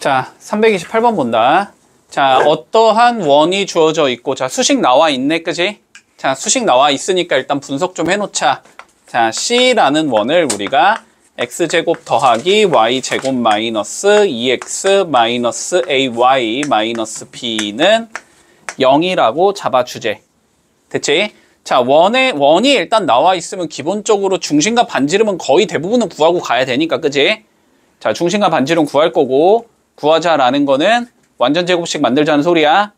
자, 328번 본다. 자, 어떠한 원이 주어져 있고, 자, 수식 나와 있네, 그지? 자, 수식 나와 있으니까 일단 분석 좀 해놓자. 자, C라는 원을 우리가 x제곱 더하기 y제곱 마이너스 2x 마이너스 ay 마이너스 b는 0이라고 잡아주제. 됐지? 자, 원이 일단 나와 있으면 기본적으로 중심과 반지름은 거의 대부분은 구하고 가야 되니까, 그지? 자, 중심과 반지름 구할 거고, 구하자라는 거는 완전 제곱식 만들자는 소리야.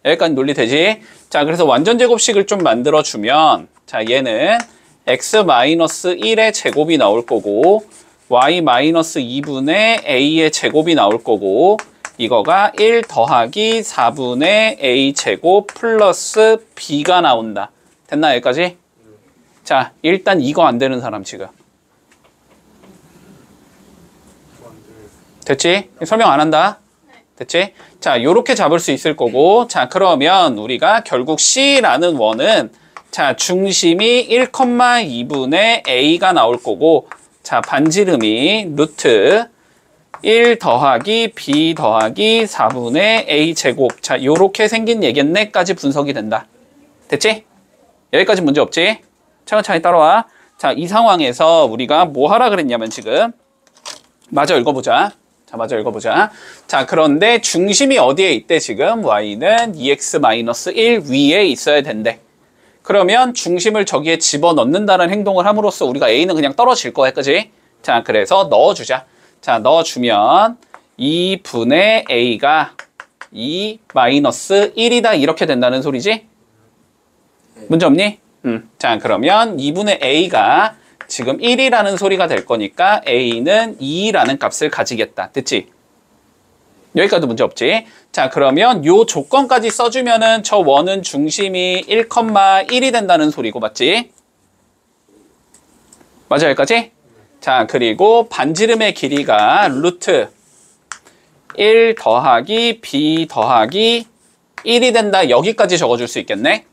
여기까지 논리 되지? 자, 그래서 완전 제곱식을 좀 만들어주면, 자, 얘는 x-1의 제곱이 나올 거고, y-2분의 a의 제곱이 나올 거고, 이거가 1 더하기 4분의 a 제곱 플러스 b가 나온다. 됐나, 여기까지? 자, 일단 이거 안 되는 사람 지금. 됐지? 설명 안 한다. 됐지? 자, 요렇게 잡을 수 있을 거고, 자, 그러면 우리가 결국 C라는 원은, 자, 중심이 1,2분의 A가 나올 거고, 자, 반지름이 루트 1 더하기 B 더하기 4분의 A 제곱. 자, 요렇게 생긴 얘겠네까지 분석이 된다. 됐지? 여기까지 문제 없지? 차근차근 따라와. 자, 이 상황에서 우리가 뭐 하라 그랬냐면 지금, 마저 읽어보자. 자, 마저 읽어보자. 자, 그런데 중심이 어디에 있대, 지금? y는 2x-1 위에 있어야 된대. 그러면 중심을 저기에 집어넣는다는 행동을 함으로써 우리가 a는 그냥 떨어질 거야, 그지? 자, 그래서 넣어주자. 자, 넣어주면 2분의 a가 2-1이다, 이렇게 된다는 소리지? 문제 없니? 자, 그러면 2분의 a가 지금 1이라는 소리가 될 거니까 a는 2라는 값을 가지겠다. 됐지? 여기까지도 문제 없지? 자, 그러면 요 조건까지 써주면은 저 원은 중심이 1,1이 된다는 소리고, 맞지? 맞아, 여기까지? 자, 그리고 반지름의 길이가 루트 1 더하기 b 더하기 1이 된다. 여기까지 적어줄 수 있겠네?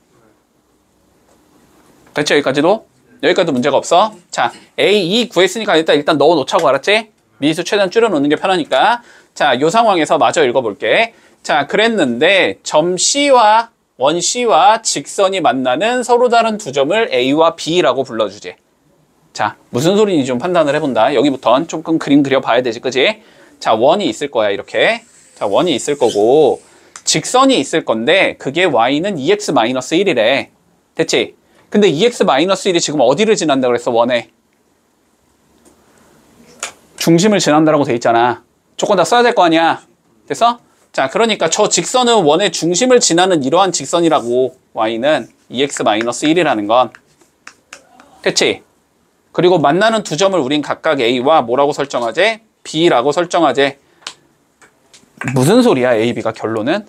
됐죠, 여기까지도? 여기까지도 문제가 없어. 자, A2 구했으니까 일단 넣어놓자고, 알았지? 미수 최대한 줄여놓는 게 편하니까. 자, 요 상황에서 마저 읽어볼게. 자, 그랬는데 점 C와 원 C와 직선이 만나는 서로 다른 두 점을 A와 B라고 불러주지. 자, 무슨 소리인지 좀 판단을 해본다. 여기부터는 조금 그림 그려봐야 되지, 그지? 자, 원이 있을 거야, 이렇게. 자, 원이 있을 거고, 직선이 있을 건데 그게 Y는 2x-1이래. 됐지? 근데 2x-1이 지금 어디를 지난다고 그랬어, 원에? 중심을 지난다라고 돼 있잖아. 조건 다 써야 될 거 아니야. 됐어? 자, 그러니까 저 직선은 원의 중심을 지나는 이러한 직선이라고, y는 2x-1이라는 건. 됐지? 그리고 만나는 두 점을 우린 각각 a와 뭐라고 설정하지? b라고 설정하지. 무슨 소리야, a, b가 결론은?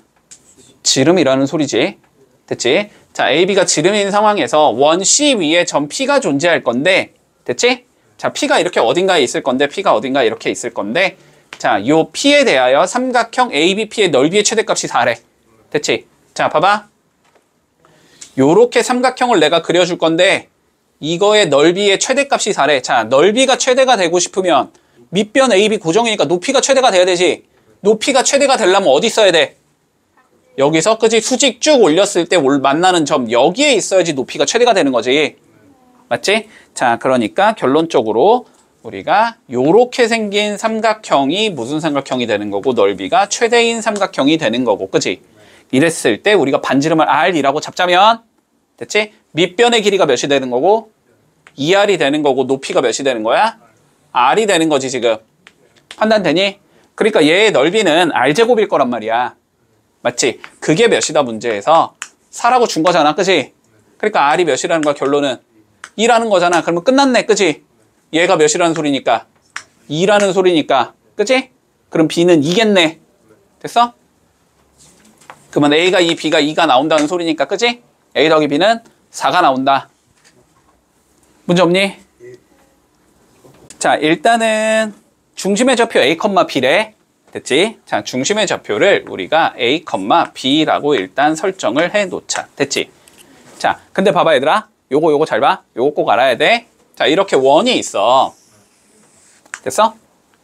지름이라는 소리지. 됐지? 자, A, B가 지름인 상황에서 원 C 위에 점 P가 존재할 건데, 됐지? 자, P가 이렇게 어딘가에 있을 건데, P가 어딘가에 이렇게 있을 건데, 자, 요 P에 대하여 삼각형 ABP의 넓이의 최대값이 4래. 됐지? 자, 봐봐. 요렇게 삼각형을 내가 그려줄 건데, 이거의 넓이의 최대값이 4래. 자, 넓이가 최대가 되고 싶으면 밑변 AB 고정이니까 높이가 최대가 돼야 되지. 높이가 최대가 되려면 어디 있어야 돼? 여기서, 그지? 수직 쭉 올렸을 때 만나는 점, 여기에 있어야지 높이가 최대가 되는 거지. 맞지? 자, 그러니까 결론적으로 우리가 요렇게 생긴 삼각형이 무슨 삼각형이 되는 거고, 넓이가 최대인 삼각형이 되는 거고, 그지? 이랬을 때 우리가 반지름을 R이라고 잡자면, 됐지? 밑변의 길이가 몇이 되는 거고, 2R이 되는 거고, 높이가 몇이 되는 거야? R이 되는 거지, 지금. 판단되니? 그러니까 얘의 넓이는 R제곱일 거란 말이야. 맞지? 그게 몇이다 문제에서 4라고 준 거잖아, 그지? 그러니까 R이 몇이라는 거야, 결론은? 2라는 거잖아. 그러면 끝났네, 그지? 얘가 몇이라는 소리니까? 2라는 소리니까, 그지? 그럼 B는 2겠네. 됐어? 그러면 A가 2, B가 2가 나온다는 소리니까, 그지? A 더하기 B는 4가 나온다. 문제 없니? 자, 일단은 중심의 좌표 A, B래. 됐지? 자, 중심의 좌표를 우리가 A, B라고 일단 설정을 해 놓자. 됐지? 자, 근데 봐봐, 얘들아. 요거 잘 봐. 요거 꼭 알아야 돼. 자, 이렇게 원이 있어. 됐어?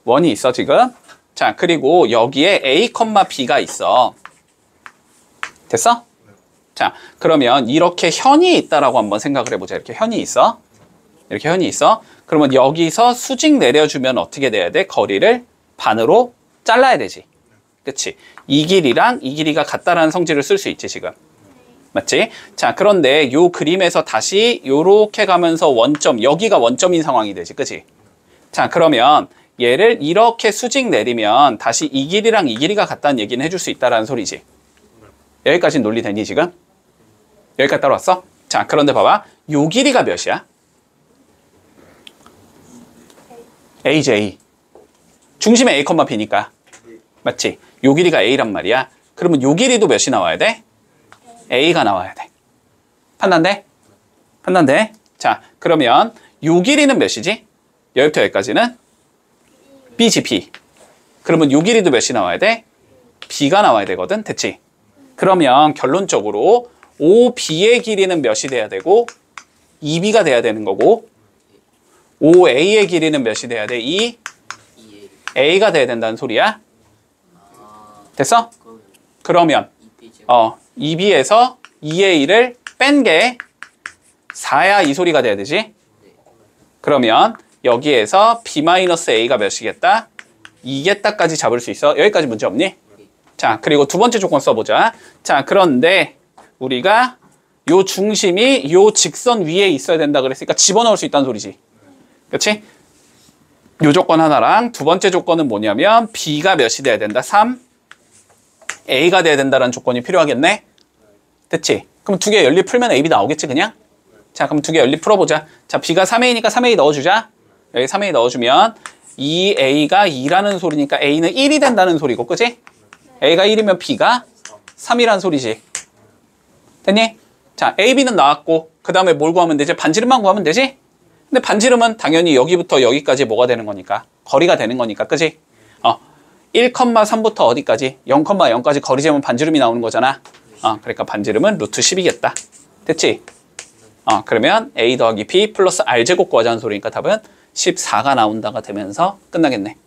원이 있어, 지금. 자, 그리고 여기에 A, B가 있어. 됐어? 자, 그러면 이렇게 현이 있다라고 한번 생각을 해보자. 이렇게 현이 있어. 이렇게 현이 있어. 그러면 여기서 수직 내려주면 어떻게 돼야 돼? 거리를 반으로 잘라야 되지. 그치? 이 길이랑 이 길이가 같다라는 성질을 쓸 수 있지, 지금. 맞지? 자, 그런데 요 그림에서 다시 요렇게 가면서 원점, 여기가 원점인 상황이 되지. 그치? 자, 그러면 얘를 이렇게 수직 내리면 다시 이 길이랑 이 길이가 같다는 얘기는 해줄 수 있다라는 소리지. 여기까지는 논리되니, 지금? 여기까지 따라왔어? 자, 그런데 봐봐. 요 길이가 몇이야? AJ. 중심에 A, B니까. 맞지? 요 길이가 A란 말이야. 그러면 요 길이도 몇이 나와야 돼? A가 나와야 돼. 판단돼? 판단돼? 자, 그러면 요 길이는 몇이지? 여기부터 여기까지는 B지, B. 그러면 요 길이도 몇이 나와야 돼? B가 나와야 되거든. 됐지? 그러면 결론적으로 OB의 길이는 몇이 돼야 되고 2B가 돼야 되는 거고 OA의 길이는 몇이 돼야 돼? 2A가 돼야 된다는 소리야. 됐어? 그러면 2B에서 2A를 뺀 게 4야 이 소리가 돼야 되지. 그러면 여기에서 B-A가 몇이겠다? 2겠다까지 잡을 수 있어. 여기까지 문제 없니? 자, 그리고 두 번째 조건 써보자. 자, 그런데 우리가 요 중심이 요 직선 위에 있어야 된다 그랬으니까 집어넣을 수 있다는 소리지. 그렇지? 요 조건 하나랑 두 번째 조건은 뭐냐면 B가 몇이 돼야 된다? 3, A가 돼야 된다는 조건이 필요하겠네? 됐지? 그럼 두 개 연립 풀면 AB 나오겠지 그냥? 자, 그럼 두 개 연립 풀어보자. 자, B가 3A니까 3A 넣어주자. 여기 3A 넣어주면 2A가 2라는 소리니까 A는 1이 된다는 소리고, 그치? A가 1이면 B가 3이란 소리지. 됐니? 자, A, B는 나왔고 그 다음에 뭘 구하면 되지? 반지름만 구하면 되지? 근데 반지름은 당연히 여기부터 여기까지 뭐가 되는 거니까? 거리가 되는 거니까, 그치? 1,3부터 어디까지? 0,0까지 거리 재면 반지름이 나오는 거잖아. 그러니까 반지름은 루트 10이겠다. 됐지? 그러면 A 더하기 B 플러스 R제곱 구하자는 소리니까 답은 14가 나온다가 되면서 끝나겠네.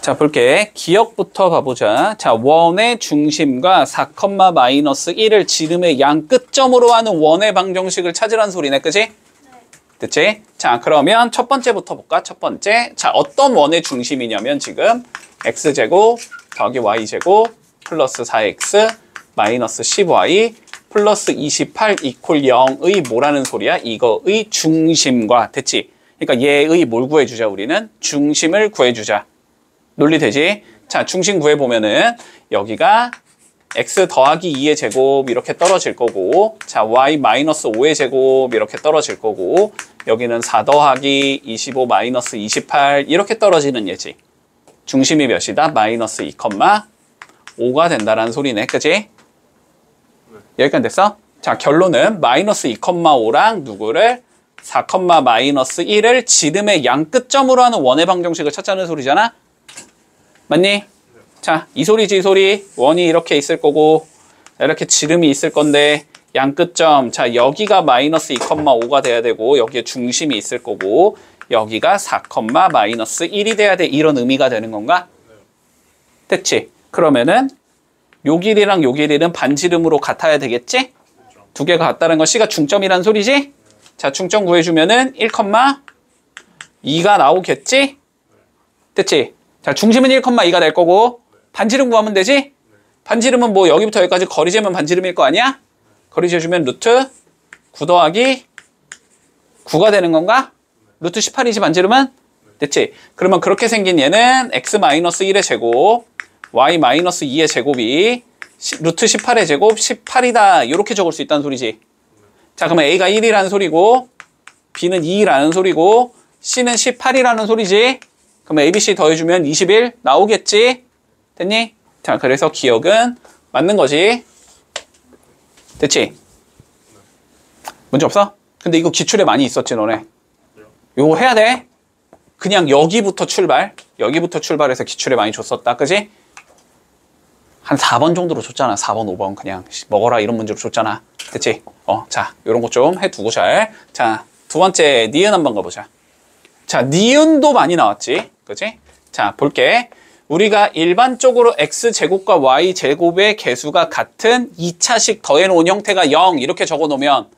자, 볼게. 기억부터 가보자. 자, 원의 중심과 4,-1을 지름의 양 끝점으로 하는 원의 방정식을 찾으라는 소리네. 그치? 됐지? 자, 그러면 첫 번째부터 볼까? 첫 번째. 자, 어떤 원의 중심이냐면 지금 x제곱 더하기 y제곱 플러스 4x 마이너스 10y 플러스 28 이퀄 0의 뭐라는 소리야? 이거의 중심과, 됐지? 그러니까 얘의 뭘 구해주자, 우리는? 중심을 구해주자. 논리되지? 자, 중심 구해보면은 여기가 x 더하기 2의 제곱 이렇게 떨어질 거고, 자, y 마이너스 5의 제곱 이렇게 떨어질 거고, 여기는 4 더하기 25 마이너스 28 이렇게 떨어지는 예지. 중심이 몇이다? 마이너스 2,5가 된다라는 소리네. 그치? 여기까지 됐어? 자, 결론은 마이너스 2,5랑 누구를? 4,-1을 지름의 양 끝점으로 하는 원의 방정식을 찾자는 소리잖아? 맞니? 자, 이 소리지, 이 소리. 원이 이렇게 있을 거고, 이렇게 지름이 있을 건데, 양 끝점. 자, 여기가 마이너스 2,5가 돼야 되고, 여기에 중심이 있을 거고, 여기가 4,-1이 돼야 돼. 이런 의미가 되는 건가? 됐지? 그러면은, 요 길이랑 요 길이는 반지름으로 같아야 되겠지? 두 개가 같다는 건 C가 중점이란 소리지? 자, 중점 구해주면은 1,2가 나오겠지? 됐지? 자, 중심은 1,2가 될 거고, 반지름 구하면 되지? 반지름은 뭐 여기부터 여기까지 거리 재면 반지름일 거 아니야? 거리 재주면 루트 9 더하기 9가 되는 건가? 루트 18이지 반지름은? 됐지? 그러면 그렇게 생긴 얘는 x-1의 제곱, y-2의 제곱이 루트 18의 제곱 18이다. 이렇게 적을 수 있다는 소리지. 자, 그러면 A가 1이라는 소리고, B는 2라는 소리고, C는 18이라는 소리지. 그러면 ABC 더해주면 21 나오겠지? 됐니? 자, 그래서 기억은 맞는 거지. 됐지? 문제 없어? 근데 이거 기출에 많이 있었지, 너네? 요거 해야 돼. 그냥 여기부터 출발해서 기출에 많이 줬었다. 그지? 한 4번 정도로 줬잖아. 4번, 5번 그냥 먹어라 이런 문제로 줬잖아. 됐지? 자, 요런 거 좀 해두고 잘. 자, 두 번째 니은 한번 가보자. 자, 니은도 많이 나왔지. 그치? 자, 볼게. 우리가 일반적으로 x제곱과 y제곱의 개수가 같은 2차식 더해놓은 형태가 0 이렇게 적어놓으면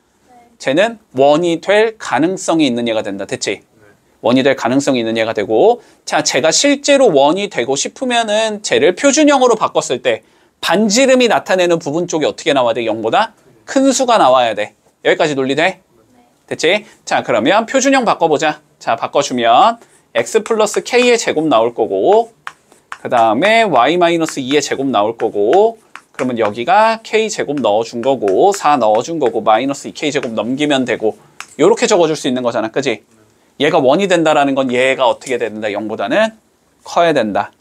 쟤는 원이 될 가능성이 있는 얘가 된다. 됐지? 원이 될 가능성이 있는 얘가 되고, 자, 제가 실제로 원이 되고 싶으면은 쟤를 표준형으로 바꿨을 때 반지름이 나타내는 부분 쪽이 어떻게 나와야 돼? 0보다 큰 수가 나와야 돼. 여기까지 논리 돼? 됐지? 자, 그러면 표준형 바꿔보자. 자, 바꿔주면 x 플러스 k의 제곱 나올 거고, 그 다음에 y-2의 제곱 나올 거고, 그러면 여기가 k제곱 넣어준 거고 4 넣어준 거고 마이너스 2k제곱 넘기면 되고, 요렇게 적어줄 수 있는 거잖아. 그지? 얘가 원이 된다라는 건 얘가 어떻게 된다? 0보다는 커야 된다.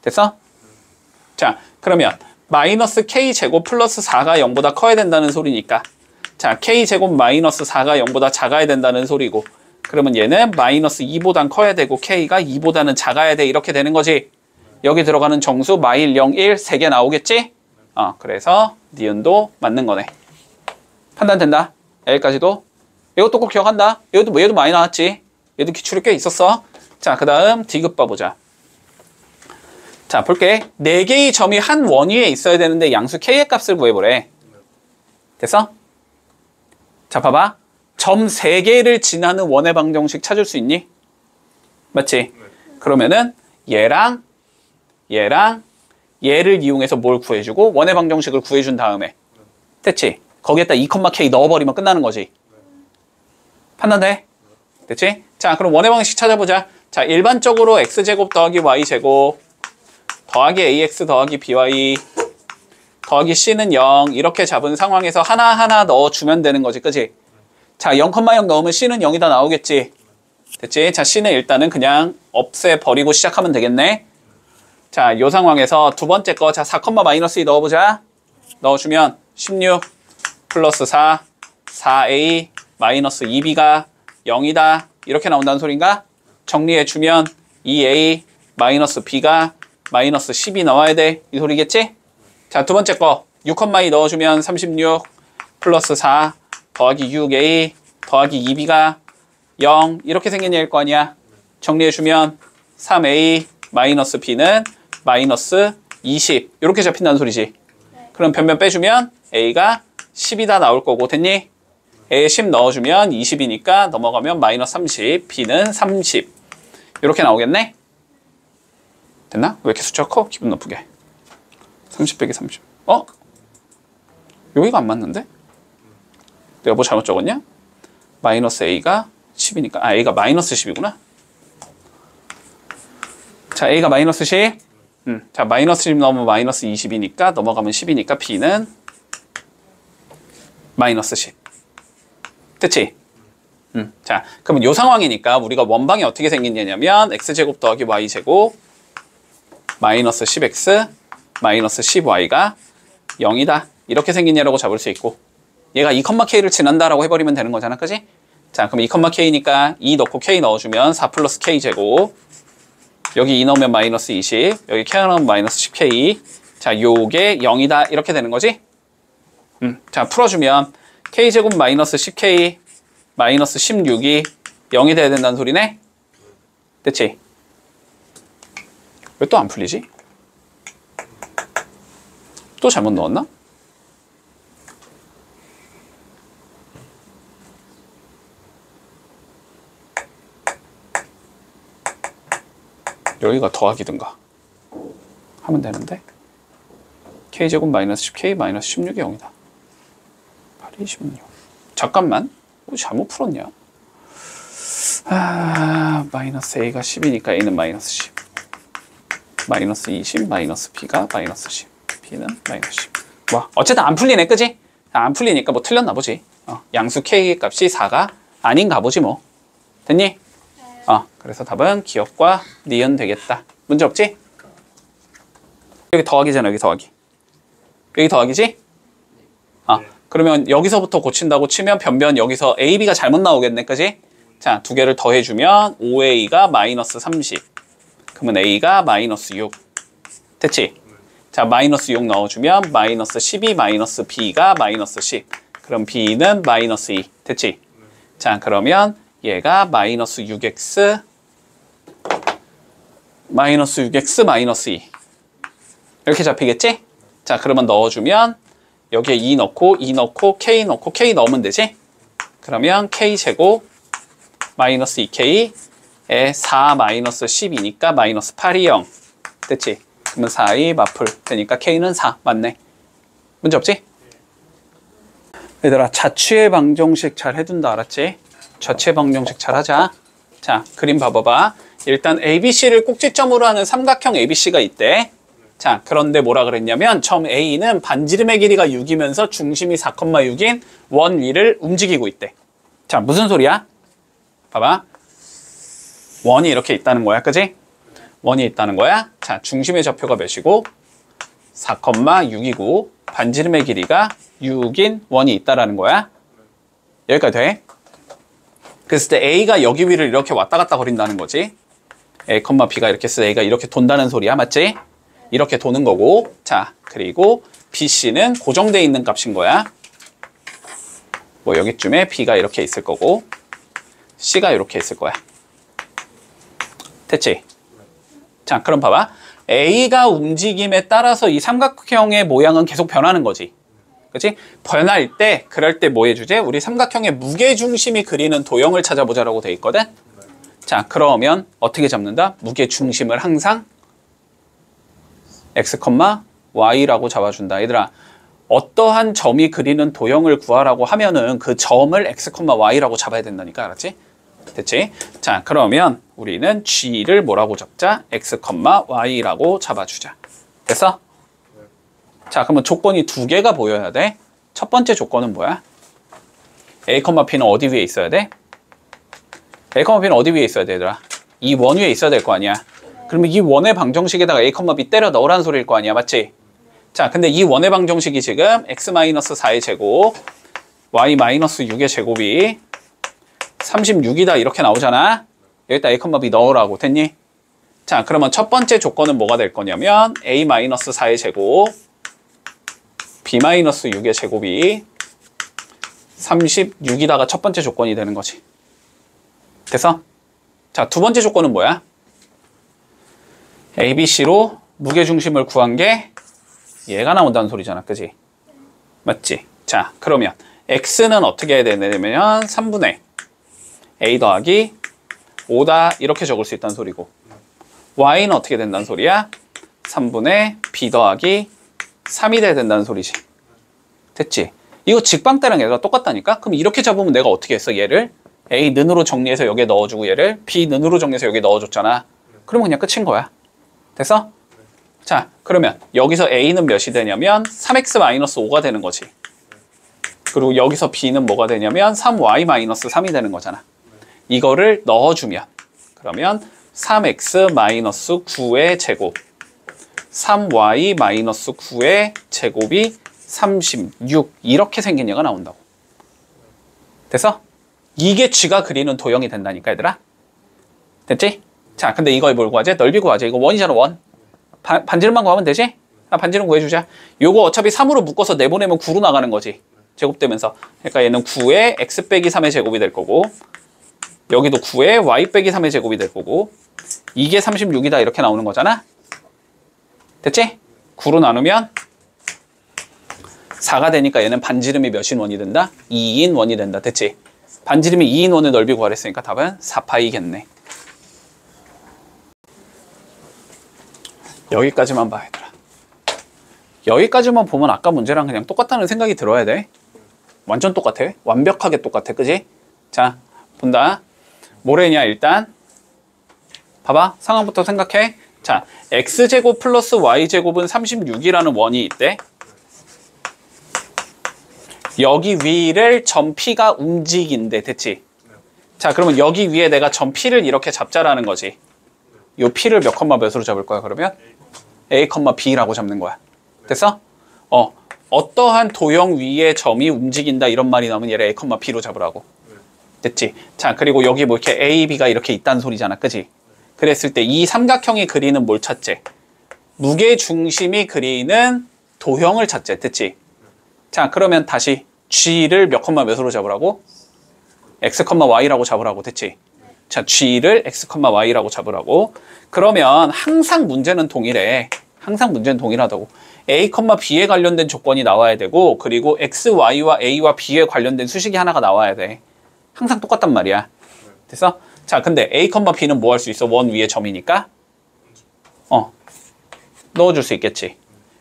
됐어? 자, 그러면 마이너스 k제곱 플러스 4가 0보다 커야 된다는 소리니까, 자, k제곱 마이너스 4가 0보다 작아야 된다는 소리고, 그러면 얘는 마이너스 2보단 커야 되고 k가 2보다는 작아야 돼. 이렇게 되는 거지. 여기 들어가는 정수 마일 0, 1 3개 나오겠지? 그래서 니은도 맞는 거네. 판단된다. 여기까지도. 이것도 꼭 기억한다. 얘도 많이 나왔지. 얘도 기출이 꽤 있었어. 자, 그 다음 디귿 봐보자. 자, 볼게. 4개의 점이 한 원위에 있어야 되는데 양수 k의 값을 구해보래. 됐어? 자, 봐봐. 점 3개를 지나는 원의 방정식 찾을 수 있니? 맞지? 그러면은 얘랑 얘를 이용해서 뭘 구해주고 원의 방정식을 구해준 다음에, 됐지? 거기에다 2,k 넣어버리면 끝나는 거지. 판단돼? 됐지? 자, 그럼 원의 방정식 찾아보자. 자, 일반적으로 x제곱 더하기 y제곱 더하기 ax 더하기 by 더하기 c는 0 이렇게 잡은 상황에서 하나하나 넣어주면 되는 거지. 그치? 자, 0,0 넣으면 c는 0이 다 나오겠지. 됐지? 자, c는 일단은 그냥 없애버리고 시작하면 되겠네. 자, 요 상황에서 두 번째 거, 자, 4,-2 넣어보자. 넣어주면 16 플러스 4, 4a 마이너스 2b가 0이다. 이렇게 나온다는 소린가? 정리해주면 2a 마이너스 b가 마이너스 10이 나와야 돼. 이 소리겠지? 자, 두 번째 거 6,2 넣어주면 36 플러스 4 더하기 6a 더하기 2b가 0 이렇게 생긴 얘일 거 아니야. 정리해주면 3a 마이너스 b는 마이너스 20 이렇게 잡힌다는 소리지. 그럼 변변 빼주면 a가 10이다 나올 거고, 됐니? a에 10 넣어주면 20이니까 넘어가면 마이너스 30, b는 30 이렇게 나오겠네? 됐나? 왜 이렇게 숫자가 커? 기분 나쁘게. 30 빼기 30. 여기가 안 맞는데? 내가 뭐 잘못 적었냐? 마이너스 a가 10이니까, a가 마이너스 10이구나. 자, a가 마이너스 10. 자, 마이너스 10 넣으면 마이너스 20이니까 넘어가면 10이니까 b는 마이너스 10. 됐지? 자, 그러면 요 상황이니까 우리가 원방이 어떻게 생기냐면 x제곱 더하기 y제곱 마이너스 10x 마이너스 10y가 0이다. 이렇게 생긴 얘라고 잡을 수 있고, 얘가 2,k를 지난다라고 해버리면 되는 거잖아. 그지? 자, 그럼 2,k니까 2 넣고 k 넣어주면 4 플러스 k제곱, 여기 2 넣으면 마이너스 20, 여기 k 넣으면 마이너스 10k. 자, 요게 0이다. 이렇게 되는 거지? 자, 풀어주면 k제곱 마이너스 10k 마이너스 16이 0이 돼야 된다는 소리네? 됐지? 왜 또 안 풀리지? 또 잘못 넣었나? 여기가 더하기든가 하면 되는데, k제곱 마이너스 10k 마이너스 16이 0이다. 8이 16. 잠깐만, 왜 잘못 풀었냐? 마이너스 a가 10이니까 a는 마이너스 10, 마이너스 20 마이너스 b가 마이너스 10, b는 마이너스 10. 와, 어쨌든 안 풀리네. 그지? 안 풀리니까 뭐 틀렸나 보지. 양수 k 값이 4가 아닌가 보지 뭐. 됐니? 그래서 답은 기억과 니은 되겠다. 문제 없지? 여기 더하기잖아. 여기 더하기. 여기 더하기지? 그러면 여기서부터 고친다고 치면 변변 여기서 a, b가 잘못 나오겠네. 그지? 자, 두 개를 더해주면 5a가 마이너스 30. 그러면 a가 마이너스 6. 됐지? 자, 마이너스 6 넣어주면 마이너스 12 마이너스 b가 마이너스 10. 그럼 b는 마이너스 2. 됐지? 자, 그러면 얘가 마이너스 6x 마이너스 6x 마이너스 2 이렇게 잡히겠지? 자, 그러면 넣어주면 여기에 2 넣고 2 넣고 k 넣고 k 넣으면 되지? 그러면 k제곱 마이너스 2k에 4 마이너스 10이니까 마이너스 8이 0 됐지? 그러면 4이 마플 되니까 k는 4 맞네. 문제 없지? 얘들아, 자취의 방정식 잘 해둔다 알았지? 자취의 방정식 잘 하자. 자, 그림 봐봐봐. 일단 ABC를 꼭지점으로 하는 삼각형 ABC가 있대. 자, 그런데 뭐라 그랬냐면 처음 A는 반지름의 길이가 6이면서 중심이 4,6인 원 위를 움직이고 있대. 자, 무슨 소리야? 봐봐. 원이 이렇게 있다는 거야, 그지? 원이 있다는 거야. 자, 중심의 좌표가 몇이고 4,6이고 반지름의 길이가 6인 원이 있다라는 거야. 여기까지 돼? 그랬을 때 A가 여기 위를 이렇게 왔다 갔다 거린다는 거지. A, B가 이렇게 쓰 A가 이렇게 돈다는 소리야, 맞지? 이렇게 도는 거고. 자, 그리고 BC는 고정되어 있는 값인 거야. 뭐 여기쯤에 B가 이렇게 있을 거고 C가 이렇게 있을 거야. 됐지? 자, 그럼 봐봐. A가 움직임에 따라서 이 삼각형의 모양은 계속 변하는 거지. 그치? 변할 때, 그럴 때 뭐 해주지? 우리 삼각형의 무게중심이 그리는 도형을 찾아보자라고 돼 있거든? 자, 그러면 어떻게 잡는다? 무게중심을 항상 x, y라고 잡아준다. 얘들아, 어떠한 점이 그리는 도형을 구하라고 하면은 그 점을 x, y라고 잡아야 된다니까, 알았지? 됐지? 자, 그러면 우리는 g를 뭐라고 잡자? x, y라고 잡아주자. 됐어? 자, 그러면 조건이 두 개가 보여야 돼. 첫 번째 조건은 뭐야? a, p는 어디 위에 있어야 돼? a, p는 어디 위에 있어야 돼, 얘들아? 이 원 위에 있어야 될 거 아니야? 그러면 이 원의 방정식에다가 a, b 때려 넣으라는 소리일 거 아니야, 맞지? 자, 근데 이 원의 방정식이 지금 x-4의 제곱, y-6의 제곱이 36이다 이렇게 나오잖아. 여기다 a, b 넣으라고. 됐니? 자, 그러면 첫 번째 조건은 뭐가 될 거냐면 a-4의 제곱, b-6의 제곱이 36이다가 첫 번째 조건이 되는 거지. 됐어? 자, 두 번째 조건은 뭐야? ABC로 무게중심을 구한 게 얘가 나온다는 소리잖아, 그지? 맞지? 자, 그러면 X는 어떻게 해야 되냐면 3분의 A 더하기 5다 이렇게 적을 수 있다는 소리고, Y는 어떻게 된다는 소리야? 3분의 B 더하기 3이 돼야 된다는 소리지. 됐지? 이거 직방대랑 얘가 똑같다니까? 그럼 이렇게 잡으면 내가 어떻게 했어? 얘를 A 는으로 정리해서 여기에 넣어주고 얘를 B 는으로 정리해서 여기에 넣어줬잖아. 그러면 그냥 끝인 거야. 됐어? 자, 그러면 여기서 A는 몇이 되냐면 3x-5가 되는 거지. 그리고 여기서 B는 뭐가 되냐면 3y-3이 되는 거잖아. 이거를 넣어주면 그러면 3x-9의 제곱 3y-9의 제곱이 36 이렇게 생긴 얘가 나온다고. 됐어? 이게 쥐가 그리는 도형이 된다니까, 얘들아. 됐지? 자, 근데 이걸 뭘 구하지? 넓이 구하지. 이거 원이잖아, 원. 반지름만 구하면 되지? 반지름 구해주자. 요거 어차피 3으로 묶어서 내보내면 9로 나가는 거지. 제곱되면서. 그러니까 얘는 9에 x 빼기 3의 제곱이 될 거고, 여기도 9에 y 빼기 3의 제곱이 될 거고, 이게 36이다 이렇게 나오는 거잖아. 됐지? 9로 나누면 4가 되니까 얘는 반지름이 몇인 원이 된다? 2인 원이 된다. 됐지? 반지름이 2인 원의 넓이 구하랬으니까 답은 4파이겠네. 여기까지만 봐, 얘들아. 여기까지만 보면 아까 문제랑 그냥 똑같다는 생각이 들어야 돼. 완전 똑같아. 완벽하게 똑같아. 그지? 자, 본다. 뭐래냐, 일단. 봐봐. 상황부터 생각해. 자, x제곱 플러스 y제곱은 36이라는 원이 있대. 여기 위를 점 P가 움직인대. 됐지? 자, 그러면 여기 위에 내가 점 P를 이렇게 잡자라는 거지. 요 P를 몇 컴마 몇으로 잡을 거야, 그러면? A, B라고 잡는 거야. 됐어? 어떠한 도형 위에 점이 움직인다 이런 말이 나오면 얘를 A, B로 잡으라고. 됐지? 자, 그리고 여기 뭐 이렇게 A, B가 이렇게 있다는 소리잖아. 그지? 그랬을 때 이 삼각형이 그리는 뭘 찾지? 무게중심이 그리는 도형을 찾지. 됐지? 자, 그러면 다시 G를 몇 컴마 몇으로 잡으라고? X, Y라고 잡으라고. 됐지? 자, G를 X, Y라고 잡으라고. 그러면 항상 문제는 동일해. 항상 문제는 동일하다고. A, B에 관련된 조건이 나와야 되고, 그리고 X, Y와 A와 B에 관련된 수식이 하나가 나와야 돼. 항상 똑같단 말이야. 됐어? 자, 근데 A, B는 뭐 할 수 있어? 원 위에 점이니까? 넣어줄 수 있겠지.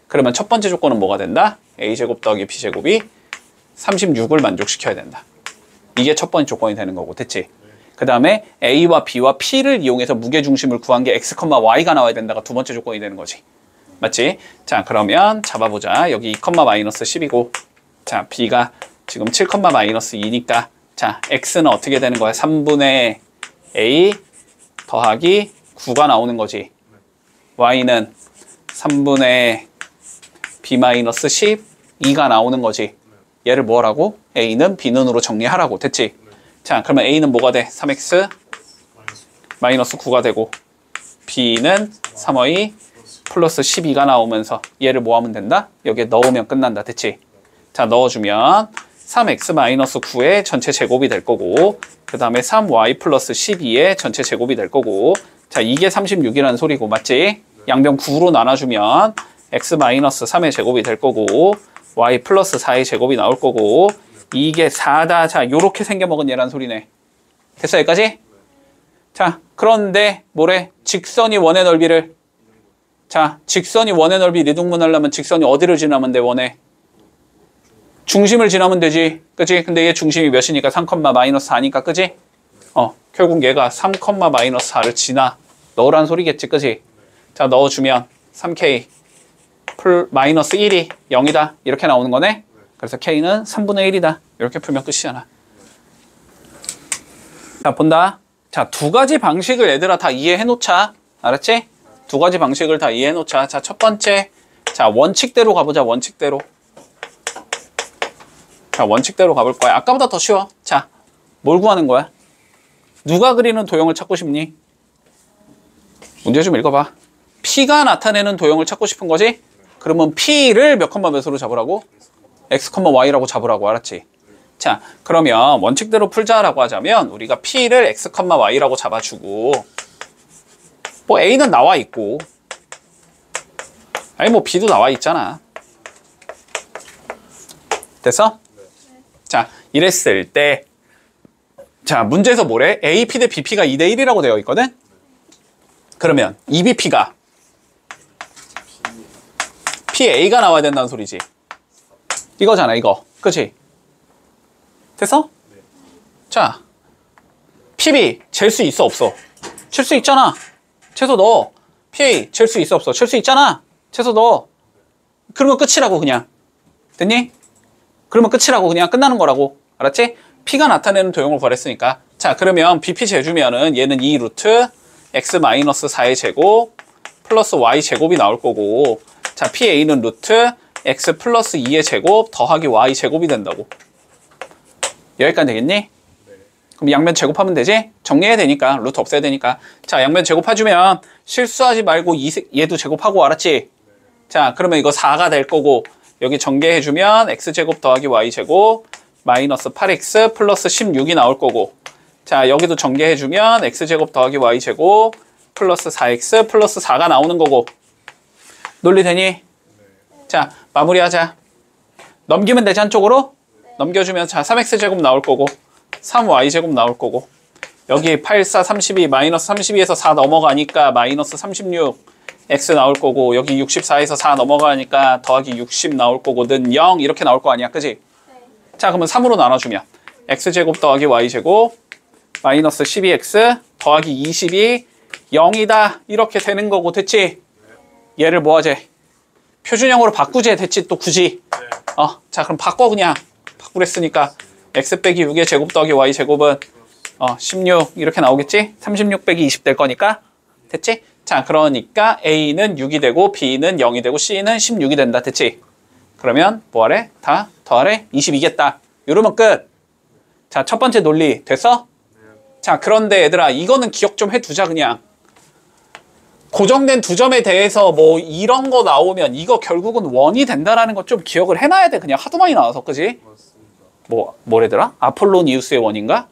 그러면 첫 번째 조건은 뭐가 된다? A제곱 더하기 B제곱이 36을 만족시켜야 된다. 이게 첫 번째 조건이 되는 거고, 됐지? 그 다음에 A와 B와 P를 이용해서 무게중심을 구한 게 X, Y가 나와야 된다가 두 번째 조건이 되는 거지. 맞지? 자, 그러면 잡아보자. 여기 2, 마이너스 10이고, 자, B가 지금 7, 마이너스 2니까, 자, X는 어떻게 되는 거야? 3분의 A 더하기 9가 나오는 거지. Y는 3분의 B 마이너스 12가 나오는 거지. 얘를 뭐라고? A는 B는으로 정리하라고. 됐지? 자, 그러면 A는 뭐가 돼? 3X 마이너스 9가 되고, B는 3Y 플러스 12가 나오면서 얘를 뭐 하면 된다? 여기에 넣으면 끝난다. 됐지? 자, 넣어주면 3x 마이너스 9의 전체 제곱이 될 거고, 그 다음에 3y 플러스 12의 전체 제곱이 될 거고, 자, 이게 36이라는 소리고, 맞지? 양변 9로 나눠주면 x 마이너스 3의 제곱이 될 거고, y 플러스 4의 제곱이 나올 거고, 이게 4다. 자, 요렇게 생겨먹은 얘란 소리네. 됐어, 여기까지? 자, 그런데 뭐래? 직선이 원의 넓이를, 자, 직선이 원의 넓이 리둥문하려면 직선이 어디를 지나면 돼, 원의? 중심을 지나면 되지. 그치? 근데 얘 중심이 몇이니까 3, 마이너스 4니까, 그치? 결국 얘가 3, 마이너스 4를 지나. 넣으란 소리겠지, 그치? 자, 넣어주면 3K 마이너스 1이 0이다. 이렇게 나오는 거네? 그래서 K는 3분의 1이다. 이렇게 풀면 끝이잖아. 자, 본다. 자, 두 가지 방식을 얘들아 다 이해해 놓자. 알았지? 두 가지 방식을 다 이해해 놓자. 자, 첫 번째. 자, 원칙대로 가보자, 원칙대로. 자, 원칙대로 가볼 거야. 아까보다 더 쉬워. 자, 뭘 구하는 거야? 누가 그리는 도형을 찾고 싶니? 문제 좀 읽어봐. P가 나타내는 도형을 찾고 싶은 거지? 그러면 P를 몇 컴마 몇으로 잡으라고? X, Y라고 잡으라고. 알았지? 자, 그러면 원칙대로 풀자라고 하자면 우리가 P를 X, Y라고 잡아주고, 뭐 A는 나와 있고, 아니 뭐 B도 나와 있잖아. 됐어? 자, 이랬을 때, 자, 문제에서 뭐래? AP 대 BP가 2대 1이라고 되어 있거든? 그러면 EBP가 PA가 나와야 된다는 소리지. 이거잖아, 이거. 그치? 됐어? 자, PB 잴 수 있어, 없어? 잴 수 있잖아. 채소 넣어. PA 잴 수 있어, 없어? 잴 수 있잖아. 채소 넣어. 그러면 끝이라고, 그냥. 됐니? 그러면 끝이라고, 그냥 끝나는 거라고. 알았지? P가 나타내는 도형을 구했으니까. 자, 그러면 BP 재주면은 얘는 2 루트 X 마이너스 4의 제곱 플러스 Y 제곱이 나올 거고, 자, PA는 루트 X 플러스 2의 제곱 더하기 Y 제곱이 된다고. 여기까지 되겠니? 그럼 양면 제곱하면 되지? 정리해야 되니까. 루트 없애야 되니까. 자, 양면 제곱해주면 실수하지 말고 얘도 제곱하고. 알았지? 자, 그러면 이거 4가 될 거고, 여기 전개해주면 X제곱 더하기 Y제곱 마이너스 8X 플러스 16이 나올 거고, 자, 여기도 전개해주면 X제곱 더하기 Y제곱 플러스 4X 플러스 4가 나오는 거고. 논리되니? 자, 마무리하자. 넘기면 되지, 한쪽으로? 넘겨주면, 자, 3X제곱 나올 거고, 3Y제곱 나올 거고, 여기 8, 4, 32, 마이너스 32에서 4 넘어가니까 마이너스 36 X 나올 거고, 여기 64에서 4 넘어가니까 더하기 60 나올 거거든. 0 이렇게 나올 거 아니야, 그지? 자, 그러면 3으로 나눠주면 X제곱 더하기 Y제곱 마이너스 12X 더하기 20이 0이다. 이렇게 되는 거고, 됐지? 얘를 뭐 하지? 표준형으로 바꾸지. 됐지? 또 굳이. 자, 그럼 바꿔, 그냥. 바꾸랬으니까 X 빼기 6의 제곱 더하기 Y 제곱은 16 이렇게 나오겠지? 36 빼기 20 될 거니까. 됐지? 자, 그러니까 A는 6이 되고 B는 0이 되고 C는 16이 된다. 됐지? 그러면 뭐하래? 다 더하래? 22겠다. 이러면 끝. 자, 첫 번째 논리 됐어? 자, 그런데 얘들아, 이거는 기억 좀 해두자. 그냥 고정된 두 점에 대해서 뭐 이런 거 나오면 이거 결국은 원이 된다라는 거 좀 기억을 해놔야 돼. 그냥 하도 많이 나와서. 그지? 뭐래더라? 아폴로니우스의 원인가?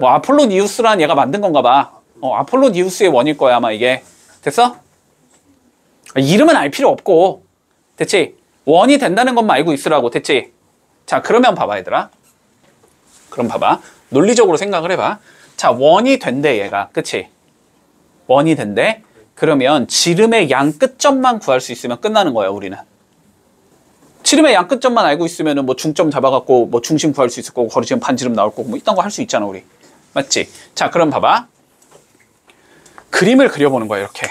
뭐 아폴로니우스란 얘가 만든 건가 봐. 아폴로니우스의 원일 거야 아마 이게. 됐어? 이름은 알 필요 없고. 됐지? 원이 된다는 것만 알고 있으라고. 됐지? 자, 그러면 봐봐 얘들아. 그럼 봐봐. 논리적으로 생각을 해봐. 자, 원이 된대 얘가. 그치? 원이 된대. 그러면 지름의 양 끝점만 구할 수 있으면 끝나는 거야 우리는. 지름의 양 끝점만 알고 있으면은 뭐 중점 잡아갖고 뭐 중심 구할 수 있을 거고 거리 지름 반지름 나올 거고 뭐 이딴 거 할 수 있잖아 우리. 맞지? 자, 그럼 봐봐. 그림을 그려보는 거야 이렇게.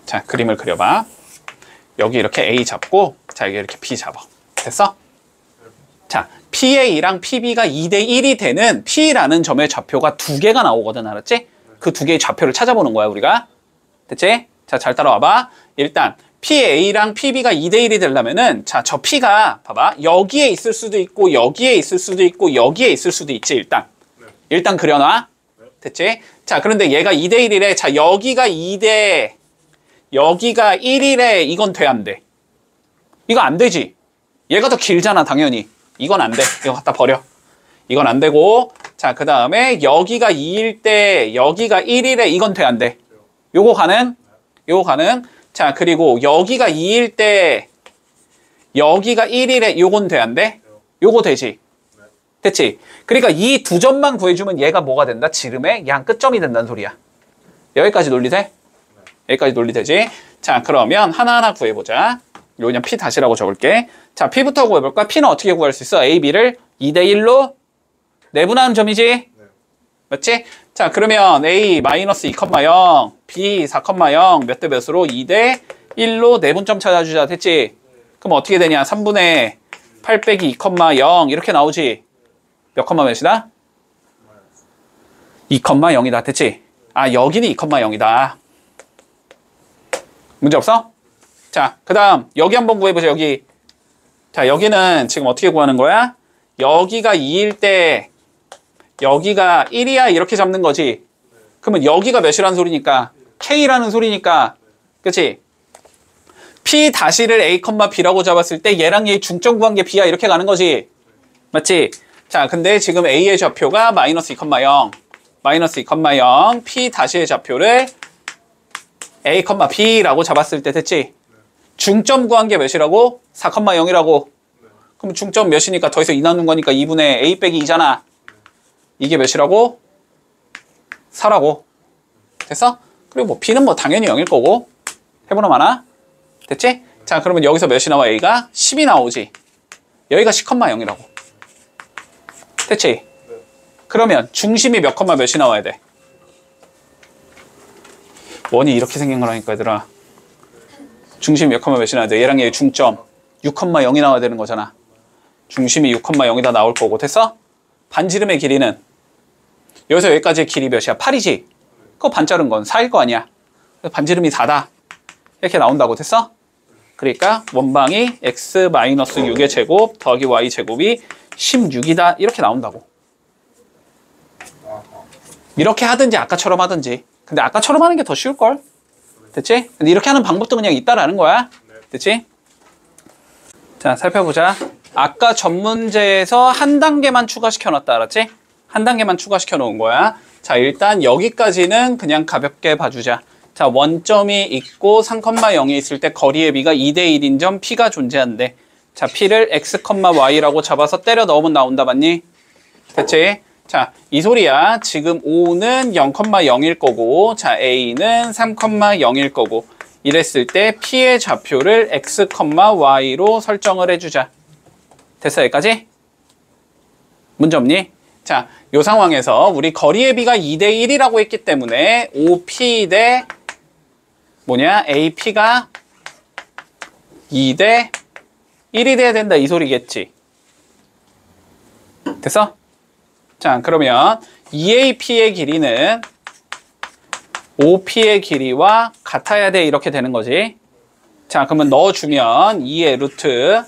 자, 그림을 그려봐. 여기 이렇게 A 잡고 자, 여기 이렇게 B 잡아. 됐어? 자, PA랑 PB가 2대1이 되는 P라는 점의 좌표가 두 개가 나오거든. 알았지? 그 두 개의 좌표를 찾아보는 거야 우리가. 됐지? 자, 잘 따라와봐. 일단 PA랑 PB가 2대1이 되려면은 자, 저 P가 봐봐. 여기에 있을 수도 있고 여기에 있을 수도 있고 여기에 있을 수도 있지. 일단 그려놔. 됐지? 자, 그런데 얘가 2대1이래. 자, 여기가 2대 여기가 1이래. 이건 돼 안 돼? 이거 안 되지. 얘가 더 길잖아 당연히. 이건 안 돼. 이거 갖다 버려. 이건 안 되고. 자, 그 다음에 여기가 2일 때 여기가 1이래. 이건 돼 안 돼? 요거 가능? 요거 가능? 자, 그리고 여기가 2일 때 여기가 1이래. 요건 돼 안 돼? 요거 되지. 됐지? 그러니까 이 두 점만 구해주면 얘가 뭐가 된다? 지름의 양 끝점이 된다는 소리야. 여기까지 논리 돼? 여기까지 논리 되지? 자, 그러면 하나하나 구해보자. 이거 그냥 P 다시라고 적을게. 자, P부터 구해볼까? P는 어떻게 구할 수 있어? A, B를 2대1로 내분하는 점이지? 맞지? 자, 그러면 A 마이너스 2,0, B 4,0 몇 대 몇으로? 2대1로 내분점 찾아주자. 됐지? 그럼 어떻게 되냐? 3분의 8 빼기 2,0 이렇게 나오지? 몇 컴마 몇이다? 2,0이다. 됐지? 아, 여기는 2,0이다. 문제 없어? 자, 그 다음 여기 한번 구해보자. 여기. 자, 여기는 지금 어떻게 구하는 거야? 여기가 2일 때 여기가 1이야 이렇게 잡는 거지. 그러면 여기가 몇이라는 소리니까 K라는 소리니까 그치? P 다시를 A, B라고 잡았을 때 얘랑 얘 중점 구한 게 B야 이렇게 가는 거지. 맞지? 자, 근데 지금 A의 좌표가 마이너스 2,0 마이너스 2,0 P 다시의 좌표를 A, B라고 잡았을 때 됐지? 중점 구한 게 몇이라고? 4,0이라고. 그럼 중점 몇이니까 더해서 2 나눈 거니까 2분의 A 빼기 2잖아. 이게 몇이라고? 4라고. 됐어? 그리고 뭐 B는 뭐 당연히 0일 거고. 해보나 마나? 됐지? 자, 그러면 여기서 몇이 나와? A가 10이 나오지. 여기가 10,0이라고. 됐지? 그러면 중심이 몇 컴마 몇이 나와야 돼? 원이 이렇게 생긴 거라니까 얘들아. 중심이 몇 컴마 몇이 나와야 돼? 얘랑 얘 중점 6,0이 나와야 되는 거잖아. 중심이 6,0이다 나올 거고. 됐어? 반지름의 길이는 여기서 여기까지의 길이 몇이야? 8이지? 그거 반 자른 건 4일 거 아니야? 반지름이 4다. 이렇게 나온다고. 됐어? 그러니까 원방이 x-6의 제곱 더하기 y 제곱이 16이다. 이렇게 나온다고. 이렇게 하든지 아까처럼 하든지. 근데 아까처럼 하는 게 더 쉬울걸? 됐지? 근데 이렇게 하는 방법도 그냥 있다라는 거야. 됐지? 자, 살펴보자. 아까 전 문제에서 한 단계만 추가시켜 놨다. 알았지? 한 단계만 추가시켜 놓은 거야. 자, 일단 여기까지는 그냥 가볍게 봐주자. 자, 원점이 있고 3,0이 있을 때 거리의 B가 2대1인 점 P가 존재한대. 자, P를 X, Y라고 잡아서 때려 넣으면 나온다. 맞니? 됐지? 자, 이 소리야. 지금 O는 0,0일 거고, 자, A는 3,0일 거고, 이랬을 때 P의 좌표를 X, Y로 설정을 해주자. 됐어, 여기까지? 문제 없니? 자, 요 상황에서 우리 거리의 B가 2대1이라고 했기 때문에 OP 대 뭐냐? AP가 2대1이 돼야 된다. 이 소리겠지. 됐어? 자, 그러면 EAP의 길이는 OP의 길이와 같아야 돼. 이렇게 되는 거지. 자, 그러면 넣어주면 2의 루트.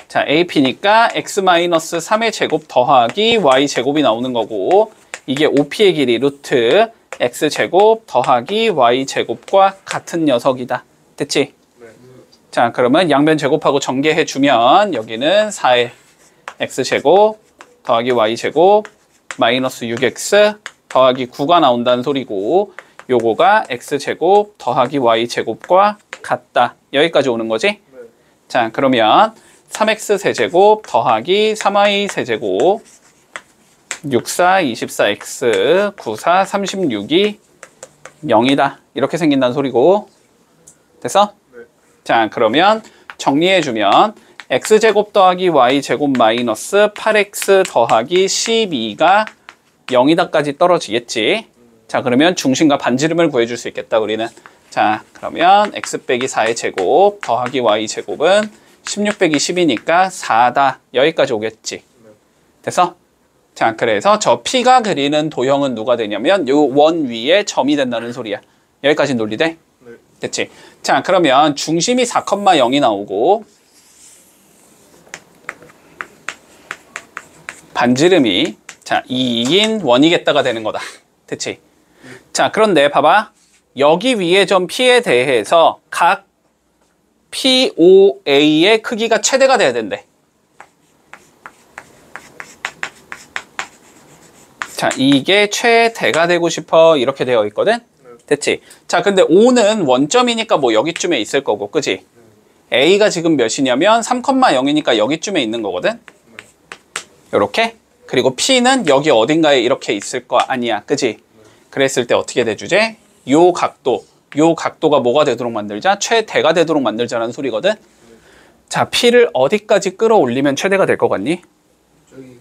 자, AP니까 x-3의 제곱 더하기 y 제곱이 나오는 거고, 이게 OP의 길이 루트 x제곱 더하기 y제곱과 같은 녀석이다. 됐지? 네. 자, 그러면 양변 제곱하고 전개해주면 여기는 4의 x제곱 더하기 y제곱 마이너스 6x 더하기 9가 나온다는 소리고 요거가 x제곱 더하기 y제곱과 같다. 여기까지 오는 거지? 네. 자, 그러면 3x 세제곱 더하기 3y 세제곱 64, 24x, 94, 36이 0이다. 이렇게 생긴다는 소리고 됐어? 네. 자, 그러면 정리해주면 x제곱 더하기 y제곱 마이너스 8x 더하기 12가 0이다까지 떨어지겠지. 자, 그러면 중심과 반지름을 구해줄 수 있겠다, 우리는. 자, 그러면 x 빼기 4의 제곱 더하기 y제곱은 16 빼기 10이니까 4다. 여기까지 오겠지. 됐어? 자, 그래서 저 P가 그리는 도형은 누가 되냐면 요 원 위에 점이 된다는 소리야. 여기까지 논리돼? 네. 됐지? 자, 그러면 중심이 4,0이 나오고 반지름이 자 2인 원이겠다가 되는 거다. 됐지? 자, 그런데 봐봐. 여기 위에 점 P에 대해서 각 POA의 크기가 최대가 돼야 된대. 자, 이게 최대가 되고 싶어. 이렇게 되어 있거든? 됐지? 자, 근데 O는 원점이니까 뭐 여기쯤에 있을 거고, 그지? A가 지금 몇이냐면 3,0이니까 여기쯤에 있는 거거든? 요렇게? 그리고 P는 여기 어딘가에 이렇게 있을 거 아니야. 그지? 그랬을 때 어떻게 돼주제? 요 각도가 뭐가 되도록 만들자? 최대가 되도록 만들자라는 소리거든? 자, P를 어디까지 끌어올리면 최대가 될 것 같니? 저기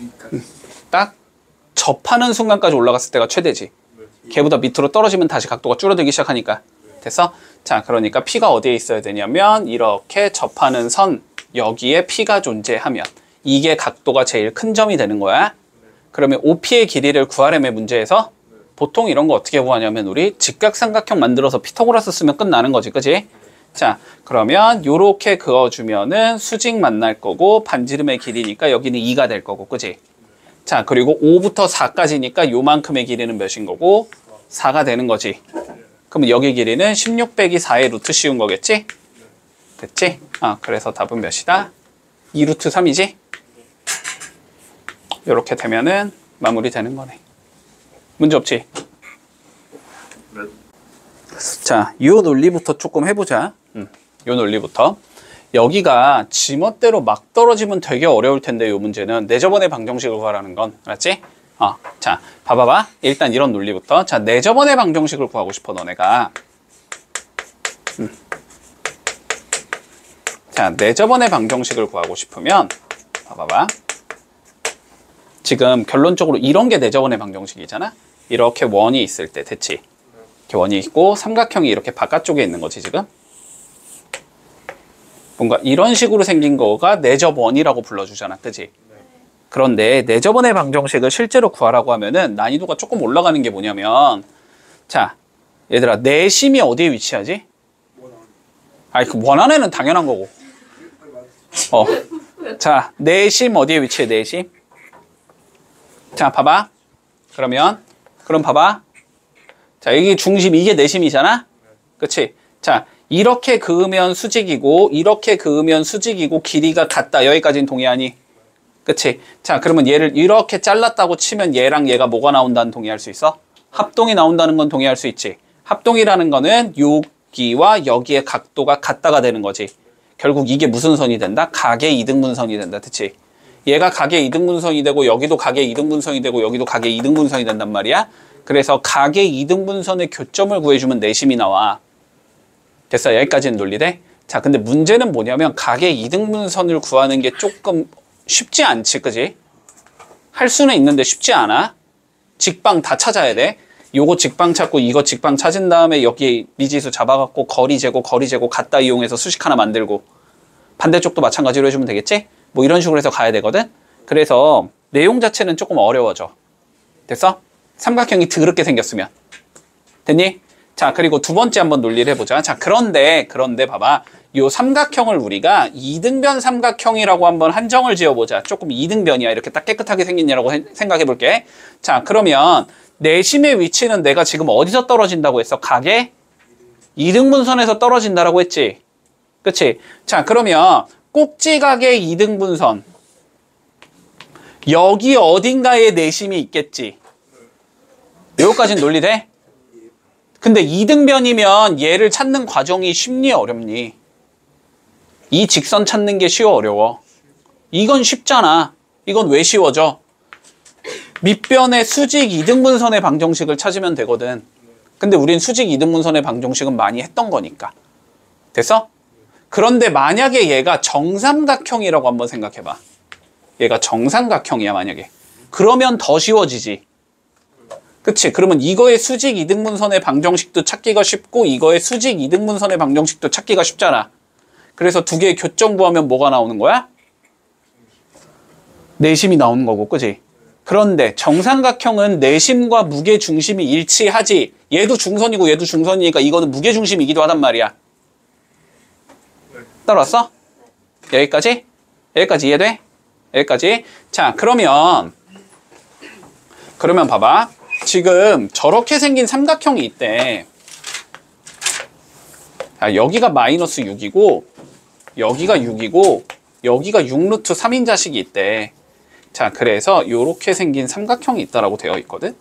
위까지. 딱 접하는 순간까지 올라갔을 때가 최대지. 걔보다 밑으로 떨어지면 다시 각도가 줄어들기 시작하니까. 됐어? 자, 그러니까 P가 어디에 있어야 되냐면 이렇게 접하는 선 여기에 P가 존재하면 이게 각도가 제일 큰 점이 되는 거야. 그러면 OP의 길이를 구하려면 문제에서 보통 이런 거 어떻게 구하냐면 우리 직각삼각형 만들어서 피타고라스 쓰면 끝나는 거지. 그지? 자, 그러면 요렇게 그어주면은 수직 만날 거고 반지름의 길이니까 여기는 2가 될 거고. 그지? 자, 그리고 5부터 4까지니까 요만큼의 길이는 몇인 거고 4가 되는 거지. 그럼 여기 길이는 16 빼기 4의 루트 씌운 거겠지? 됐지? 그래서 답은 몇이다? 2 루트 3이지? 요렇게 되면은 마무리 되는 거네. 문제 없지? 네. 자, 요 논리부터 조금 해보자. 요 논리부터. 여기가 지멋대로 막 떨어지면 되게 어려울 텐데 요 문제는 내저번의 방정식을 구하라는 건 알았지? 자, 봐봐봐. 일단 이런 논리부터. 자, 내저번의 방정식을 구하고 싶어 너네가. 자, 내저번의 방정식을 구하고 싶으면 봐봐봐. 지금 결론적으로 이런 게 내저번의 방정식이잖아. 이렇게 원이 있을 때 됐지? 이렇게 원이 있고 삼각형이 이렇게 바깥쪽에 있는 거지 지금. 뭔가 이런 식으로 생긴 거가 내접원이라고 불러주잖아. 그지? 그런데 내접원의 방정식을 실제로 구하라고 하면은 난이도가 조금 올라가는 게 뭐냐면 자, 얘들아 내심이 어디에 위치하지? 아니 그 원안에는 당연한 거고. 자, 내심 어디에 위치해? 내심. 자, 봐봐. 그럼 봐봐. 자, 여기 중심 이게 내심이잖아. 그치? 자, 이렇게 그으면 수직이고 이렇게 그으면 수직이고 길이가 같다. 여기까지는 동의하니? 그치? 자, 그러면 얘를 이렇게 잘랐다고 치면 얘랑 얘가 뭐가 나온다는 동의할 수 있어? 합동이 나온다는 건 동의할 수 있지. 합동이라는 거는 여기와 여기의 각도가 같다가 되는 거지. 결국 이게 무슨 선이 된다? 각의 이등분선이 된다. 그치? 얘가 각의 이등분선이 되고 여기도 각의 이등분선이 되고 여기도 각의 이등분선이 된단 말이야. 그래서 각의 이등분선의 교점을 구해주면 내심이 나와. 됐어? 여기까지는 논리돼? 자, 근데 문제는 뭐냐면 각의 이등분선을 구하는 게 조금 쉽지 않지, 그지? 할 수는 있는데 쉽지 않아. 직방 다 찾아야 돼. 요거 직방 찾고 이거 직방 찾은 다음에 여기 미지수 잡아갖고 거리 재고 갖다 이용해서 수식 하나 만들고 반대쪽도 마찬가지로 해주면 되겠지? 뭐 이런 식으로 해서 가야 되거든? 그래서 내용 자체는 조금 어려워져. 됐어? 삼각형이 더럽게 생겼으면. 됐니? 자, 그리고 두 번째 한번 논리를 해보자. 자, 그런데 봐봐. 요 삼각형을 우리가 이등변 삼각형이라고 한번 한정을 지어보자. 조금 이등변이야. 이렇게 딱 깨끗하게 생겼냐라고 생각해볼게. 자, 그러면 내심의 위치는 내가 지금 어디서 떨어진다고 했어? 각의 이등분선에서 떨어진다라고 했지. 그치? 자, 그러면 꼭지각의 이등분선. 여기 어딘가에 내심이 있겠지. 여기까지는 논리돼? 근데 이등변이면 얘를 찾는 과정이 쉽니 어렵니? 이 직선 찾는 게 쉬워 어려워? 이건 쉽잖아. 이건 왜 쉬워져? 밑변의 수직 이등분선의 방정식을 찾으면 되거든. 근데 우린 수직 이등분선의 방정식은 많이 했던 거니까. 됐어? 그런데 만약에 얘가 정삼각형이라고 한번 생각해봐. 얘가 정삼각형이야 만약에. 그러면 더 쉬워지지. 그치? 그러면 이거의 수직 이등분선의 방정식도 찾기가 쉽고 이거의 수직 이등분선의 방정식도 찾기가 쉽잖아. 그래서 두 개의 교점 구하면 뭐가 나오는 거야? 내심이 나오는 거고, 그치? 그런데 정삼각형은 내심과 무게중심이 일치하지. 얘도 중선이고 얘도 중선이니까 이거는 무게중심이기도 하단 말이야. 따라왔어? 여기까지? 여기까지 이해돼? 여기까지? 자, 그러면 봐봐. 지금 저렇게 생긴 삼각형이 있대. 자, 여기가 마이너스 6이고 여기가 6이고 여기가 6루트 3인 자식이 있대. 자, 그래서 이렇게 생긴 삼각형이 있다라고 되어 있거든.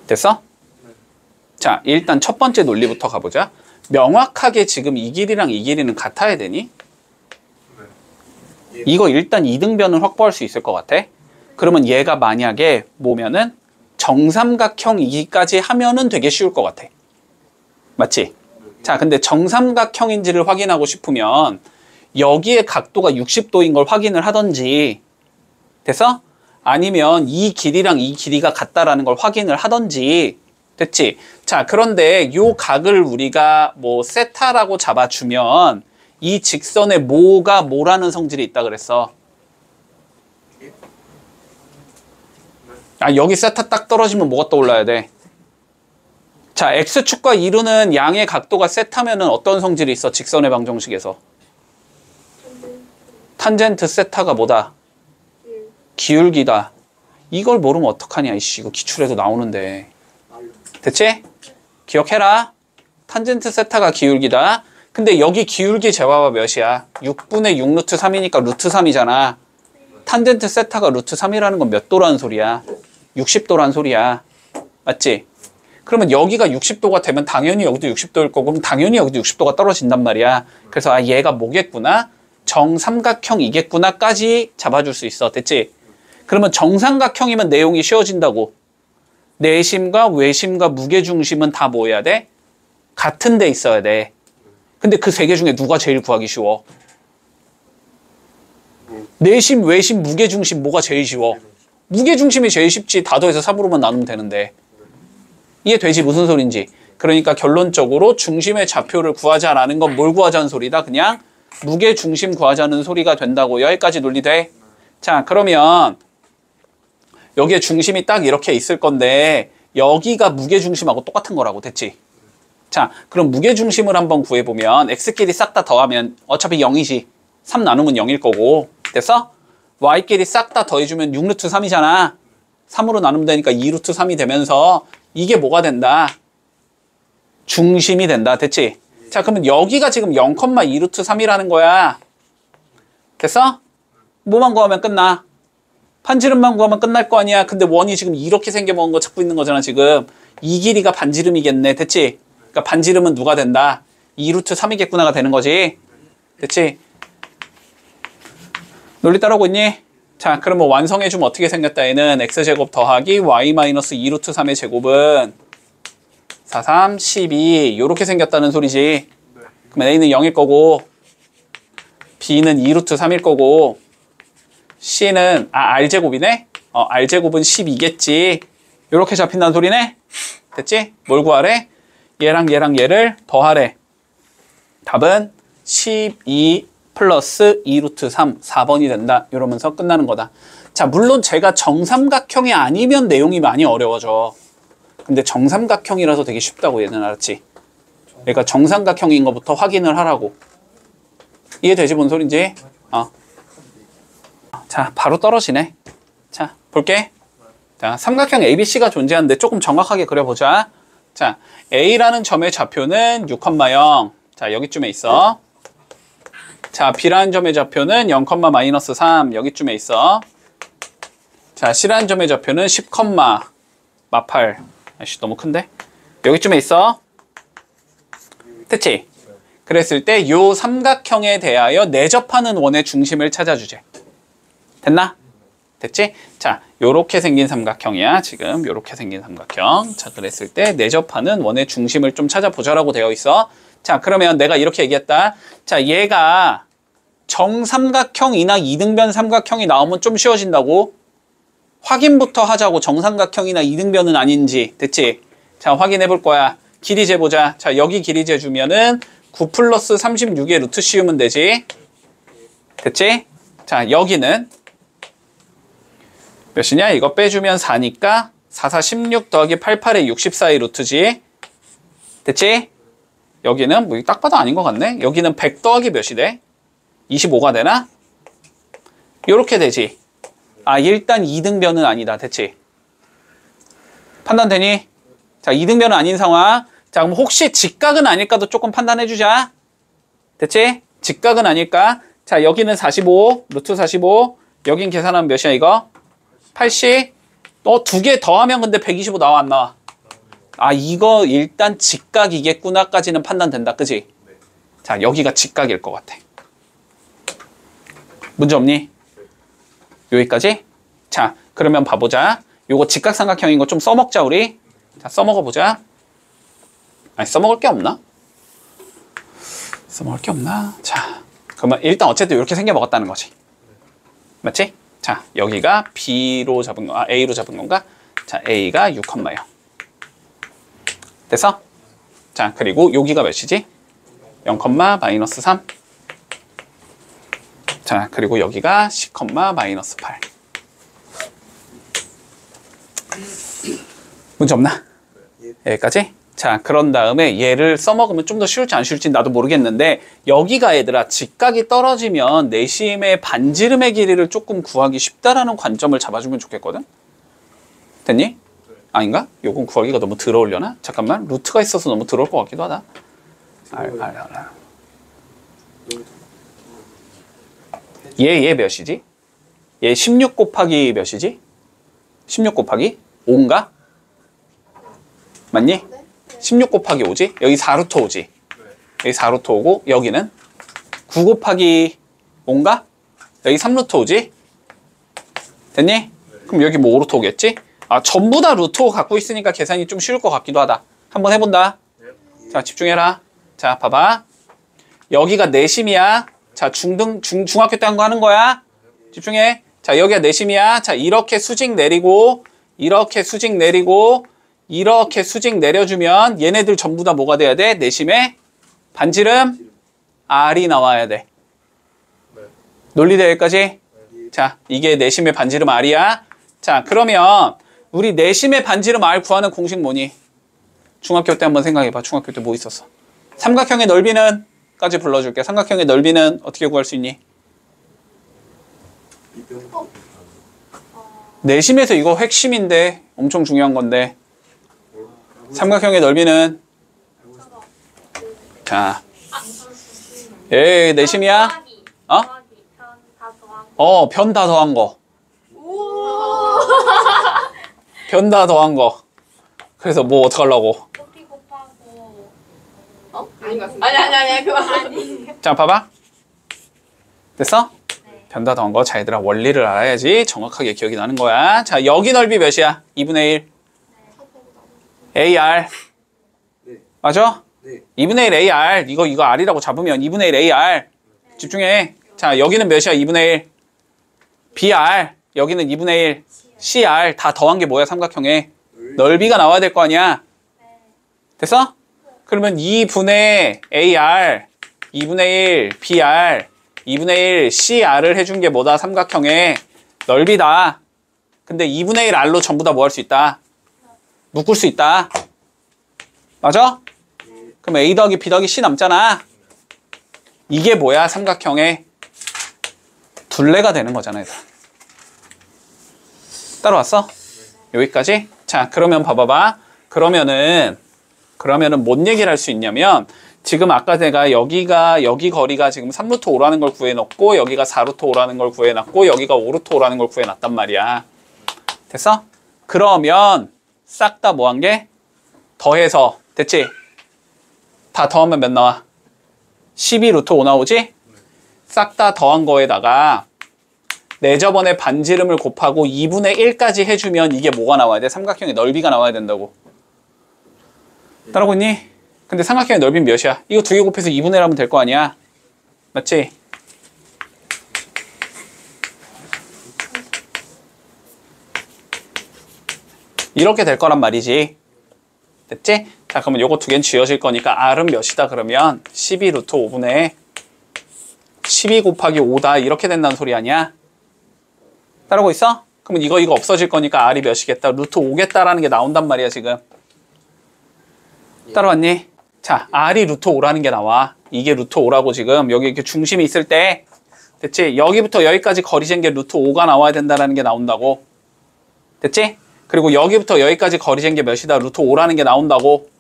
됐어? 자, 일단 첫 번째 논리부터 가보자. 명확하게 지금 이 길이랑 이 길이는 같아야 되니? 이거 일단 이등변은 확보할 수 있을 것 같아. 그러면 얘가 만약에 뭐면은 정삼각형이기까지 하면은 되게 쉬울 것 같아. 맞지? 자, 근데 정삼각형인지를 확인하고 싶으면 여기에 각도가 60도인 걸 확인을 하던지, 됐어? 아니면 이 길이랑 이 길이가 같다라는 걸 확인을 하던지, 됐지? 자, 그런데 요 각을 우리가 뭐 세타라고 잡아주면 이 직선에 뭐가 뭐라는 성질이 있다 그랬어. 아, 여기 세타 딱 떨어지면 뭐가 떠올라야 돼? 자, x축과 이루는 양의 각도가 세타면은 어떤 성질이 있어? 직선의 방정식에서. 탄젠트 세타가 뭐다? 기울기다. 이걸 모르면 어떡하냐, 이씨. 이거 기출에도 나오는데. 됐지? 기억해라. 탄젠트 세타가 기울기다. 근데 여기 기울기 재봐봐 몇이야? 6분의 6 루트 3이니까 루트 3이잖아. 탄젠트 세타가 루트 3이라는 건 몇 도라는 소리야? 60도란 소리야. 맞지? 그러면 여기가 60도가 되면 당연히 여기도 60도일 거고 그럼 당연히 여기도 60도가 떨어진단 말이야. 그래서 아, 얘가 뭐겠구나? 정삼각형이겠구나까지 잡아줄 수 있어. 됐지? 그러면 정삼각형이면 내용이 쉬워진다고. 내심과 외심과 무게중심은 다 뭐 해야 돼? 같은 데 있어야 돼. 근데 그 세 개 중에 누가 제일 구하기 쉬워? 내심, 외심, 무게중심 뭐가 제일 쉬워? 무게중심이 제일 쉽지. 다 더해서 3으로만 나누면 되는데. 이해되지? 무슨 소린지. 그러니까 결론적으로 중심의 좌표를 구하자라는 건 뭘 구하자는 소리다? 그냥 무게중심 구하자는 소리가 된다고. 여기까지 논리돼? 자, 그러면 여기에 중심이 딱 이렇게 있을 건데 여기가 무게중심하고 똑같은 거라고. 됐지? 자, 그럼 무게중심을 한번 구해보면 x끼리 싹 다 더하면 어차피 0이지. 3 나누면 0일 거고. 됐어? y끼리 싹 다 더해주면 6루트 3이잖아. 3으로 나누면 되니까 2루트 3이 되면서 이게 뭐가 된다? 중심이 된다. 됐지? 자, 그러면 여기가 지금 0,2루트 3이라는 거야. 됐어? 뭐만 구하면 끝나? 반지름만 구하면 끝날 거 아니야. 근데 원이 지금 이렇게 생겨먹은 거 찾고 있는 거잖아 지금. 이 길이가 반지름이겠네. 됐지? 그러니까 반지름은 누가 된다? 2루트 3이겠구나가 되는 거지. 됐지? 논리 따라오고 있니? 자, 그러면 완성해주면 어떻게 생겼다? 얘는 x제곱 더하기 y-2루트 3의 제곱은 4, 3, 12 요렇게 생겼다는 소리지. 그러면 a는 0일 거고 b는 2루트 3일 거고 c는 r제곱이네? r제곱은 12겠지. 요렇게 잡힌다는 소리네? 됐지? 뭘 구하래? 얘랑 얘랑 얘를 더하래. 답은 12 플러스 2루트 3, 4번이 된다. 이러면서 끝나는 거다. 자, 물론 제가 정삼각형이 아니면 내용이 많이 어려워져. 근데 정삼각형이라서 되게 쉽다고 얘는 알았지? 그러니까 정삼각형인 것부터 확인을 하라고. 이해되지? 뭔 소린지? 자, 바로 떨어지네. 자, 볼게. 자, 삼각형 ABC가 존재하는데 조금 정확하게 그려보자. 자, A라는 점의 좌표는 6,0. 자, 여기쯤에 있어. 자, B라는 점의 좌표는 0, 마이너스 3 여기쯤에 있어. 자, C라는 점의 좌표는 10, 마 8. 아이씨, 너무 큰데? 여기쯤에 있어. 됐지? 그랬을 때 요 삼각형에 대하여 내접하는 원의 중심을 찾아주재. 됐나? 됐지? 자, 요렇게 생긴 삼각형이야. 지금 요렇게 생긴 삼각형. 자, 그랬을 때 내접하는 원의 중심을 좀 찾아보자라고 되어 있어. 자, 그러면 내가 이렇게 얘기했다. 자, 얘가 정삼각형이나 이등변 삼각형이 나오면 좀 쉬워진다고. 확인부터 하자고. 정삼각형이나 이등변은 아닌지. 됐지? 자, 확인해 볼 거야. 길이 재보자. 자, 여기 길이 재주면은 9 플러스 36의 루트 씌우면 되지. 됐지? 자, 여기는 몇이냐? 이거 빼주면 4니까 4, 4, 16 더하기 88의 64의 루트지. 됐지? 여기는 뭐 딱 봐도 아닌 것 같네. 여기는 100 더하기 몇이 돼? 25가 되나? 요렇게 되지. 아, 일단 이등변은 아니다. 됐지? 판단되니? 자, 이등변은 아닌 상황. 자, 그럼 혹시 직각은 아닐까도 조금 판단해주자. 됐지? 직각은 아닐까? 자, 여기는 45, 루트 45. 여긴 계산하면 몇이야, 이거? 80. 두 개 더하면 근데 125 나와, 안 나와? 아, 이거 일단 직각이겠구나까지는 판단된다, 그지? 자, 여기가 직각일 것 같아. 문제 없니? 여기까지? 자, 그러면 봐보자. 요거 직각삼각형인 거 좀 써먹자, 우리. 자, 써먹어보자. 아니, 써먹을 게 없나? 써먹을 게 없나? 자, 그러면 일단 어쨌든 이렇게 생겨먹었다는 거지. 맞지? 자, 여기가 B로 잡은 거, A로 잡은 건가? 자, A가 6,0. 됐어? 자, 그리고 여기가 몇이지? 0, 마이너스 3. 자, 그리고 여기가 10, 마이너스 8. 문제 없나? 여기까지? 자, 그런 다음에 얘를 써먹으면 좀 더 쉬울지 안 쉬울지 나도 모르겠는데, 여기가 얘들아 직각이 떨어지면 내심의 반지름의 길이를 조금 구하기 쉽다라는 관점을 잡아주면 좋겠거든? 됐니? 아닌가? 요건 구하기가 너무 들어오려나? 잠깐만, 루트가 있어서 너무 들어올 것 같기도 하다. 얘 몇이지? 얘 16 곱하기 몇이지? 16 곱하기 5인가? 맞니? 16 곱하기 5지? 여기 4루트 5지? 여기 4루트 5고 여기는 9 곱하기 5인가? 여기 3루트 5지? 됐니? 그럼 여기 뭐 5루트 5겠지? 아, 전부 다 루트 5 갖고 있으니까 계산이 좀 쉬울 것 같기도 하다. 한번 해본다. 자, 집중해라. 자, 봐봐. 여기가 내심이야. 자, 중학교 때 한 거 하는 거야. 집중해. 자, 여기가 내심이야. 자, 이렇게 수직 내리고, 이렇게 수직 내리고, 이렇게 수직 내려주면 얘네들 전부 다 뭐가 돼야 돼? 내심의 반지름 R이 나와야 돼. 논리돼 여기까지? 자, 이게 내심의 반지름 R이야. 자, 그러면 우리 내심의 반지름 R 구하는 공식 뭐니? 중학교 때 한번 생각해봐. 중학교 때 뭐 있었어? 삼각형의 넓이는? 까지 불러줄게. 삼각형의 넓이는 어떻게 구할 수 있니? 내심에서 이거 핵심인데 엄청 중요한 건데 삼각형의 넓이는 자, 내심이야? 변 다 더한 거. 변 다 더한 거. 그래서 뭐 어떡하려고? 아니 그거 아니. 자, 봐봐. 됐어? 네. 변 다 더한 거. 자, 얘들아 원리를 알아야지 정확하게 기억이 나는 거야. 자, 여기 넓이 몇이야? 2분의 1. AR. 네. 맞아? 네. 2분의 1 AR. 이거 R이라고 잡으면 2분의 1 AR. 집중해. 자, 여기는 몇이야? 2분의 1. BR. 여기는 2분의 1. CR. 다 더한 게 뭐야? 삼각형에. 넓이가 나와야 될 거 아니야? 됐어? 그러면 2분의 AR, 2분의 1 BR, 2분의 1 CR을 해준 게 뭐다? 삼각형의 넓이다. 근데 2분의 1 R로 전부 다 뭐 할 수 있다? 묶을 수 있다. 맞아? 그럼 A 더하기 B 더하기 C 남잖아. 이게 뭐야? 삼각형의 둘레가 되는 거잖아, 얘들아. 따라왔어? 여기까지? 자, 그러면 봐봐봐. 그러면은 그러면은 뭔 얘기를 할 수 있냐면 지금 아까 내가 여기 거리가 지금 3루트 5라는 걸 구해놓고 여기가 4루트 5라는 걸 구해놨고 여기가 5루트 5라는 걸 구해놨단 말이야. 됐어? 그러면 싹 다 뭐 한 게? 더해서 됐지? 다 더하면 몇 나와? 12루트 5 나오지? 싹 다 더한 거에다가 내 저번에 반지름을 곱하고 2분의 1까지 해주면 이게 뭐가 나와야 돼? 삼각형의 넓이가 나와야 된다고. 따라오고 있니? 근데 삼각형의 넓이는 몇이야? 이거 두 개 곱해서 2분의 1 하면 될 거 아니야? 맞지? 이렇게 될 거란 말이지. 됐지? 자, 그러면 요거 두 개는 쥐어질 거니까 R은 몇이다 그러면 12루트 5분의 12 곱하기 5다 이렇게 된다는 소리 아니야? 따라오고 있어? 그러면 이거 없어질 거니까 R이 몇이겠다? 루트 5겠다라는 게 나온단 말이야 지금. 따라왔니? 자, R이 루트 5라는 게 나와. 이게 루트 5라고 지금 여기 이렇게 중심이 있을 때 됐지? 여기부터 여기까지 거리 잰 게 루트 5가 나와야 된다라는 게 나온다고. 됐지? 그리고 여기부터 여기까지 거리 잰 게 몇이다? 루트 5라는 게 나온다고.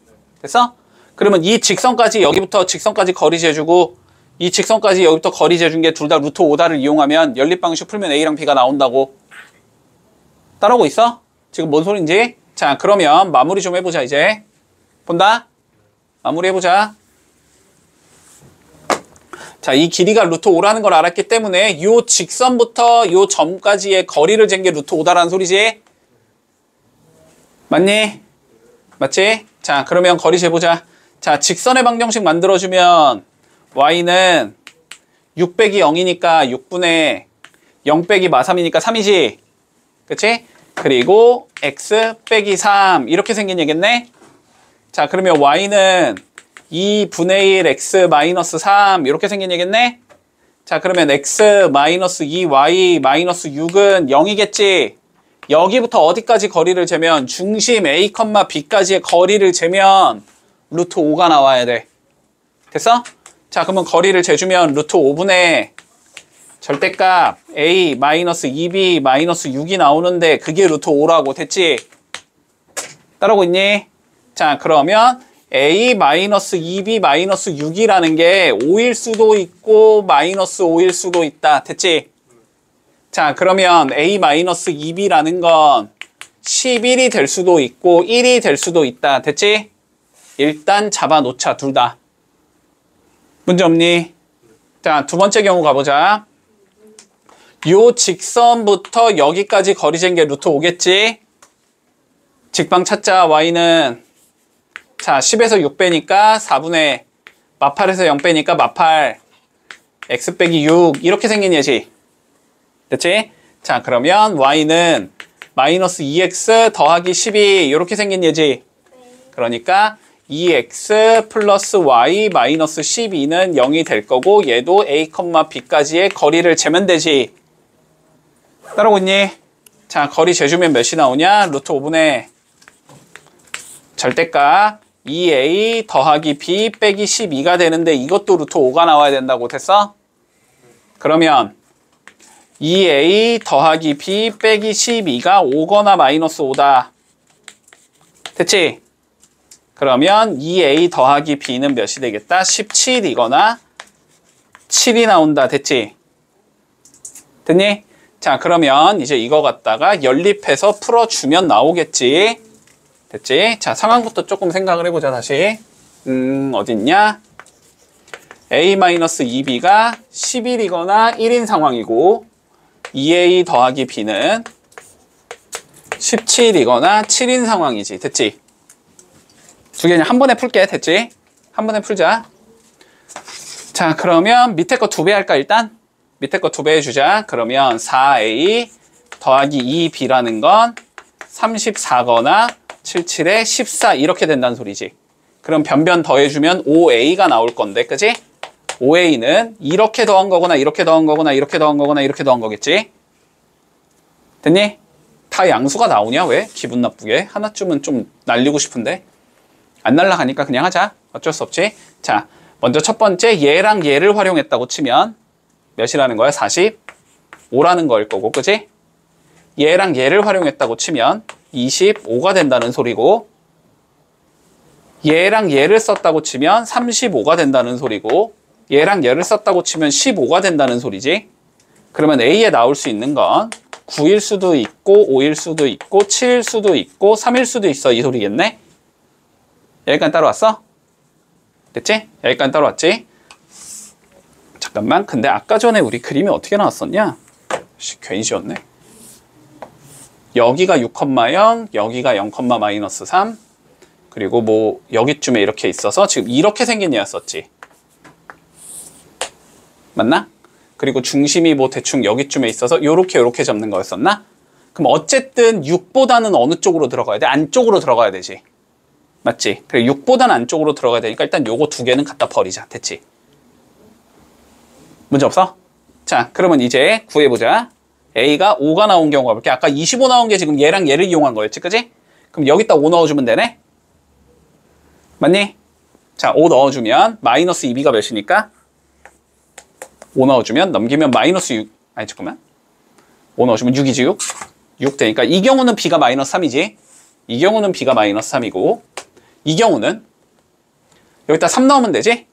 됐어? 그러면 이 직선까지 여기부터 직선까지 거리 재주고 이 직선까지 여기부터 거리 재준 게 둘 다 루트 5다를 이용하면 연립방식 풀면 A랑 B가 나온다고. 따라오고 있어? 지금 뭔 소린지? 자, 그러면 마무리 좀 해보자 이제. 본다? 마무리 해보자. 자, 이 길이가 루트 5라는 걸 알았기 때문에 이 직선부터 이 점까지의 거리를 잰 게 루트 5다라는 소리지? 맞니? 맞지? 자, 그러면 거리 재보자. 자, 직선의 방정식 만들어주면 y는 6 빼기 0이니까 6분의 0 빼기 마3이니까 3이지? 그치? 그리고 x 빼기 3 이렇게 생긴 얘겠네? 자, 그러면 y는 2분의 1 x 마이너스 3 이렇게 생긴 얘겠네? 자, 그러면 x 마이너스 2y 마이너스 6은 0이겠지? 여기부터 어디까지 거리를 재면 중심 A, B까지의 거리를 재면 루트 5가 나와야 돼. 됐어? 자, 그러면 거리를 재주면 루트 5분의 절대값 A 마이너스 2B 마이너스 6이 나오는데 그게 루트 5라고. 됐지? 따라오고 있니? 자, 그러면 A 마이너스 2B 마이너스 6이라는 게 5일 수도 있고 마이너스 5일 수도 있다. 됐지? 자, 그러면 A-2B라는 건 11이 될 수도 있고 1이 될 수도 있다. 됐지? 일단 잡아놓자, 둘 다. 문제 없니? 자, 두 번째 경우 가보자. 요 직선부터 여기까지 거리 잰 게 루트 5겠지? 직방 찾자. y는 자, 10에서 6 빼니까 4분의 마8에서 0 빼니까 마8 x 빼기 6 이렇게 생긴 예지? 됐지? 자, 그러면 y는 마이너스 2x 더하기 12 이렇게 생긴 예지? 그러니까 2x 플러스 y 마이너스 12는 0이 될 거고 얘도 a, b까지의 거리를 재면 되지. 따라오고 있니? 자, 거리 재주면 몇이 나오냐? 루트 5분의 절대값 2a 더하기 b 빼기 12가 되는데 이것도 루트 5가 나와야 된다고. 됐어? 그러면 2a 더하기 b 빼기 12가 5거나 마이너스 5다. 됐지? 그러면 2a 더하기 b는 몇이 되겠다? 17이거나 7이 나온다. 됐지? 됐니? 자, 그러면 이제 이거 갖다가 연립해서 풀어주면 나오겠지? 됐지? 자, 상황부터 조금 생각을 해보자, 다시. 어딨냐? a-2b가 11이거나 1인 상황이고 2a 더하기 b는 17이거나 7인 상황이지. 됐지? 두 개 그냥 한 번에 풀게. 됐지? 한 번에 풀자. 자, 그러면 밑에 거 2배 할까 일단? 밑에 거 2배 해주자. 그러면 4a 더하기 2b라는 건 34거나 77에 14 이렇게 된다는 소리지. 그럼 변변 더해주면 5a가 나올 건데, 그치? 5a는 이렇게 더한 거거나 이렇게 더한 거거나 이렇게 더한 거거나 이렇게 더한 거겠지? 됐니? 다 양수가 나오냐? 왜? 기분 나쁘게. 하나쯤은 좀 날리고 싶은데. 안 날라가니까 그냥 하자. 어쩔 수 없지. 자, 먼저 첫 번째 얘랑 얘를 활용했다고 치면 몇이라는 거야? 45라는 거일 거고, 그치? 얘랑 얘를 활용했다고 치면 25가 된다는 소리고 얘랑 얘를 썼다고 치면 35가 된다는 소리고 얘랑 얘를 썼다고 치면 15가 된다는 소리지. 그러면 A에 나올 수 있는 건 9일 수도 있고 5일 수도 있고 7일 수도 있고 3일 수도 있어 이 소리겠네. 여기까지 따라왔어? 됐지? 여기까지 따라왔지? 잠깐만, 근데 아까 전에 우리 그림이 어떻게 나왔었냐? 괜히 지웠네. 여기가 6,0, 여기가 0,-3, 그리고 뭐 여기쯤에 이렇게 있어서 지금 이렇게 생긴 애였었지. 맞나? 그리고 중심이 뭐 대충 여기쯤에 있어서 요렇게 잡는 거였었나? 그럼 어쨌든 6보다는 어느 쪽으로 들어가야 돼? 안쪽으로 들어가야 되지. 맞지? 그래 6보다는 안쪽으로 들어가야 되니까 일단 요거 두 개는 갖다 버리자. 됐지? 문제 없어? 자, 그러면 이제 구해보자. A가 5가 나온 경우 가볼게. 아까 25 나온 게 지금 얘랑 얘를 이용한 거였지, 그지? 그럼 여기다 5 넣어주면 되네? 맞니? 자, 5 넣어주면 마이너스 2b가 몇이니까? 5 넣어주면 넘기면 마이너스 6. 아니, 잠깐만. 5 넣어주면 6이지, 6? 6 되니까 이 경우는 b가 마이너스 3이지. 이 경우는 b가 마이너스 3이고 이 경우는 여기다 3 넣으면 되지?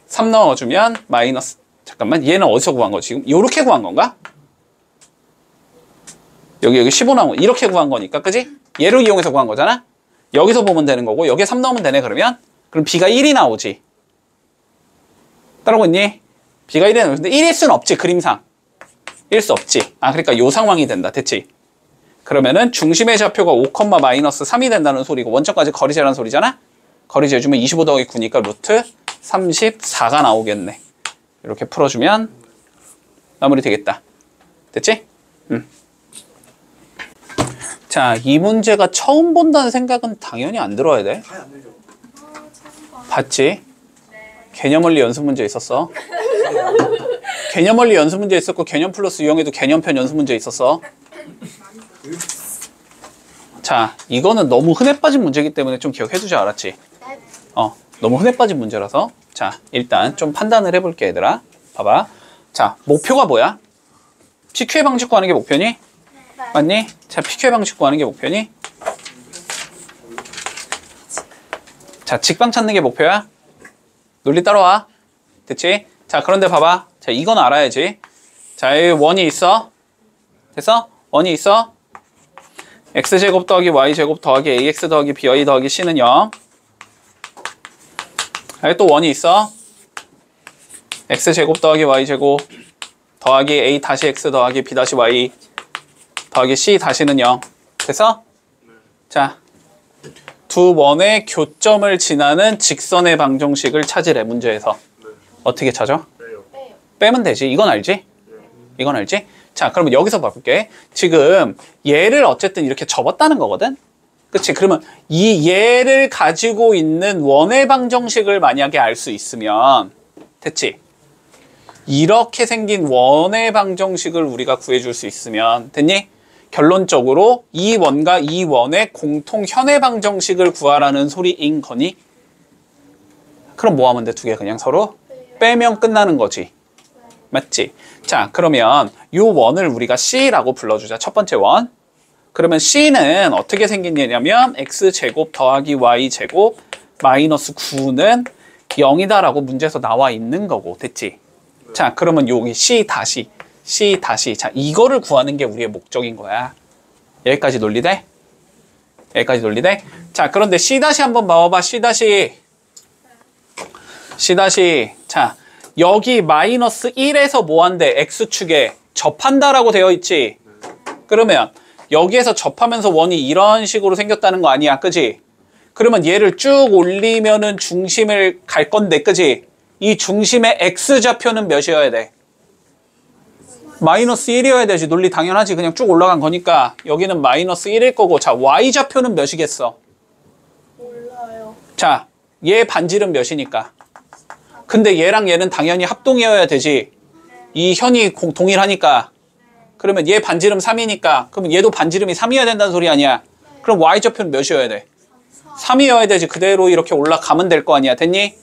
3 넣어주면 마이너스, 잠깐만, 얘는 어디서 구한 거지? 지금 요렇게 구한 건가? 여기 15 나온 거 이렇게 구한 거니까, 그지? 얘를 이용해서 구한 거잖아? 여기서 보면 되는 거고 여기에 3 넣으면 되네. 그러면 b가 1이 나오지. 따라오고 있니? b가 1이 나오는데 1일 수는 없지. 그림상 1일 수 없지. 아, 그러니까 요 상황이 된다. 됐지? 그러면은 중심의 좌표가 5,-3이 된다는 소리고 원점까지 거리 재라는 소리잖아? 거리 재주면 25 더하기 9니까 루트 34가 나오겠네. 이렇게 풀어주면 마무리 되겠다. 됐지? 자, 이 문제가 처음 본다는 생각은 당연히 안 들어야 돼. 봤지? 개념원리 연습 문제 있었어. 개념원리 연습 문제 있었고 개념 플러스 유형에도 개념편 연습 문제 있었어. 자, 이거는 너무 흔해 빠진 문제이기 때문에 좀 기억해두지, 알았지? 너무 흔해 빠진 문제라서. 자, 일단 좀 판단을 해볼게, 얘들아. 봐봐. 자, 목표가 뭐야? PQ의 방식 구하는 게 목표니? 맞니? 자, PQ의 방식 구하는 게 목표니? 자, 직방 찾는 게 목표야? 논리 따라와. 됐지? 자, 그런데 봐봐. 자, 이건 알아야지. 자, 여기 원이 있어. 됐어? 원이 있어. x제곱 더하기 y제곱 더하기 ax 더하기 by 더하기 c는 0. 여기 또 원이 있어. x제곱 더하기 y제곱 더하기 a 다시 x 더하기 b 다시 y 더하기 c 다시는 0. 됐어? 자, 두 원의 교점을 지나는 직선의 방정식을 찾으래, 문제에서. 어떻게 찾아? 빼면 되지. 이건 알지? 이건 알지? 자, 그러면 여기서 봐볼게. 지금 얘를 어쨌든 이렇게 접었다는 거거든? 그치? 그러면 이 얘를 가지고 있는 원의 방정식을 만약에 알 수 있으면, 됐지? 이렇게 생긴 원의 방정식을 우리가 구해줄 수 있으면, 됐니? 결론적으로 이 원과 이 원의 공통 현의 방정식을 구하라는 소리인 거니? 그럼 뭐 하면 돼? 두 개 그냥 서로 빼면 끝나는 거지. 맞지? 자, 그러면 이 원을 우리가 C라고 불러주자. 첫 번째 원. 그러면 C는 어떻게 생긴 얘냐면 X제곱 더하기 Y제곱 마이너스 9는 0이다라고 문제에서 나와 있는 거고. 됐지? 자, 그러면 여기 C 다시. 자, 이거를 구하는 게 우리의 목적인 거야. 여기까지 논리돼? 여기까지 논리돼? 자, 그런데 C 다시 한번 봐봐. C 다시. 자, 여기 마이너스 1에서 뭐 한대? X축에 접한다라고 되어 있지? 그러면 여기에서 접하면서 원이 이런 식으로 생겼다는 거 아니야, 그지? 그러면 얘를 쭉 올리면은 중심을 갈 건데, 그지? 이 중심의 X좌표는 몇이어야 돼? 마이너스 1이어야 되지. 논리 당연하지. 그냥 쭉 올라간 거니까 여기는 마이너스 1일 거고. 자, Y좌표는 몇이겠어? 몰라요. 자, 얘 반지름 몇이니까? 근데 얘랑 얘는 당연히 합동이어야 되지. 이 현이 동일하니까. 그러면 얘 반지름 3이니까 그러면 얘도 반지름이 3이어야 된다는 소리 아니야. 그럼 Y좌표는 몇이어야 돼? 3이어야 되지. 그대로 이렇게 올라가면 될 거 아니야. 됐니?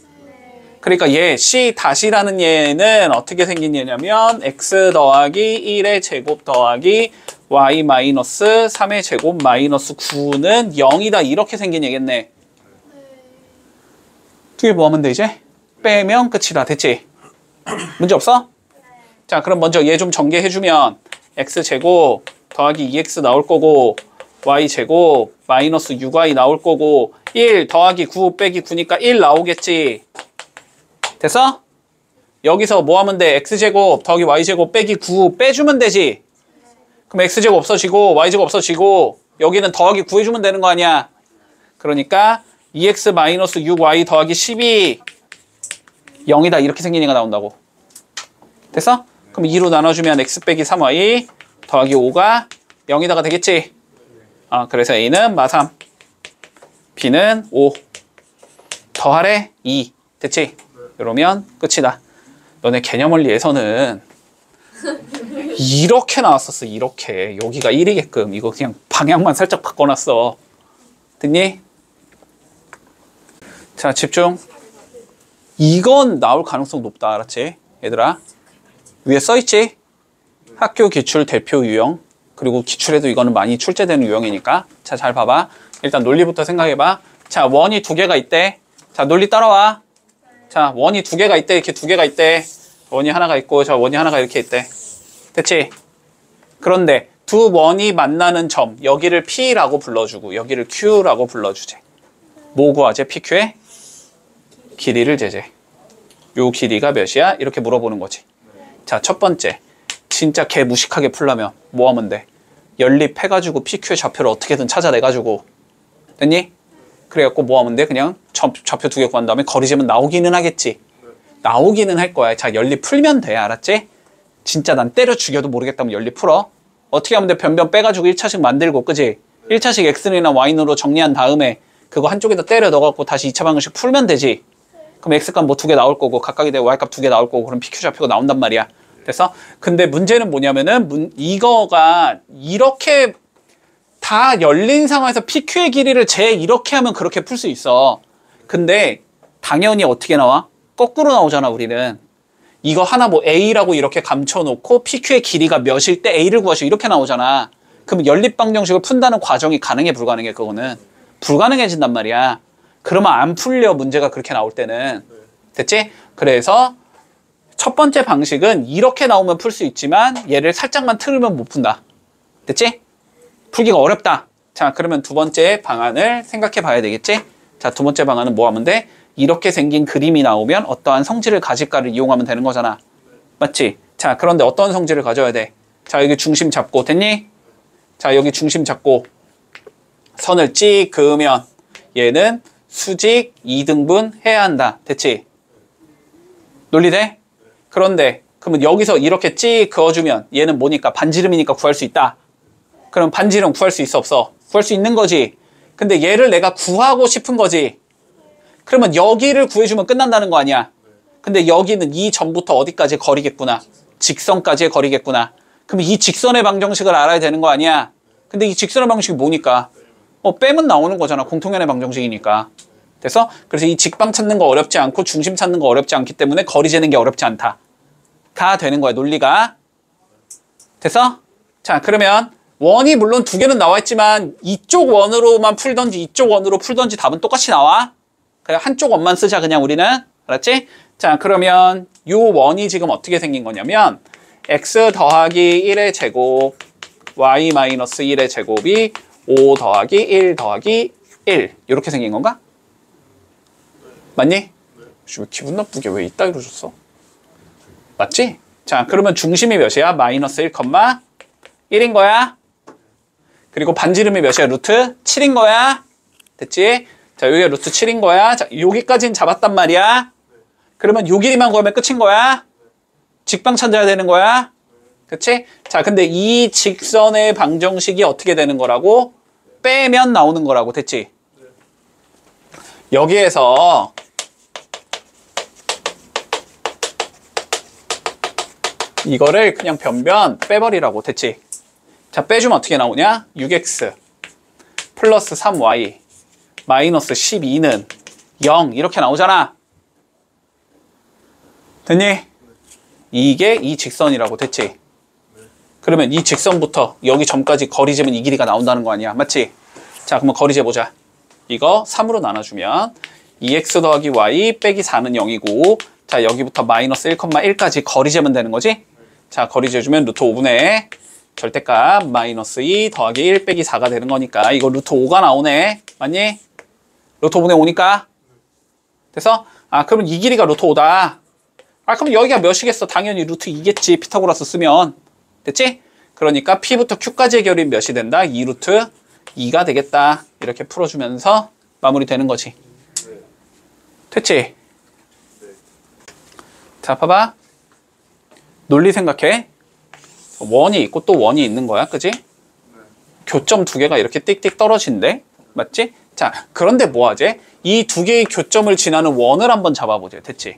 그러니까 얘 C 다시라는 얘는 어떻게 생긴 얘냐면 x 더하기 1의 제곱 더하기 y 마이너스 3의 제곱 마이너스 9는 0이다. 이렇게 생긴 얘겠네. 두 개 뭐 하면 돼 이제? 빼면 끝이다. 됐지? 문제 없어? 자, 그럼 먼저 얘 좀 전개해주면 x제곱 더하기 2x 나올 거고 y제곱 마이너스 6y 나올 거고 1 더하기 9 빼기 9니까 1 나오겠지. 됐어? 여기서 뭐 하면 돼? x제곱 더하기 y제곱 빼기 9 빼주면 되지. 그럼 x제곱 없어지고 y제곱 없어지고 여기는 더하기 9 해주면 되는 거 아니야. 그러니까 2x 마이너스 6y 더하기 12 0이다 이렇게 생긴 애가 나온다고. 됐어? 그럼 2로 나눠주면 x 빼기 3y 더하기 5가 0이다가 되겠지. 그래서 a는 마3 b는 5 더하래 2 됐지? 이러면 끝이다. 너네 개념원리에서는 이렇게 나왔었어. 이렇게 여기가 1이게끔 이거 그냥 방향만 살짝 바꿔놨어. 됐니? 자, 집중. 이건 나올 가능성 높다. 알았지? 얘들아 위에 써있지? 학교 기출 대표 유형. 그리고 기출에도 이거는 많이 출제되는 유형이니까. 자, 잘 봐봐. 일단 논리부터 생각해봐. 자, 원이 두 개가 있대. 자, 논리 따라와. 자, 원이 두 개가 있대. 이렇게 두 개가 있대. 원이 하나가 있고 저 원이 하나가 이렇게 있대. 됐지? 그런데 두 원이 만나는 점 여기를 P라고 불러주고 여기를 Q라고 불러주지. 뭐 구하지? PQ의 길이를 재재. 요 길이가 몇이야? 이렇게 물어보는 거지. 자, 첫 번째. 진짜 개 무식하게 풀려면 뭐 하면 돼? 연립해가지고 PQ의 좌표를 어떻게든 찾아내가지고. 됐니? 그래갖고 뭐 하면 돼? 그냥 좌표 두 개 구한 다음에 거리 재면 나오기는 하겠지. 나오기는 할 거야. 자, 연립 풀면 돼. 알았지? 진짜 난 때려 죽여도 모르겠다면 연립 풀어. 어떻게 하면 돼? 변변 빼가지고 1차식 만들고, 그지? 1차식 x는이나 y는으로 정리한 다음에 그거 한쪽에다 때려 넣어갖고 다시 2차 방정식 풀면 되지. 그럼 x값 뭐 두 개 나올 거고 각각이 되고 y값 두 개 나올 거고 그럼 PQ 좌표가 나온단 말이야. 됐어? 근데 문제는 뭐냐면은 이거가 이렇게 다 열린 상황에서 PQ의 길이를 이렇게 하면 그렇게 풀 수 있어. 근데 당연히 어떻게 나와? 거꾸로 나오잖아 우리는. 이거 하나 뭐 A라고 이렇게 감춰놓고 PQ의 길이가 몇일 때 A를 구하시오 이렇게 나오잖아. 그럼 연립방정식을 푼다는 과정이 가능해 불가능해? 그거는 불가능해진단 말이야. 그러면 안 풀려 문제가 그렇게 나올 때는. 됐지? 그래서 첫 번째 방식은 이렇게 나오면 풀 수 있지만 얘를 살짝만 틀면 못 푼다. 됐지? 풀기가 어렵다. 자, 그러면 두 번째 방안을 생각해 봐야 되겠지? 자, 두 번째 방안은 뭐 하면 돼? 이렇게 생긴 그림이 나오면 어떠한 성질을 가질까를 이용하면 되는 거잖아. 맞지? 자, 그런데 어떤 성질을 가져야 돼? 자, 여기 중심 잡고 됐니? 자, 여기 중심 잡고 선을 찍 그으면 얘는 수직 2등분 해야 한다. 됐지? 논리돼? 그런데 그러면 여기서 이렇게 찍 그어주면 얘는 뭐니까? 반지름이니까 구할 수 있다. 그럼 반지름 구할 수 있어 없어? 구할 수 있는 거지. 근데 얘를 내가 구하고 싶은 거지. 그러면 여기를 구해주면 끝난다는 거 아니야. 근데 여기는 이 점부터 어디까지 거리겠구나. 직선까지의 거리겠구나. 그럼 이 직선의 방정식을 알아야 되는 거 아니야. 근데 이 직선의 방정식이 뭐니까? 빼면 나오는 거잖아. 공통연의 방정식이니까. 됐어? 그래서 이 직방 찾는 거 어렵지 않고 중심 찾는 거 어렵지 않기 때문에 거리 재는 게 어렵지 않다. 가 되는 거야, 논리가. 됐어? 자, 그러면 원이 물론 두 개는 나와 있지만 이쪽 원으로만 풀던지 이쪽 원으로 풀던지 답은 똑같이 나와. 그냥 한쪽 원만 쓰자 그냥 우리는. 알았지? 자, 그러면 요 원이 지금 어떻게 생긴 거냐면 x 더하기 1의 제곱 y 마이너스 1의 제곱이 5 더하기 1 더하기 1 이렇게 생긴 건가? 맞니? 왜 기분 나쁘게 왜 이따위로 줬어? 맞지? 자, 그러면 중심이 몇이야? 마이너스 1,1인 거야. 그리고 반지름이 몇이야? 루트 7인 거야. 됐지? 자, 여기가 루트 7인 거야. 자, 여기까지는 잡았단 말이야. 그러면 요 길이만 구하면 끝인 거야. 직방 찾아야 되는 거야. 그치? 자, 근데 이 직선의 방정식이 어떻게 되는 거라고? 빼면 나오는 거라고. 됐지? 여기에서 이거를 그냥 변변 빼버리라고. 됐지? 자, 빼주면 어떻게 나오냐? 6x 플러스 3y 마이너스 12는 0 이렇게 나오잖아. 됐니? 이게 이 직선이라고. 됐지? 그러면 이 직선부터 여기 점까지 거리 재면 이 길이가 나온다는 거 아니야. 맞지? 자, 그러면 거리 재보자. 이거 3으로 나눠주면 2x 더하기 y 빼기 4는 0이고 자 여기부터 마이너스 1,1까지 거리 재면 되는 거지? 자 거리 재주면 루트 5분의 절대값 마이너스 2 더하기 1 빼기 4가 되는 거니까 이거 루트 5가 나오네. 맞니? 루트 5분의 5니까 됐어? 아 그러면 이 길이가 루트 5다. 아 그럼 여기가 몇이겠어? 당연히 루트 2겠지. 피타고라스 쓰면 됐지? 그러니까 P부터 Q까지의 결이 몇이 된다? 2 루트 2가 되겠다. 이렇게 풀어주면서 마무리되는 거지. 됐지? 자 봐봐. 논리 생각해. 원이 있고 또 원이 있는 거야. 그지? 교점 두 개가 이렇게 띡띡 떨어진대. 맞지? 자 그런데 뭐 하지? 이 두 개의 교점을 지나는 원을 한번 잡아보자. 됐지?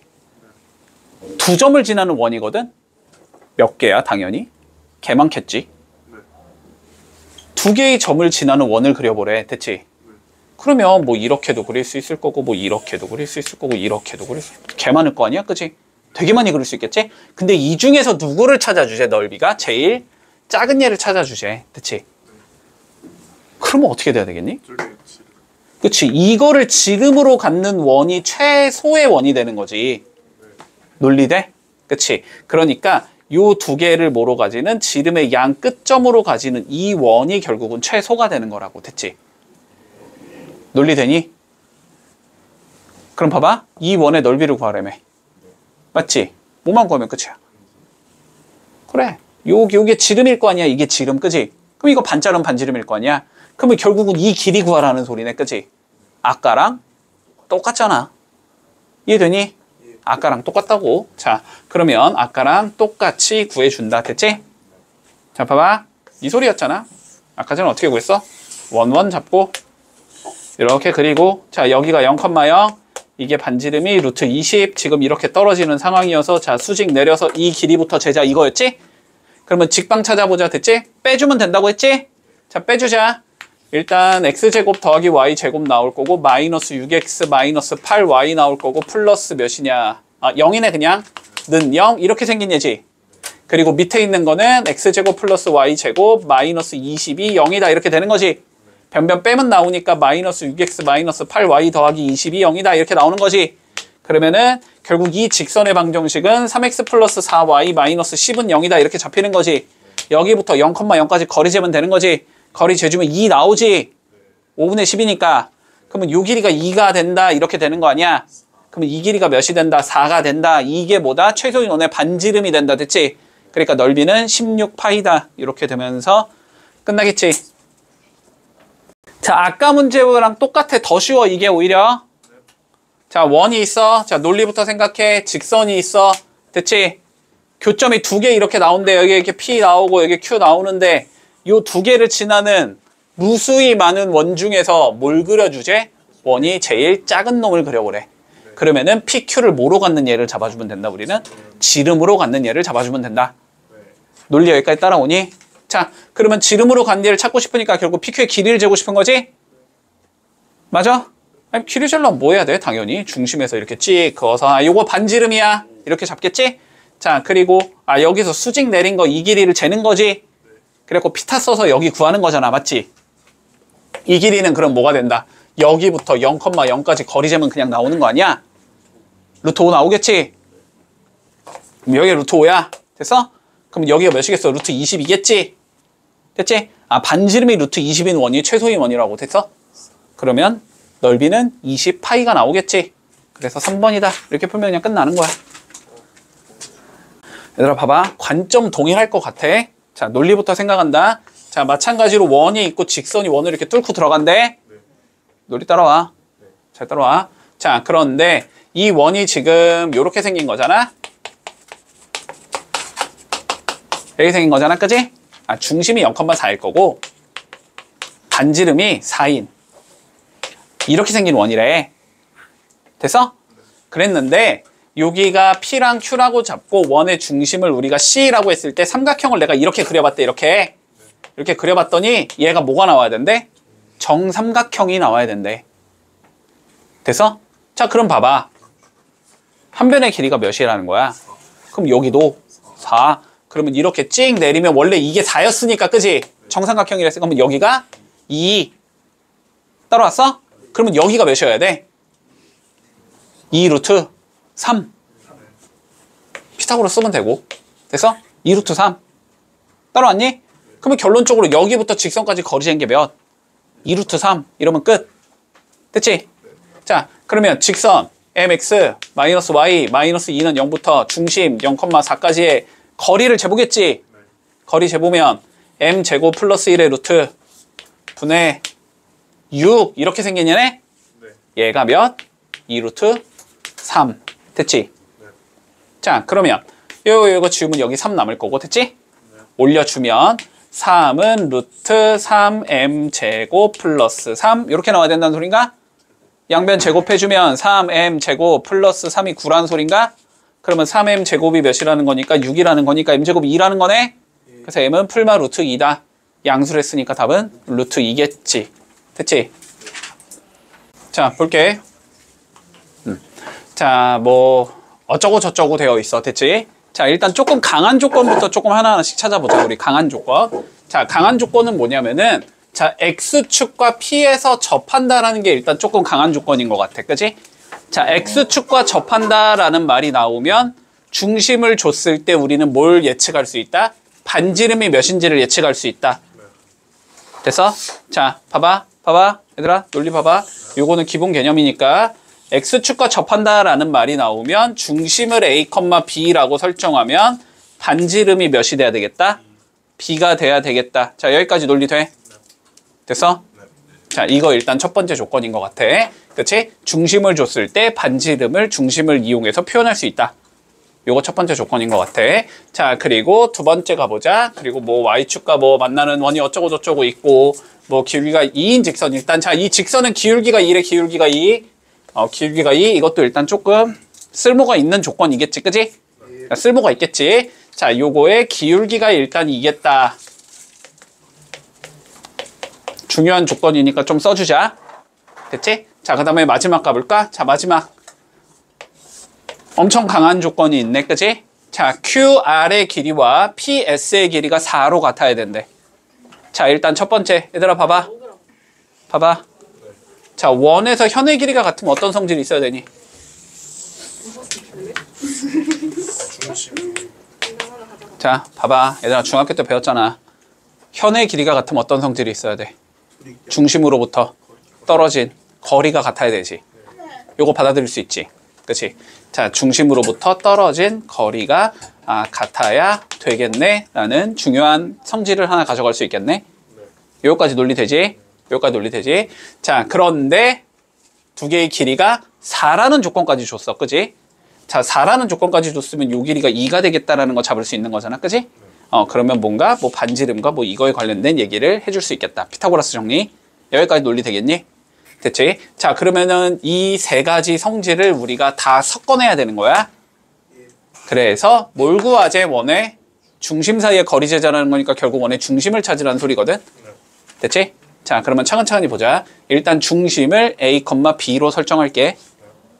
두 점을 지나는 원이거든? 몇 개야 당연히? 개 많겠지? 두 개의 점을 지나는 원을 그려보래. 됐지? 그러면 뭐 이렇게도 그릴 수 있을 거고 뭐 이렇게도 그릴 수 있을 거고 이렇게도 그릴 수 있을 거고 개 많을 거 아니야? 그치? 되게 많이 그릴 수 있겠지? 근데 이 중에서 누구를 찾아주제? 넓이가 제일 작은 얘를 찾아주제. 됐지? 그러면 어떻게 돼야 되겠니? 그치? 이거를 지름으로 갖는 원이 최소의 원이 되는 거지. 논리돼? 그치? 그러니까 요 두 개를 뭐로 가지는 지름의 양 끝점으로 가지는 이 원이 결국은 최소가 되는 거라고. 됐지? 논리되니? 그럼 봐봐. 이 원의 넓이를 구하라며. 맞지? 뭐만 구하면 끝이야. 그래. 요게 지름일 거 아니야. 이게 지름, 그지? 그럼 이거 반자름 반지름일 거 아니야. 그러면 결국은 이 길이 구하라는 소리네, 그지? 아까랑 똑같잖아. 이해되니? 아까랑 똑같다고. 자, 그러면 아까랑 똑같이 구해준다. 됐지? 자, 봐봐. 이 소리였잖아. 아까 전에 어떻게 구했어? 원 잡고 이렇게 그리고 자, 여기가 0,0 이게 반지름이 루트 20 지금 이렇게 떨어지는 상황이어서 자, 수직 내려서 이 길이부터 재자 이거였지? 그러면 직방 찾아보자. 됐지? 빼주면 된다고 했지? 자, 빼주자. 일단 x제곱 더하기 y제곱 나올 거고 마이너스 6x 마이너스 8y 나올 거고 플러스 몇이냐? 아 0이네 그냥. 는 0 이렇게 생긴 예지. 그리고 밑에 있는 거는 x제곱 플러스 y제곱 마이너스 22 0이다 이렇게 되는 거지. 변변 빼면 나오니까 마이너스 6x 마이너스 8y 더하기 22 0이다 이렇게 나오는 거지. 그러면은 결국 이 직선의 방정식은 3x 플러스 4y 마이너스 10은 0이다 이렇게 잡히는 거지. 여기부터 0,0까지 거리 재면 되는 거지. 거리 재주면 2 나오지? 5분의 10이니까. 그러면 요 길이가 2가 된다. 이렇게 되는 거 아니야? 그러면 이 길이가 몇이 된다? 4가 된다. 이게 뭐다? 최소인원의 반지름이 된다. 됐지? 그러니까 넓이는 16파이다. 이렇게 되면서 끝나겠지? 자, 아까 문제랑 똑같아. 더 쉬워. 이게 오히려. 자, 원이 있어. 자, 논리부터 생각해. 직선이 있어. 됐지? 교점이 두 개 이렇게 나오는데 여기 이렇게 P 나오고 여기 Q 나오는데 요 두 개를 지나는 무수히 많은 원 중에서 뭘 그려주제? 원이 제일 작은 놈을 그려보래. 그러면은 PQ를 뭐로 갖는 얘를 잡아주면 된다. 우리는 지름으로 갖는 얘를 잡아주면 된다. 논리 여기까지 따라오니? 자, 그러면 지름으로 갖는 얘를 찾고 싶으니까 결국 PQ의 길이를 재고 싶은 거지? 맞아? 아니, 길이 재려면 뭐 해야 돼? 당연히 중심에서 이렇게 찍 그어서 아, 요거 반지름이야. 이렇게 잡겠지? 자, 그리고 아 여기서 수직 내린 거 이 길이를 재는 거지? 그래갖고 피타 써서 여기 구하는 거잖아. 맞지? 이 길이는 그럼 뭐가 된다? 여기부터 0,0까지 거리 재면 그냥 나오는 거 아니야? 루트 5 나오겠지? 그럼 여기가 루트 5야. 됐어? 그럼 여기가 몇이겠어? 루트 22겠지? 됐지? 아 반지름이 루트 20인 원이 최소인 원이라고. 됐어? 그러면 넓이는 20파이가 나오겠지? 그래서 3번이다. 이렇게 풀면 그냥 끝나는 거야. 얘들아 봐봐. 관점 동일할 것 같아. 자, 논리부터 생각한다. 자, 마찬가지로 원이 있고 직선이 원을 이렇게 뚫고 들어간대. 논리 따라와. 잘 따라와. 자, 그런데 이 원이 지금 이렇게 생긴 거잖아. 이렇게 생긴 거잖아. 그지? 아, 중심이 0,4일 거고 반지름이 4인. 이렇게 생긴 원이래. 됐어? 그랬는데 여기가 P랑 Q라고 잡고 원의 중심을 우리가 C라고 했을 때 삼각형을 내가 이렇게 그려봤대. 이렇게 그려봤더니 얘가 뭐가 나와야 된대? 정삼각형이 나와야 된대. 됐어? 자, 그럼 봐봐. 한 변의 길이가 몇이라는 거야? 그럼 여기도 4. 그러면 이렇게 찍 내리면 원래 이게 4였으니까 그지? 정삼각형이랬으니까 그러면 여기가 2. 따라왔어? 그러면 여기가 몇이어야 돼? 2 루트 3. 피타고라 쓰면 되고. 됐어? 2 루트 3. 따라왔니? 그러면 결론적으로 여기부터 직선까지 거리 재는 게 몇? 2 루트 3. 이러면 끝. 됐지? 자, 그러면 직선 mx 마이너스 y 마이너스 2는 0부터 중심 0,4까지의 거리를 재보겠지? 거리 재보면 m제곱 플러스 1의 루트 분의 6 이렇게 생겼냐네? 얘가 몇? 2 루트 3. 됐지? 자, 그러면 이거 지우면 여기 3 남을 거고, 됐지? 올려주면 3은 루트 3m제곱 플러스 3 이렇게 나와야 된다는 소린가? 양변 제곱해주면 3m제곱 플러스 3이 9라는 소린가? 그러면 3m제곱이 몇이라는 거니까 6이라는 거니까 m제곱이 2라는 거네? 그래서 m은 풀마 루트 2다. 양수를 했으니까 답은 루트 2겠지. 됐지? 자, 볼게. 자, 뭐 어쩌고 저쩌고 되어 있어. 됐지? 자, 일단 조금 강한 조건부터 조금 하나하나씩 찾아보자. 우리 강한 조건. 자, 강한 조건은 뭐냐면은 자, X축과 P에서 접한다라는 게 일단 조금 강한 조건인 것 같아. 그치? 자, X축과 접한다라는 말이 나오면 중심을 줬을 때 우리는 뭘 예측할 수 있다? 반지름이 몇인지를 예측할 수 있다. 됐어? 자, 봐봐. 얘들아, 논리 봐봐. 요거는 기본 개념이니까 X축과 접한다라는 말이 나오면 중심을 A, B라고 설정하면 반지름이 몇이 돼야 되겠다? B가 돼야 되겠다. 자, 여기까지 논리 돼? 됐어? 자, 이거 일단 첫 번째 조건인 것 같아. 그치? 중심을 줬을 때 반지름을 중심을 이용해서 표현할 수 있다. 요거 첫 번째 조건인 것 같아. 자, 그리고 두 번째 가보자. 그리고 뭐 Y축과 뭐 만나는 원이 어쩌고 저쩌고 있고 뭐 기울기가 2인 직선. 일단 자, 이 직선은 기울기가 2래. 기울기가 2. 기울기가 2. 이것도 일단 조금 쓸모가 있는 조건이겠지. 그치? 쓸모가 있겠지. 자, 요거의 기울기가 일단 이겠다. 중요한 조건이니까 좀 써주자. 됐지? 자, 그 다음에 마지막 가볼까? 자, 마지막. 엄청 강한 조건이 있네. 그치? 자, QR의 길이와 PS의 길이가 4로 같아야 된대. 자, 일단 첫 번째. 얘들아, 봐봐. 자, 원에서 현의 길이가 같으면 어떤 성질이 있어야 되니? 자, 봐봐. 얘들아, 중학교 때 배웠잖아. 현의 길이가 같으면 어떤 성질이 있어야 돼? 중심으로부터 떨어진 거리가 같아야 되지. 요거 받아들일 수 있지. 그치? 자, 중심으로부터 떨어진 거리가 같아야 되겠네 라는 중요한 성질을 하나 가져갈 수 있겠네. 요거까지 논리 되지? 요거까지 논리 되지? 자, 그런데 두 개의 길이가 4라는 조건까지 줬어. 그치? 자, 4라는 조건까지 줬으면 요 길이가 2가 되겠다라는 거 잡을 수 있는 거잖아. 그치? 그러면 뭔가 뭐 반지름과 뭐 이거에 관련된 얘기를 해줄 수 있겠다. 피타고라스 정리. 여기까지 논리 되겠니? 됐지? 자, 그러면은 이 세 가지 성질을 우리가 다 섞어내야 되는 거야. 그래서 뭘 구하제? 원의 중심 사이의 거리 재자라는 거니까 결국 원의 중심을 찾으라는 소리거든. 됐지? 자, 그러면 차근차근히 보자. 일단 중심을 A, B로 설정할게.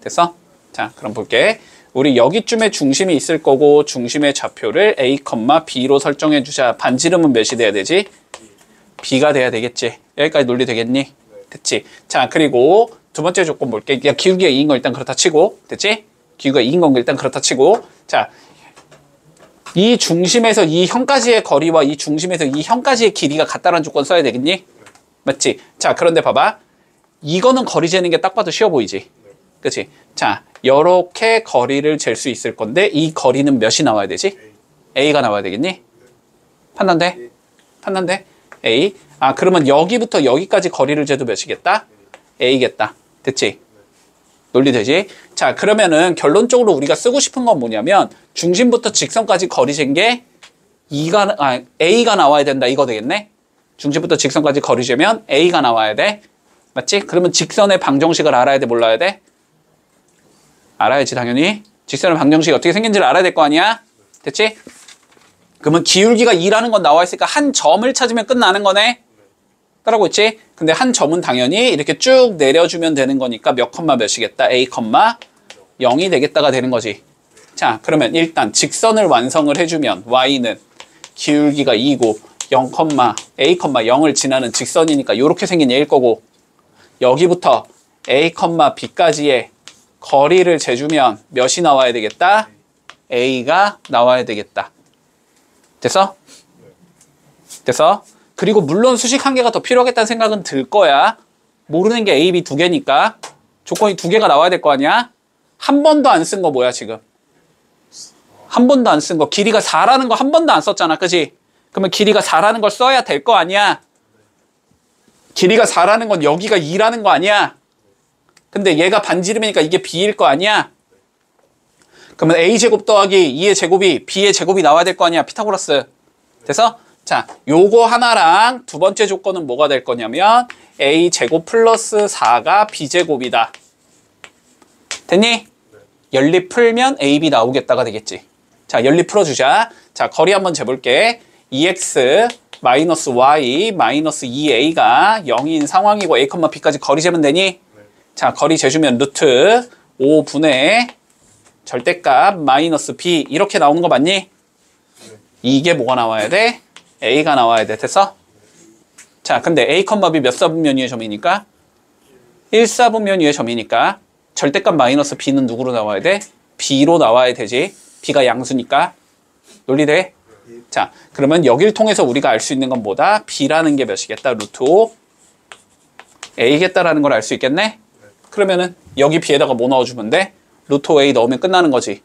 됐어? 자, 그럼 볼게. 우리 여기쯤에 중심이 있을 거고 중심의 좌표를 A, B로 설정해 주자. 반지름은 몇이 돼야 되지? B가 돼야 되겠지. 여기까지 논리 되겠니? 됐지? 자, 그리고 두 번째 조건 볼게. 야, 기울기가 2인 거 일단 그렇다 치고. 됐지? 기울기가 2인 건 일단 그렇다 치고. 자, 이 중심에서 이 현까지의 거리와 이 중심에서 이 현까지의 길이가 같다는 조건 써야 되겠니? 맞지? 자, 그런데 봐봐. 이거는 거리 재는 게 딱 봐도 쉬워 보이지? 그치? 자, 요렇게 거리를 잴 수 있을 건데 이 거리는 몇이 나와야 되지? A가 나와야 되겠니? 판단돼? A. 그러면 여기부터 여기까지 거리를 재도 몇이겠다? A겠다. 됐지? 논리 되지? 자, 그러면은 결론적으로 우리가 쓰고 싶은 건 뭐냐면 중심부터 직선까지 거리 잰 게 A가 나와야 된다. 이거 되겠네? 중심부터 직선까지 거리 재면 A가 나와야 돼. 맞지? 그러면 직선의 방정식을 알아야 돼? 몰라야 돼? 알아야지, 당연히. 직선의 방정식이 어떻게 생긴지를 알아야 될 거 아니야? 됐지? 그러면 기울기가 2라는 건 나와 있으니까 한 점을 찾으면 끝나는 거네? 따라오고 있지? 근데 한 점은 당연히 이렇게 쭉 내려주면 되는 거니까 몇 컴마 몇이겠다? A, 0이 되겠다가 되는 거지. 자, 그러면 일단 직선을 완성을 해주면 Y는 기울기가 2고 0, A, 0을 지나는 직선이니까 이렇게 생긴 얘일 거고 여기부터 A, B까지의 거리를 재주면 몇이 나와야 되겠다? A가 나와야 되겠다. 됐어? 됐어? 그리고 물론 수식 한 개가 더 필요하겠다는 생각은 들 거야. 모르는 게 A, B 두 개니까 조건이 두 개가 나와야 될 거 아니야? 한 번도 안 쓴 거 뭐야 지금? 한 번도 안 쓴 거. 길이가 4라는 거 한 번도 안 썼잖아. 그지? 그러면 길이가 4라는 걸 써야 될 거 아니야? 길이가 4라는 건 여기가 2라는 거 아니야? 근데 얘가 반지름이니까 이게 B일 거 아니야? 그러면 A제곱 더하기 2의 제곱이 B의 제곱이 나와야 될 거 아니야? 피타고라스. 돼서? 자, 요거 하나랑 두 번째 조건은 뭐가 될 거냐면 A제곱 플러스 4가 B제곱이다. 됐니? 연립 풀면 AB 나오겠다가 되겠지. 자, 연립 풀어주자. 자, 거리 한번 재볼게. 2x 마이너스 y 마이너스 2a가 0인 상황이고 a, b까지 거리 재면 되니? 자, 거리 재주면 루트 5분의 절대값 마이너스 b 이렇게 나오는 거 맞니? 이게 뭐가 나와야 돼? a가 나와야 돼. 됐어? 자, 근데 a, b 몇 사분면 위의 점이니까? 1사분면 위의 점이니까 절대값 마이너스 b는 누구로 나와야 돼? b로 나와야 되지. b가 양수니까. 논리돼? 자, 그러면 여기를 통해서 우리가 알 수 있는 건 뭐다? b라는 게 몇이겠다? 루트 5 a겠다라는 걸 알 수 있겠네? 그러면은 여기 b에다가 뭐 넣어주면 돼? 루트 5a 넣으면 끝나는 거지.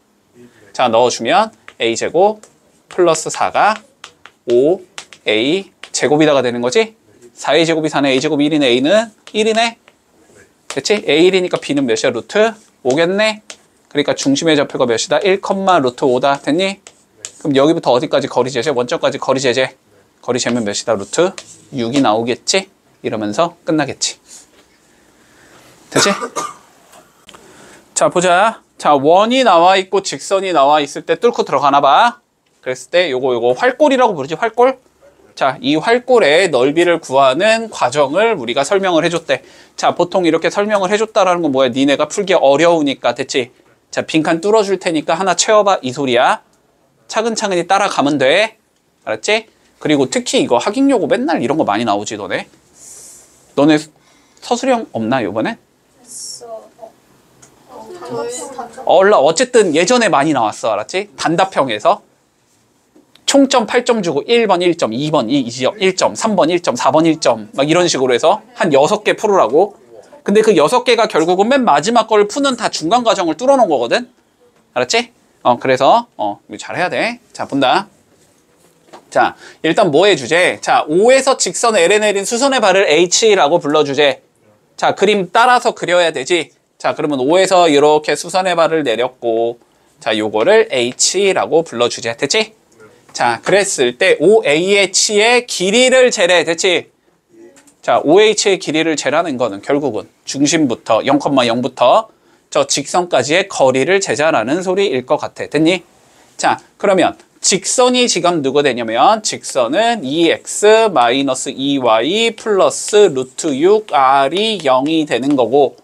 자, 넣어주면 a제곱 플러스 4가 5a 제곱이다가 되는 거지? 4a 제곱이 4네, a 제곱이 1이네, a는 1이네? 됐지? a1이니까 b는 몇이야? 루트 5겠네? 그러니까 중심의 좌표가 몇이다? 1, 루트 5다. 됐니? 그럼 여기부터 어디까지 거리 재재? 원점까지 거리 재재. 거리 재면 몇이다? 루트 6이 나오겠지? 이러면서 끝나겠지. 됐지? 자, 보자. 자, 원이 나와 있고 직선이 나와 있을 때 뚫고 들어가나 봐. 그랬을 때 요거 활골이라고 부르지? 활골? 자, 이 활골의 넓이를 구하는 과정을 우리가 설명을 해줬대. 자, 보통 이렇게 설명을 해줬다라는 건 뭐야? 니네가 풀기 어려우니까. 됐지? 자, 빈칸 뚫어줄 테니까 하나 채워봐. 이 소리야. 차근차근히 따라가면 돼. 알았지? 그리고 특히 이거 학익요고 맨날 이런 거 많이 나오지, 너네? 너네 서술형 없나, 요번에? 했어. 어쨌든 예전에 많이 나왔어. 알았지? 단답형에서. 총점 8점 주고 1번 1점, 2번 2점, 1점, 3번 1점, 4번 1점 막 이런 식으로 해서 한 6개 풀으라고. 근데 그 6개가 결국은 맨 마지막 걸 푸는 다 중간 과정을 뚫어놓은 거거든. 알았지? 그래서 이거 잘해야 돼. 자, 본다. 자, 일단 뭐의 주제? 자, O에서 직선 L에 내린 수선의 발을 H라고 불러주제. 자, 그림 따라서 그려야 되지. 자, 그러면 O에서 이렇게 수선의 발을 내렸고, 자, 요거를 H라고 불러주제. 됐지? 자, 그랬을 때 OAH의 길이를 재래. 됐지? 자, OH의 길이를 재라는 거는 결국은 중심부터 0,0부터 저 직선까지의 거리를 재자라는 소리일 것 같아. 됐니? 자, 그러면 직선이 지금 누가 되냐면 직선은 2x 마이너스 2y 플러스 루트 6r이 0이 되는 거고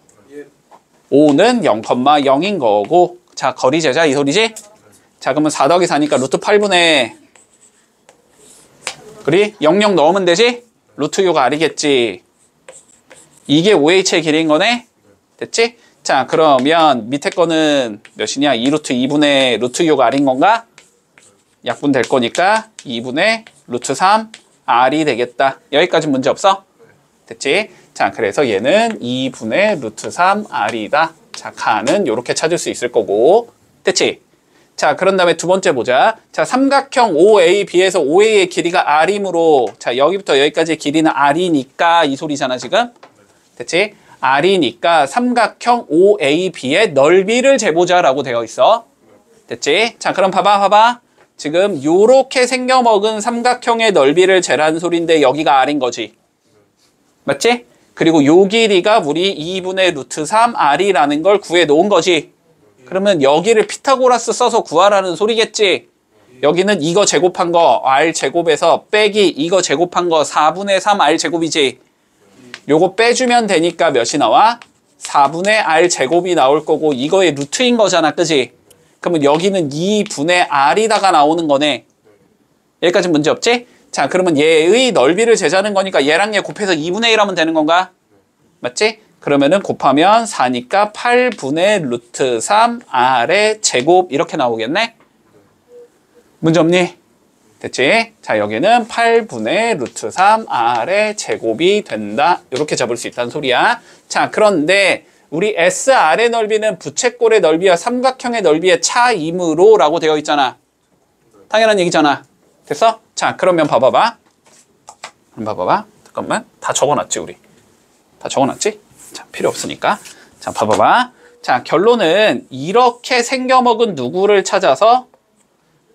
5는 0,0인 거고 자, 거리 재자 이 소리지? 자, 그러면 4 더하기 4니까 루트 8분의 그리 00 넣으면 되지? 루트 6r이겠지. 이게 OH의 길이인 거네? 됐지? 자, 그러면 밑에 거는 몇이냐? 2루트 2분의 루트 6r인 건가? 약분 될 거니까 2분의 루트 3r이 되겠다. 여기까지 문제 없어? 됐지? 자, 그래서 얘는 2분의 루트 3r이다. 자, 칸은 이렇게 찾을 수 있을 거고. 됐지? 자, 그런 다음에 두 번째 보자. 자, 삼각형 OAB에서 OA의 길이가 R이므로 자, 여기부터 여기까지의 길이는 R이니까 이 소리잖아, 지금. 됐지? R이니까 삼각형 OAB의 넓이를 재보자라고 되어 있어. 됐지? 자, 그럼 봐봐. 지금 요렇게 생겨먹은 삼각형의 넓이를 재라는 소리인데 여기가 R인 거지. 맞지? 그리고 요 길이가 우리 2분의 루트 3R이라는 걸 구해 놓은 거지. 그러면 여기를 피타고라스 써서 구하라는 소리겠지. 여기는 이거 제곱한 거 R 제곱에서 빼기 이거 제곱한 거 4분의 3R 제곱이지. 요거 빼주면 되니까 몇이 나와? 4분의 R 제곱이 나올 거고 이거의 루트인 거잖아. 그지? 그러면 여기는 2분의 R이다가 나오는 거네. 여기까지 문제 없지? 자, 그러면 얘의 넓이를 재자는 거니까 얘랑 얘 곱해서 2분의 1 하면 되는 건가? 맞지? 그러면은 곱하면 4니까 8분의 루트 3 R의 제곱 이렇게 나오겠네? 문제 없니? 됐지? 자, 여기는 8분의 루트 3 R의 제곱이 된다. 이렇게 잡을 수 있다는 소리야. 자, 그런데 우리 SR의 넓이는 부채꼴의 넓이와 삼각형의 넓이의 차이므로 라고 되어 있잖아. 당연한 얘기잖아. 됐어? 자, 그러면 봐봐봐. 잠깐만. 다 적어놨지, 우리? 다 적어놨지? 자, 필요 없으니까. 자, 봐봐봐. 자, 결론은 이렇게 생겨먹은 누구를 찾아서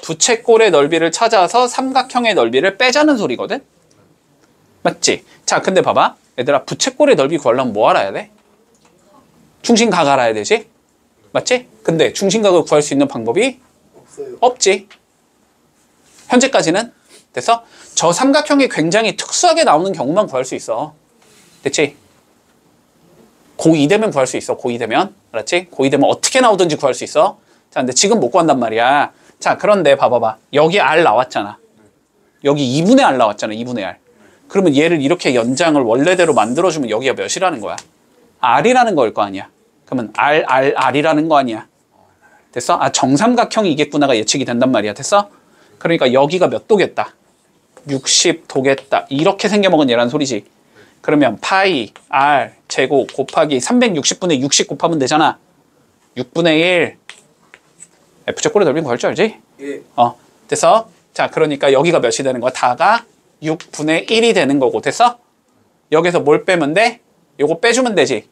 부채꼴의 넓이를 찾아서 삼각형의 넓이를 빼자는 소리거든? 맞지? 자, 근데 봐봐. 얘들아, 부채꼴의 넓이 구하려면 뭐 알아야 돼? 중심각 알아야 되지? 맞지? 근데 중심각을 구할 수 있는 방법이 없어요. 없지. 현재까지는. 됐어? 저 삼각형이 굉장히 특수하게 나오는 경우만 구할 수 있어. 됐지? 고2 되면 구할 수 있어. 고2 되면. 알았지? 고2 되면 어떻게 나오든지 구할 수 있어. 자, 근데 지금 못 구한단 말이야. 자, 그런데 봐봐봐. 여기 R 나왔잖아. 여기 2분의 R 나왔잖아. 2분의 R. 그러면 얘를 이렇게 연장을 원래대로 만들어주면 여기가 몇이라는 거야? R이라는 거일 거 아니야. 그러면 R이라는 거 아니야. 됐어? 아, 정삼각형이겠구나가 예측이 된단 말이야. 됐어? 그러니까 여기가 몇 도겠다? 60도겠다. 이렇게 생겨먹은 얘란 소리지. 그러면 파이 R 제곱 곱하기 360분의 60 곱하면 되잖아. 6분의 1 F제곱의 넓이는 구할 줄 알지? 예. 됐어? 자, 그러니까 여기가 몇이 되는 거야? 다가 6분의 1이 되는 거고. 됐어? 여기서 뭘 빼면 돼? 요거 빼주면 되지.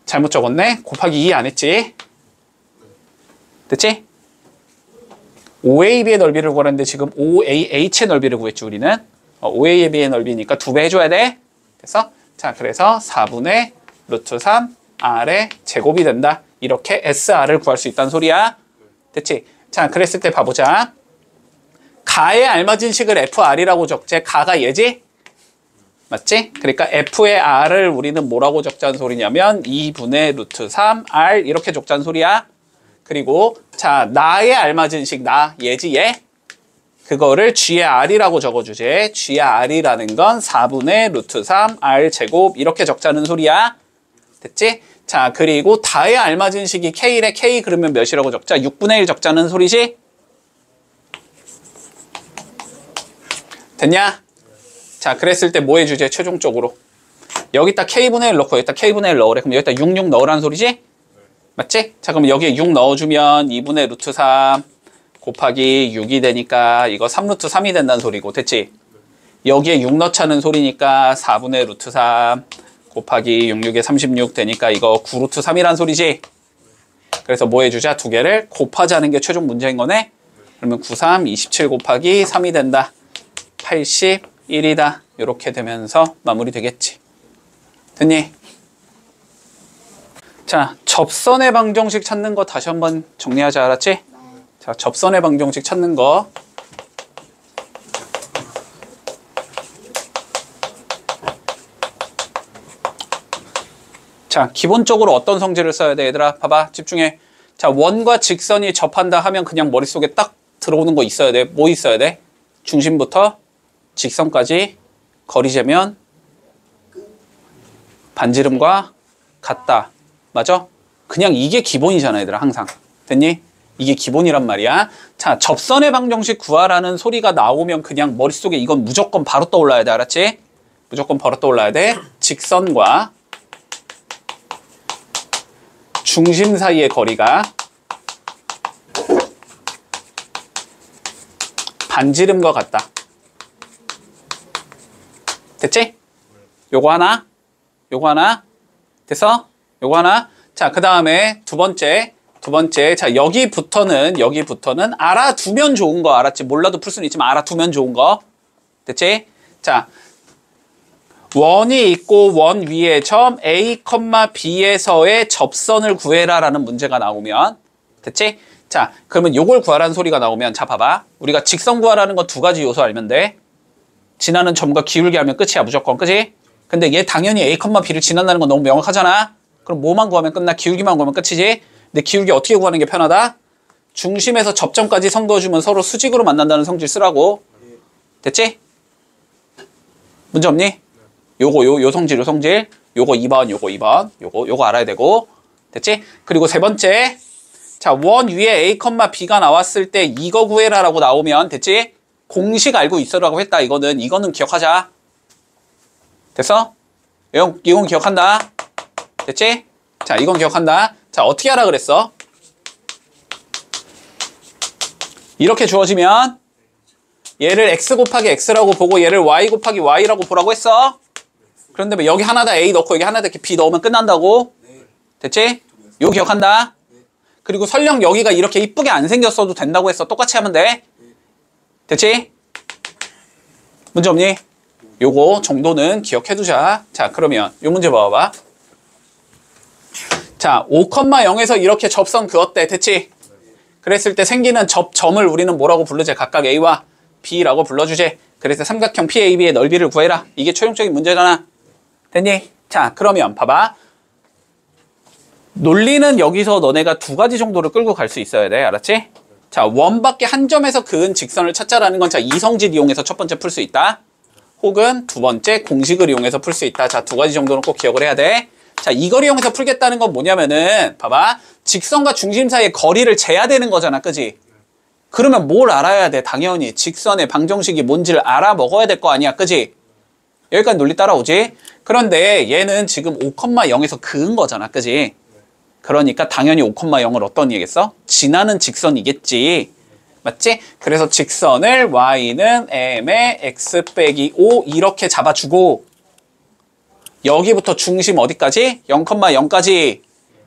잘못 적었네. 곱하기 2 안 했지? 됐지? OAB의 넓이를 구하는데 지금 OAH의 넓이를 구했지, 우리는. OAB의 넓이니까 2배 해줘야 돼. 됐어? 자, 그래서 4분의 루트 3 R의 제곱이 된다. 이렇게 SR을 구할 수 있다는 소리야. 됐지? 자, 그랬을 때 봐보자. 가에 알맞은 식을 FR이라고 적재. 가가 얘지? 맞지? 그러니까 F의 R을 우리는 뭐라고 적자는 소리냐면 2분의 루트 3R 이렇게 적자는 소리야. 그리고 자, 나의 알맞은 식, 나, 얘지, 얘. 그거를 G의 R이라고 적어주지. G의 R이라는 건 4분의 루트 3R 제곱 이렇게 적자는 소리야. 됐지? 자, 그리고 다의 알맞은 식이 K래. K 그러면 몇이라고 적자? 6분의 1 적자는 소리지? 됐냐? 자, 그랬을 때 뭐 해주지? 최종적으로. 여기다 K분의 1 넣고 여기다 K분의 1 넣으래. 그럼 여기다 6 넣으라는 소리지? 맞지? 자, 그럼 여기에 6 넣어주면 2분의 루트 3 곱하기 6이 되니까 이거 3루트 3이 된다는 소리고. 됐지? 여기에 6 넣자는 소리니까 4분의 루트 3 곱하기 6, 6에 36 되니까 이거 9루트 3이란 소리지? 그래서 뭐 해주자? 두 개를 곱하자는 게 최종 문제인 거네? 그러면 93, 27 곱하기 3이 된다. 81이다. 이렇게 되면서 마무리 되겠지. 됐니? 자, 접선의 방정식 찾는 거 다시 한번 정리하자. 알았지? 자, 접선의 방정식 찾는 거. 자, 기본적으로 어떤 성질을 써야 돼, 얘들아? 봐봐, 집중해. 자, 원과 직선이 접한다 하면 그냥 머릿속에 딱 들어오는 거 있어야 돼. 뭐 있어야 돼? 중심부터 직선까지 거리 재면 반지름과 같다. 맞아? 그냥 이게 기본이잖아, 얘들아, 항상. 됐니? 이게 기본이란 말이야. 자, 접선의 방정식 구하라는 소리가 나오면 그냥 머릿속에 이건 무조건 바로 떠올라야 돼. 알았지? 무조건 바로 떠올라야 돼. 직선과 중심 사이의 거리가 반지름과 같다. 됐지? 요거 하나, 요거 하나, 됐어? 요거 하나. 자, 그 다음에 두 번째. 자, 여기부터는 알아두면 좋은 거. 알았지? 몰라도 풀 수는 있지만 알아두면 좋은 거. 됐지? 자, 원이 있고 원 위에 점 A, B에서의 접선을 구해라 라는 문제가 나오면, 됐지? 자, 그러면 요걸 구하라는 소리가 나오면, 자, 봐봐. 우리가 직선 구하라는 건 두 가지 요소 알면 돼. 지나는 점과 기울기 알면 끝이야, 무조건. 그지? 근데 얘 당연히 A, B를 지난다는 건 너무 명확하잖아. 그럼 뭐만 구하면 끝나? 기울기만 구하면 끝이지? 근데 기울기 어떻게 구하는 게 편하다? 중심에서 접점까지 선 그어주면 서로 수직으로 만난다는 성질 쓰라고. 됐지? 문제 없니? 요 성질. 요거 2번, 요거 2번, 요거 알아야 되고. 됐지? 그리고 세 번째. 자, 원 위에 A, B가 나왔을 때 이거 구해라 라고 나오면, 됐지? 공식 알고 있어라고 했다. 이거는 기억하자. 됐어? 이건 기억한다. 됐지? 자, 이건 기억한다. 자, 어떻게 하라 그랬어? 이렇게 주어지면 얘를 x 곱하기 x라고 보고 얘를 y 곱하기 y라고 보라고 했어. 그런데 뭐 여기 하나다 a 넣고 여기 하나다 b 넣으면 끝난다고. 됐지? 이거 기억한다. 그리고 설령 여기가 이렇게 이쁘게 안 생겼어도 된다고 했어. 똑같이 하면 돼. 됐지? 문제 없니? 요거 정도는 기억해두자. 자, 그러면 요 문제 봐봐. 자, 5,0에서 이렇게 접선 그었대. 됐지? 그랬을 때 생기는 접점을 우리는 뭐라고 부르지? 각각 A와 B라고 불러주지. 그래서 삼각형 PAB의 넓이를 구해라. 이게 최종적인 문제잖아. 됐니? 자, 그러면 봐봐. 논리는 여기서 너네가 두 가지 정도를 끌고 갈 수 있어야 돼. 알았지? 자, 원밖에 한 점에서 그은 직선을 찾자라는 건 자, 이성질 이용해서 첫 번째 풀 수 있다. 혹은 두 번째 공식을 이용해서 풀 수 있다. 자, 두 가지 정도는 꼭 기억을 해야 돼. 자, 이걸 이용해서 풀겠다는 건 뭐냐면은 봐봐. 직선과 중심 사이의 거리를 재야 되는 거잖아. 그지? 그러면 뭘 알아야 돼? 당연히 직선의 방정식이 뭔지를 알아먹어야 될 거 아니야. 그지? 여기까지 논리 따라오지? 그런데 얘는 지금 5,0에서 그은 거잖아. 그지? 그러니까 당연히 5,0을 어떤 얘기겠어? 지나는 직선이겠지. 맞지? 그래서 직선을 y는 m의 x 빼기 5 이렇게 잡아주고 여기부터 중심 어디까지? 0,0까지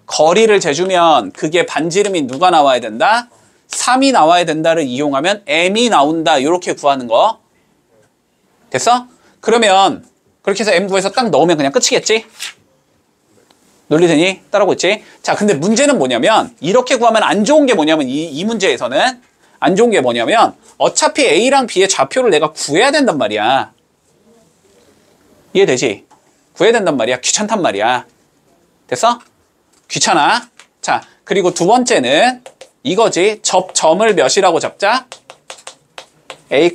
거리를 재주면 그게 반지름이 누가 나와야 된다? 3이 나와야 된다를 이용하면 m이 나온다. 이렇게 구하는 거. 됐어? 그러면 그렇게 해서 m 구해서 딱 넣으면 그냥 끝이겠지? 논리되니? 따라오고 있지? 자, 근데 문제는 뭐냐면 이렇게 구하면 안 좋은 게 뭐냐면 이 문제에서는 안 좋은 게 뭐냐면 어차피 A랑 B의 좌표를 내가 구해야 된단 말이야. 이해되지? 구해야 된단 말이야. 귀찮단 말이야. 됐어? 귀찮아. 자, 그리고 두 번째는 이거지. 접점을 몇이라고 잡자? A,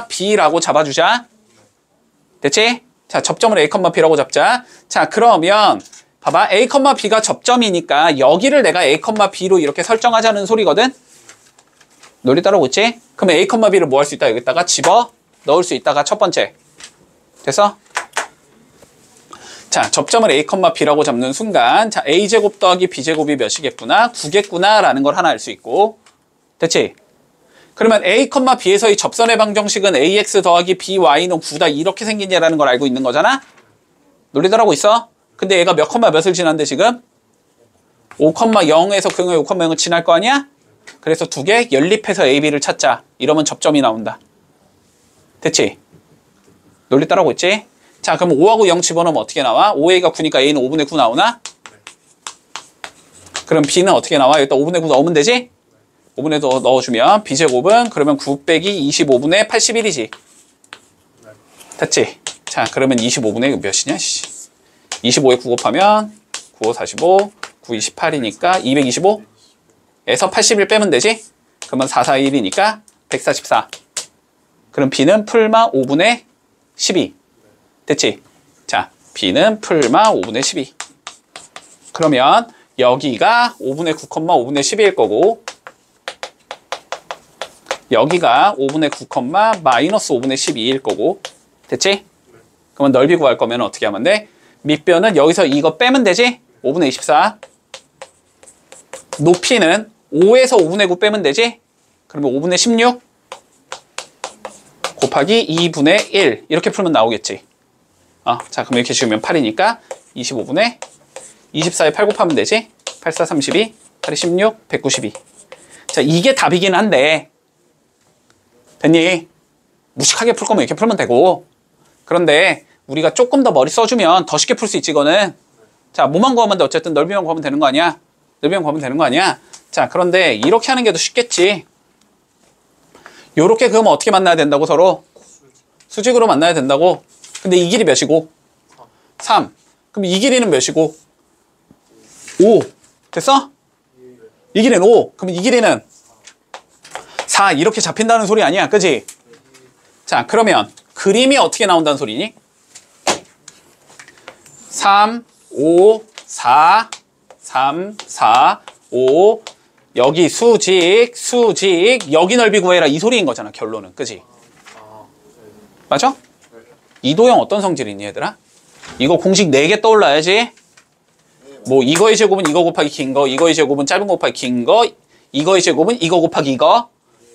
B라고 잡아주자. 됐지? 자, 접점을 A, B라고 잡자. 자, 그러면 봐봐. A, B가 접점이니까 여기를 내가 A, B로 이렇게 설정하자는 소리거든? 논리 따라오고 있지? 그러면 A, B를 뭐 할 수 있다? 여기다가 집어 넣을 수 있다가 첫 번째. 됐어? 자, 접점을 A, B라고 잡는 순간 자, A제곱 더하기 B제곱이 몇이겠구나? 9겠구나 라는 걸 하나 알 수 있고. 됐지? 그러면 A, B에서의 접선의 방정식은 AX 더하기 BY는 9다 이렇게 생기냐라는 걸 알고 있는 거잖아? 논리 따라오고 있어? 근데 얘가 몇 몇을 지난데 지금? 5,0에서 그 5,0을 지날 거 아니야? 그래서 두 개 연립해서 AB를 찾자. 이러면 접점이 나온다. 됐지? 논리 따라오고 있지? 자, 그럼 5하고 0 집어넣으면 어떻게 나와? 5A가 9니까 A는 5분의 9 나오나? 그럼 B는 어떻게 나와? 여기다 5분의 9 넣으면 되지? 5분의 9 넣어주면 B제곱은 그러면 9 빼기 25분의 81이지. 됐지? 자, 그러면 25분의 몇이냐? 25에 9 곱하면 9, 5, 45, 9, 28이니까 225에서 81 빼면 되지? 그러면 4, 4, 1이니까 144. 그럼 B는 풀마 5분의 12. 됐지? 자, B는 풀마 5분의 12. 그러면 여기가 5분의 9, 5분의 12일 거고 여기가 5분의 9, 마이너스 5분의 12일 거고 됐지? 그러면 넓이 구할 거면 어떻게 하면 돼? 밑변은 여기서 이거 빼면 되지? 5분의 24. 높이는 5에서 5분의 9 빼면 되지? 그러면 5분의 16 곱하기 2분의 1 이렇게 풀면 나오겠지. 자, 그럼 이렇게 지으면 8이니까 25분의 24에 8 곱하면 되지? 8, 4, 32, 8이 16, 192. 자, 이게 답이긴 한데 됐니? 무식하게 풀 거면 이렇게 풀면 되고 그런데 우리가 조금 더 머리 써주면 더 쉽게 풀 수 있지 이거는. 자, 뭐만 구하면 돼? 어쨌든 넓이만 구하면 되는 거 아니야? 넓이만 구하면 되는 거 아니야? 자, 그런데 이렇게 하는 게 더 쉽겠지. 요렇게 그러면 어떻게 만나야 된다고 서로? 수직으로 만나야 된다고. 근데 이 길이 몇이고? 3. 그럼 이 길이는 몇이고? 5. 됐어? 이 길이는 5. 그럼 이 길이는 4. 이렇게 잡힌다는 소리 아니야? 그지? 자, 그러면 그림이 어떻게 나온다는 소리니? 3, 5, 4, 3, 4, 5. 여기 수직, 여기 넓이 구해라. 이 소리인 거잖아, 결론은. 그지? 맞아? 이도형 어떤 성질이니, 얘들아? 이거 공식 4개 떠올라야지. 뭐, 이거의 제곱은 이거 곱하기 긴 거, 이거의 제곱은 짧은 거 곱하기 긴 거, 이거의 제곱은 이거 곱하기 이거,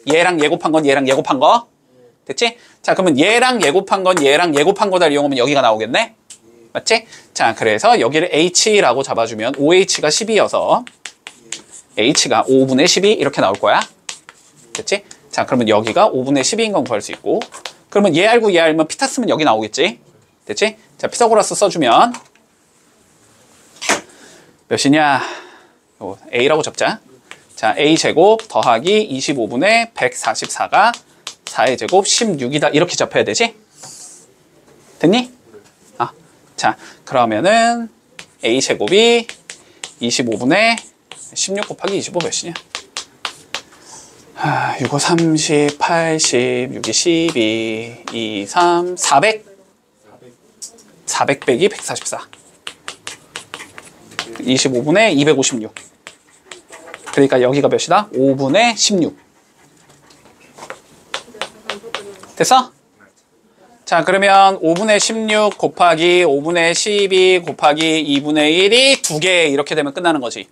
얘랑 얘 곱한 건 얘랑 얘 곱한 거. 됐지? 자, 그러면 얘랑 얘 곱한 건 얘랑 얘 곱한 거다 이용하면 여기가 나오겠네? 맞지? 자, 그래서 여기를 H라고 잡아주면 OH가 12여서 H가 5분의 12 이렇게 나올 거야. 됐지? 자, 그러면 여기가 5분의 12인 건 구할 수 있고, 그러면 얘 알고 얘 알면 피타 쓰면 여기 나오겠지? 됐지? 자, 피타고라스 써주면 몇이냐? A라고 접자. 자, A제곱 더하기 25분의 144가 4의 제곱 16이다. 이렇게 접해야 되지? 됐니? 아, 자, 그러면은 A제곱이 25분의 16 곱하기 25 몇이냐? 6, 5, 30, 80, 6, 12, 2, 3, 400. 400 빼기 144. 25분의 256. 그러니까 여기가 몇이다? 5분의 16. 됐어? 자, 그러면 5분의 16 곱하기 5분의 12 곱하기 2분의 1이 2개 이렇게 되면 끝나는 거지.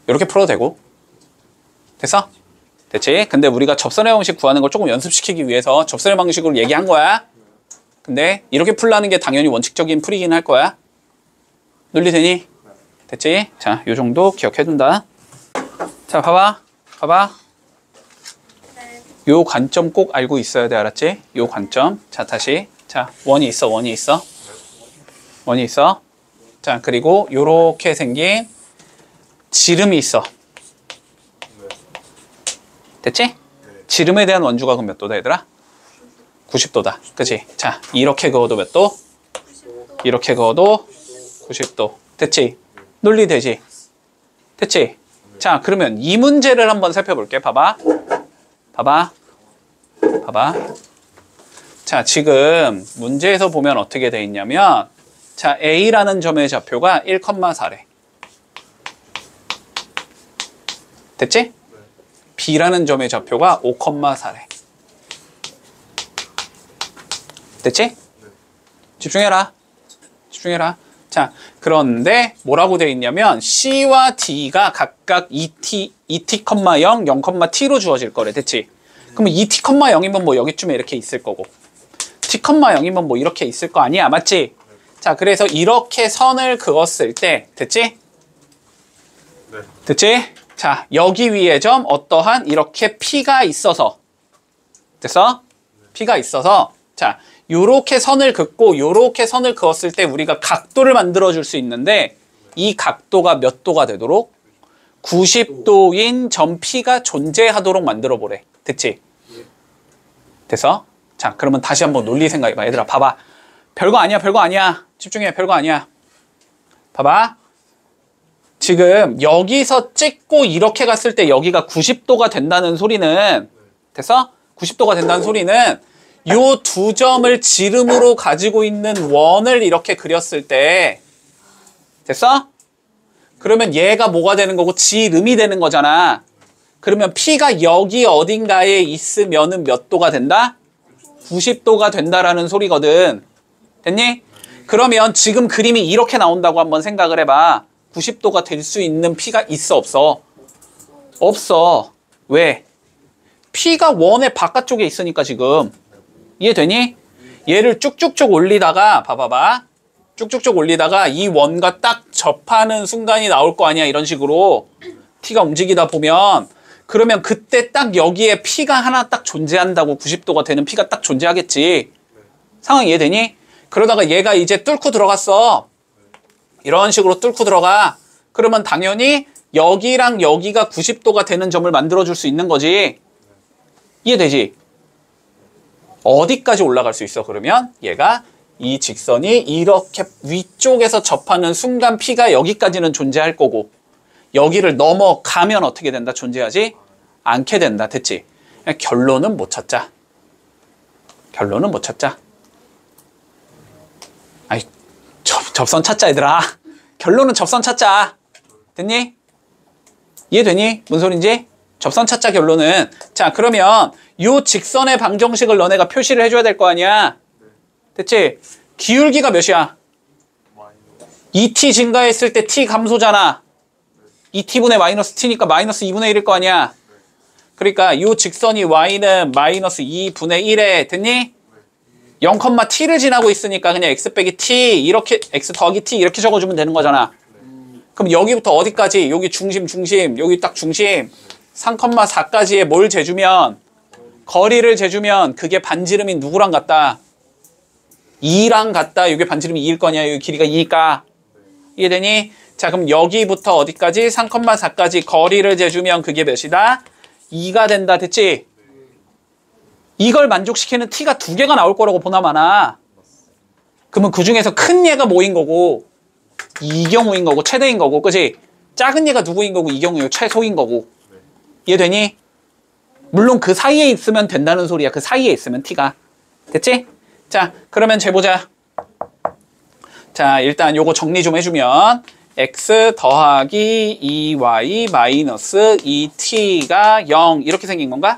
이렇게 풀어도 되고. 됐어? 됐지? 근데 우리가 접선의 방식 구하는 걸 조금 연습시키기 위해서 접선의 방식으로 얘기한 거야. 근데 이렇게 풀라는 게 당연히 원칙적인 풀이긴 할 거야. 논리되니? 됐지? 자, 요 정도 기억해둔다. 자, 봐봐. 요 관점 꼭 알고 있어야 돼. 알았지? 요 관점. 자, 다시. 자, 원이 있어. 자, 그리고 요렇게 생긴 지름이 있어. 됐지? 지름에 대한 원주가 그럼 몇 도다, 얘들아? 90도다. 그치? 자, 이렇게 그어도 몇 도? 이렇게 그어도 90도. 됐지? 논리되지? 됐지? 자, 그러면 이 문제를 한번 살펴볼게. 봐봐. 자, 지금 문제에서 보면 어떻게 돼 있냐면, 자, A라는 점의 좌표가 1,4래. 됐지? B라는 점의 좌표가 5,4래. 됐지? 집중해라. 자, 그런데 뭐라고 돼 있냐면 C와 D가 각각 2t, 0, 0,t로 주어질 거래. 됐지? 그러면 2t, 0이면 뭐 여기쯤에 이렇게 있을 거고 t, 0이면 뭐 이렇게 있을 거 아니야. 맞지? 자, 그래서 이렇게 선을 그었을 때 됐지? 됐지? 자, 여기 위에 점 어떠한 이렇게 P가 있어서 됐어? P가 있어서 자, 요렇게 선을 긋고 요렇게 선을 그었을 때 우리가 각도를 만들어 줄 수 있는데 이 각도가 몇 도가 되도록 90도인 점 P가 존재하도록 만들어 보래. 됐지? 됐어? 자, 그러면 다시 한번 논리 생각해 봐. 얘들아, 봐봐. 별거 아니야. 집중해. 별거 아니야. 봐봐. 지금 여기서 찍고 이렇게 갔을 때 여기가 90도가 된다는 소리는 됐어? 90도가 된다는 소리는 요 두 점을 지름으로 가지고 있는 원을 이렇게 그렸을 때 됐어? 그러면 얘가 뭐가 되는 거고 지름이 되는 거잖아. 그러면 P가 여기 어딘가에 있으면은 몇 도가 된다? 90도가 된다라는 소리거든. 됐니? 그러면 지금 그림이 이렇게 나온다고 한번 생각을 해봐. 90도가 될 수 있는 P가 있어, 없어? 없어. 왜? P가 원의 바깥쪽에 있으니까 지금. 이해되니? 얘를 쭉쭉쭉 올리다가 봐봐봐. 쭉쭉쭉 올리다가 이 원과 딱 접하는 순간이 나올 거 아니야. 이런 식으로 T가 움직이다 보면 그러면 그때 딱 여기에 P가 하나 딱 존재한다고 90도가 되는 P가 딱 존재하겠지. 상황 이해되니? 그러다가 얘가 이제 뚫고 들어갔어. 이런 식으로 뚫고 들어가. 그러면 당연히 여기랑 여기가 90도가 되는 점을 만들어줄 수 있는 거지. 이해되지? 어디까지 올라갈 수 있어? 그러면 얘가 이 직선이 이렇게 위쪽에서 접하는 순간 P가 여기까지는 존재할 거고 여기를 넘어가면 어떻게 된다? 존재하지 않게 된다. 됐지? 결론은 못 찾자. 접선 찾자 얘들아. 결론은 접선 찾자. 됐니? 이해되니? 뭔 소린지? 접선 찾자 결론은. 자 그러면 요 직선의 방정식을 너네가 표시를 해줘야 될 거 아니야. 됐지? 기울기가 몇이야? 2t 증가했을 때 t 감소잖아. 2t분의 마이너스 t니까 마이너스 2분의 1일 거 아니야. 그러니까 이 직선이 y는 마이너스 2분의 1에 됐니? 0,t를 지나고 있으니까 그냥 x 빼기 t 이렇게 x 더하기 t 이렇게 적어주면 되는 거잖아. 그럼 여기부터 어디까지? 여기 중심 여기 딱 중심 3,4까지에 뭘 재주면 거리를 재주면 그게 반지름이 누구랑 같다? 2랑 같다. 이게 반지름이 2일 거냐? 여기 길이가 2니까. 이해되니? 자 그럼 여기부터 어디까지? 3,4까지 거리를 재주면 그게 몇이다? 2가 된다. 됐지? 이걸 만족시키는 t가 두 개가 나올 거라고 보나마나. 그러면 그 중에서 큰 얘가 뭐인 거고 이 경우인 거고 최대인 거고 그치? 작은 얘가 누구인 거고 이 경우에 최소인 거고. 이해되니? 물론 그 사이에 있으면 된다는 소리야. 그 사이에 있으면 t가. 됐지? 자 그러면 재보자. 자 일단 요거 정리 좀 해주면 x 더하기 2y 마이너스 2t가 0 이렇게 생긴 건가?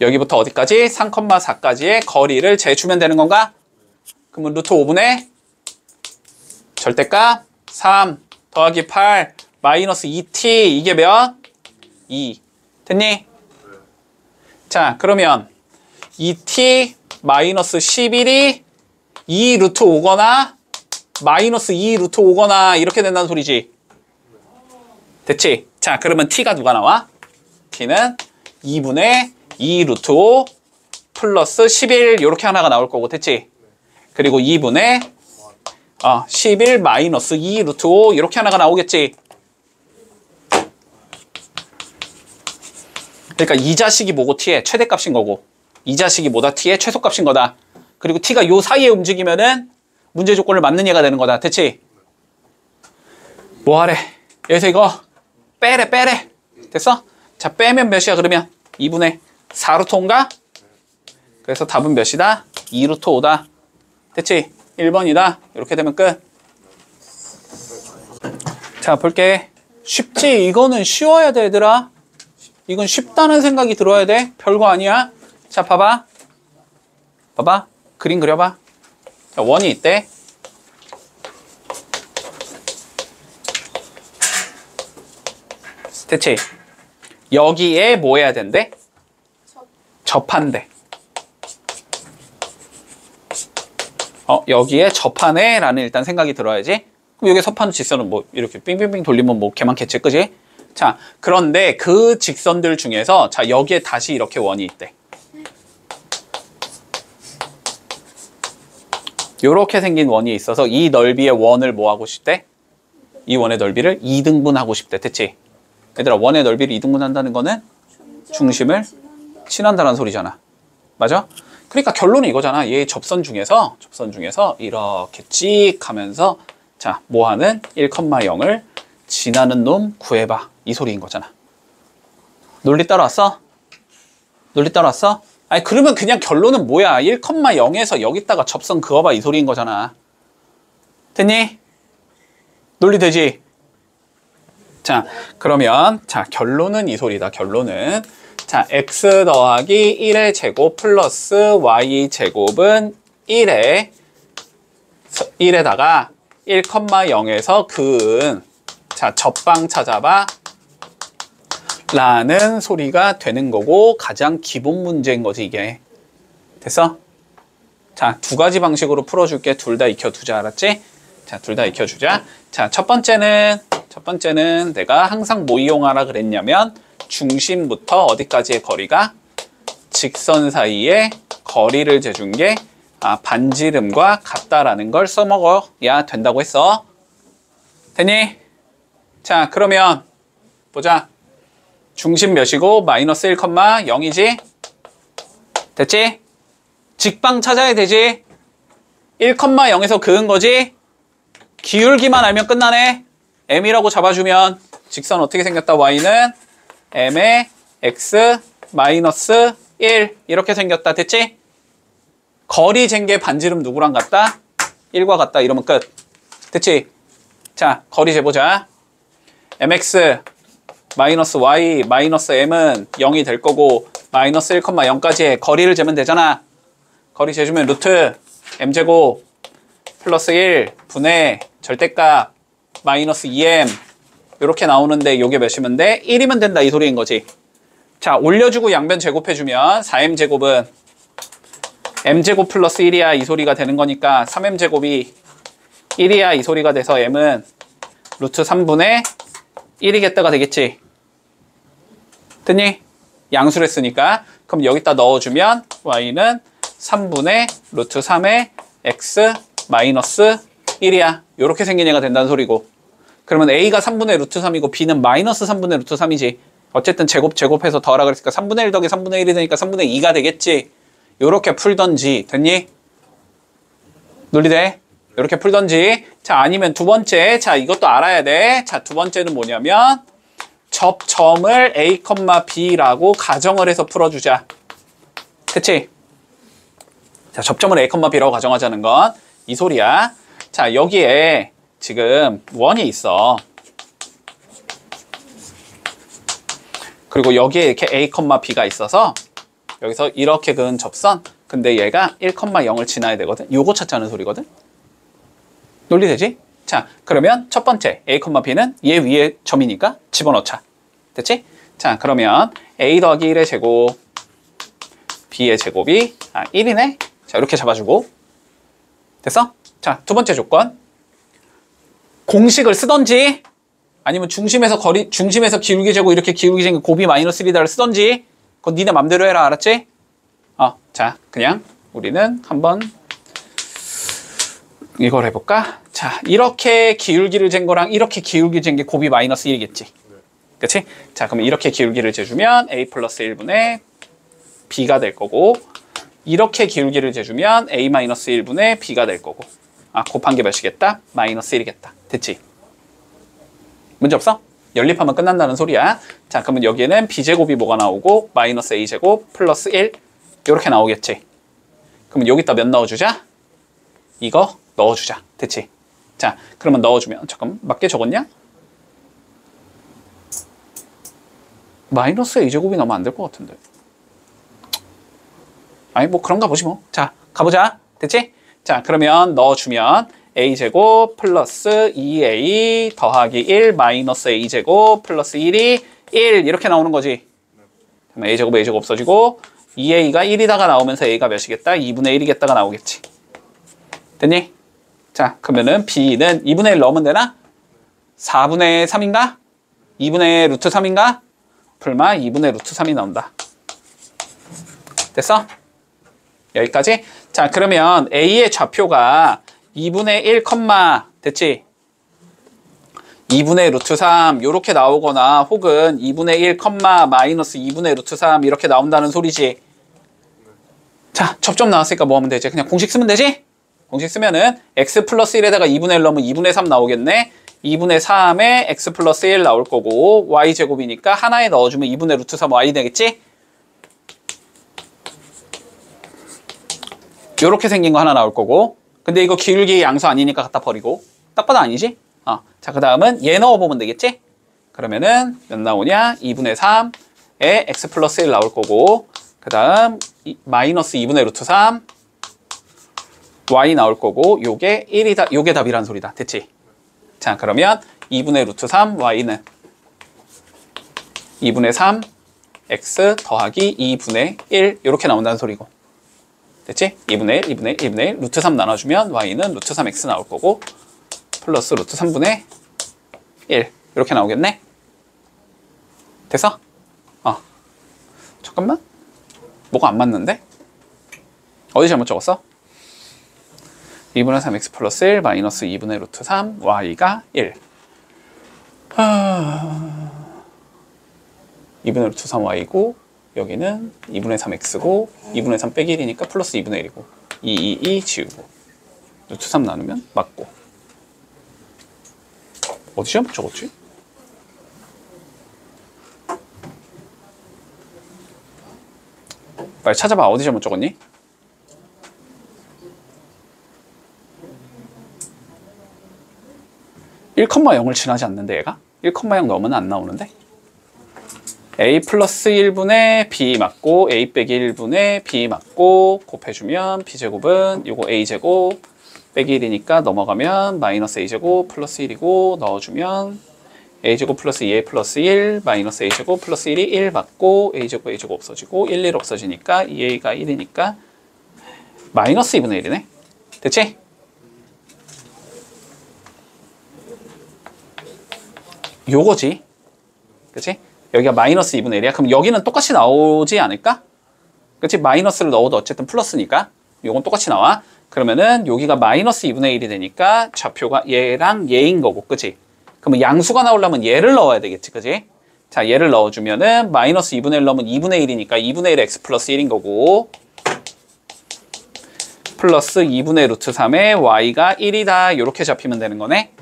여기부터 어디까지? 3,4까지의 거리를 재주면 되는 건가? 그러면 루트 5분의 절대값 3 더하기 8 마이너스 2t 이게 몇? 2 됐니? 자 그러면 2t 마이너스 11이 2 루트 5거나 마이너스 2 루트 5거나 이렇게 된다는 소리지. 됐지? 자 그러면 t가 누가 나와? t는 2분의 2 루트 5 플러스 11 이렇게 하나가 나올 거고 됐지? 그리고 2분의 11 마이너스 2 루트 5 이렇게 하나가 나오겠지? 그러니까 이 자식이 뭐고 t의 최대값인 거고 이 자식이 뭐다? t의 최소값인 거다. 그리고 t가 요 사이에 움직이면은 문제 조건을 맞는 얘가 되는 거다. 됐지? 뭐하래? 여기서 이거 빼래. 됐어? 자 빼면 몇이야 그러면? 2분의 4루트 5인가? 그래서 답은 몇이다? 2루트 5다. 됐지? 1번이다. 이렇게 되면 끝. 자 볼게. 쉽지? 이거는 쉬워야 돼 얘들아. 이건 쉽다는 생각이 들어야 돼. 별거 아니야. 자 봐봐. 그림 그려봐. 자, 원이 있대. 됐지? 여기에 뭐 해야 된대? 접한대. 여기에 접하네 라는 일단 생각이 들어야지. 그럼 여기 접하는 직선은 뭐 이렇게 빙빙빙 돌리면 뭐 개만겠지 그지? 자 그런데 그 직선들 중에서 자 여기에 다시 이렇게 원이 있대. 요렇게 생긴 원이 있어서 이 넓이의 원을 뭐 하고 싶대? 이 원의 넓이를 2등분하고 싶대. 됐지? 얘들아 원의 넓이를 2등분한다는 거는 중심을 친한다는 소리잖아. 맞아? 그러니까 결론은 이거잖아. 얘 접선 중에서 이렇게 찍 하면서 자 뭐 하는 1,0을 지나는 놈 구해봐. 이 소리인 거잖아. 논리 따라왔어? 아니 그러면 그냥 결론은 뭐야? 1,0에서 여기다가 접선 그어봐 이 소리인 거잖아. 됐니? 논리 되지? 자 그러면 자 결론은 이 소리다. 결론은 자 x 더하기 1의 제곱 플러스 y 제곱은 1에다가 1,0에서 그은 자 접방 찾아봐 라는 소리가 되는 거고 가장 기본 문제인 거지 이게. 됐어? 자 두 가지 방식으로 풀어줄게. 둘 다 익혀두자. 알았지? 자 둘 다 익혀주자. 자 첫 번째는 내가 항상 뭐 이용하라 그랬냐면 중심부터 어디까지의 거리가 직선 사이에 거리를 재준 게 반지름과 같다라는 걸 써먹어야 된다고 했어. 됐니? 자 그러면 보자. 중심 몇이고 마이너스 1,0이지? 됐지? 직방 찾아야 되지? 1,0에서 그은 거지? 기울기만 알면 끝나네. m이라고 잡아주면 직선 어떻게 생겼다? y는 m의 x 마이너스 1 이렇게 생겼다. 됐지? 거리 잰 게 반지름 누구랑 같다? 1과 같다 이러면 끝. 됐지? 자, 거리 재보자. mx 마이너스 y 마이너스 m은 0이 될 거고 마이너스 1,0까지의 거리를 재면 되잖아. 거리 재주면 루트 m제곱 플러스 1 분의 절대값 마이너스 2m 이렇게 나오는데 요게 몇이면 돼? 1이면 된다 이 소리인 거지. 자, 올려주고 양변 제곱해주면 4m제곱은 m제곱 플러스 1이야 이 소리가 되는 거니까 3m제곱이 1이야 이 소리가 돼서 m은 루트 3분의 1이겠다가 되겠지. 됐니? 양수를 했으니까. 그럼 여기다 넣어주면 y는 3분의 루트 3의 x 마이너스 1이야. 요렇게 생긴 애가 된다는 소리고. 그러면 a가 3분의 루트 3이고 b는 마이너스 3분의 루트 3이지. 어쨌든 제곱해서 더하라 그랬으니까 3분의 1 더하기 3분의 1이 되니까 3분의 2가 되겠지. 요렇게 풀던지. 됐니? 논리돼? 요렇게 풀던지. 자, 아니면 두 번째. 자, 이것도 알아야 돼. 자, 두 번째는 뭐냐면 접점을 a, b라고 가정을 해서 풀어주자. 그치? 자, 접점을 a, b라고 가정하자는 건 이 소리야. 자, 여기에 지금 원이 있어. 그리고 여기에 이렇게 a, b가 있어서 여기서 이렇게 그은 접선. 근데 얘가 1,0을 지나야 되거든. 요거 찾자는 소리거든. 논리되지? 자, 그러면 첫 번째 a, b는 얘 위에 점이니까 집어넣자. 됐지? 자, 그러면 a 더하기 1의 제곱 b의 제곱이 1이네. 자, 이렇게 잡아주고 됐어? 자, 두 번째 조건 공식을 쓰던지 아니면 중심에서 기울기 재고 이렇게 기울기 재고 곱이 마이너스 1이다를 쓰던지 그건 니네 맘대로 해라. 알았지? 자, 그냥 우리는 한번 이걸 해볼까? 자, 이렇게 기울기를 잰 거랑 이렇게 기울기 잰 게 곱이 마이너스 1이겠지. 그치? 자, 그러면 이렇게 기울기를 재주면 a 플러스 1분의 b가 될 거고 이렇게 기울기를 재주면 a 마이너스 1분의 b가 될 거고 곱한 게 몇이겠다? 마이너스 1이겠다. 됐지? 문제 없어? 연립하면 끝난다는 소리야. 자, 그러면 여기에는 b제곱이 뭐가 나오고 마이너스 a제곱 플러스 1 이렇게 나오겠지. 그러면 여기다 몇 넣어주자? 이거 넣어주자. 됐지? 자, 그러면 넣어주면 잠깐만 맞게 적었냐? 마이너스 a제곱이 나오면 안 될 것 같은데. 아니 뭐 그런가 보지 뭐. 자, 가보자. 됐지? 자, 그러면 넣어주면 a제곱 플러스 2a 더하기 1 마이너스 a제곱 플러스 1이 1 이렇게 나오는 거지. 그러면 a제곱 없어지고 2a가 1이다가 나오면서 a가 몇이겠다? 2분의 1이겠다가 나오겠지. 됐니? 자, 그러면은 b는 2분의 1 넣으면 되나? 4분의 3인가? 2분의 루트 3인가? 풀마 2분의 루트 3이 나온다. 됐어? 여기까지? 자, 그러면 a의 좌표가 2분의 1, 됐지? 2분의 루트 3 요렇게 나오거나 혹은 2분의 1, 마이너스 2분의 루트 3 이렇게 나온다는 소리지. 자, 접점 나왔으니까 뭐 하면 되지? 그냥 공식 쓰면 되지? 공식 쓰면은 x 플러스 1에다가 2분의 1 넣으면 2분의 3 나오겠네. 2분의 3에 x 플러스 1 나올 거고 y제곱이니까 하나에 넣어주면 2분의 루트 3 y 되겠지? 요렇게 생긴 거 하나 나올 거고 근데 이거 기울기 양수 아니니까 갖다 버리고 딱 봐도 아니지? 자, 그 다음은 얘 넣어보면 되겠지? 그러면은 몇 나오냐? 2분의 3에 x 플러스 1 나올 거고 그 다음 마이너스 2분의 루트 3 y 나올 거고 요게 1이다. 요게 답이란 소리다. 됐지? 자, 그러면 2분의 루트 3 y는 2분의 3 x 더하기 2분의 1 이렇게 나온다는 소리고 됐지? 2분의 1, 2분의 1, 2분의 1 루트 3 나눠주면 y는 루트 3x 나올 거고 플러스 루트 3분의 1 이렇게 나오겠네? 됐어? 잠깐만 뭐가 안 맞는데? 어디 잘못 적었어? 2분의 3x 플러스 1 마이너스 2분의 루트 3 y가 1 2분의 루트 3y고 여기는 2분의 3x고 2분의 3 빼기 1이니까 플러스 2분의 1이고 2 지우고 루트 3 나누면 맞고 어디 잘못 적었지? 빨리 찾아봐. 어디 잘못 적었니? 1,0을 지나지 않는데 얘가? 1,0 넘으면 안 나오는데? a 플러스 1분의 b 맞고 a 빼기 1분의 b 맞고 곱해주면 b제곱은 요거 a제곱 빼기 1이니까 넘어가면 마이너스 a제곱 플러스 1이고 넣어주면 a제곱 플러스 2a 플러스 1 마이너스 a제곱 플러스 1이 1 맞고 a제곱 a제곱 없어지고 1, 1 없어지니까 2a가 1이니까 마이너스 2분의 1이네. 됐지? 요거지. 그치? 여기가 마이너스 2분의 1이야. 그럼 여기는 똑같이 나오지 않을까? 그치? 마이너스를 넣어도 어쨌든 플러스니까 요건 똑같이 나와. 그러면은 여기가 마이너스 2분의 1이 되니까 좌표가 얘랑 얘인 거고, 그치? 그러면 양수가 나오려면 얘를 넣어야 되겠지, 그치? 자, 얘를 넣어주면은 마이너스 2분의 1 넣으면 2분의 1이니까 2분의 1 x 플러스 1인 거고 플러스 2분의 루트 3에 y가 1이다. 요렇게 잡히면 되는 거네.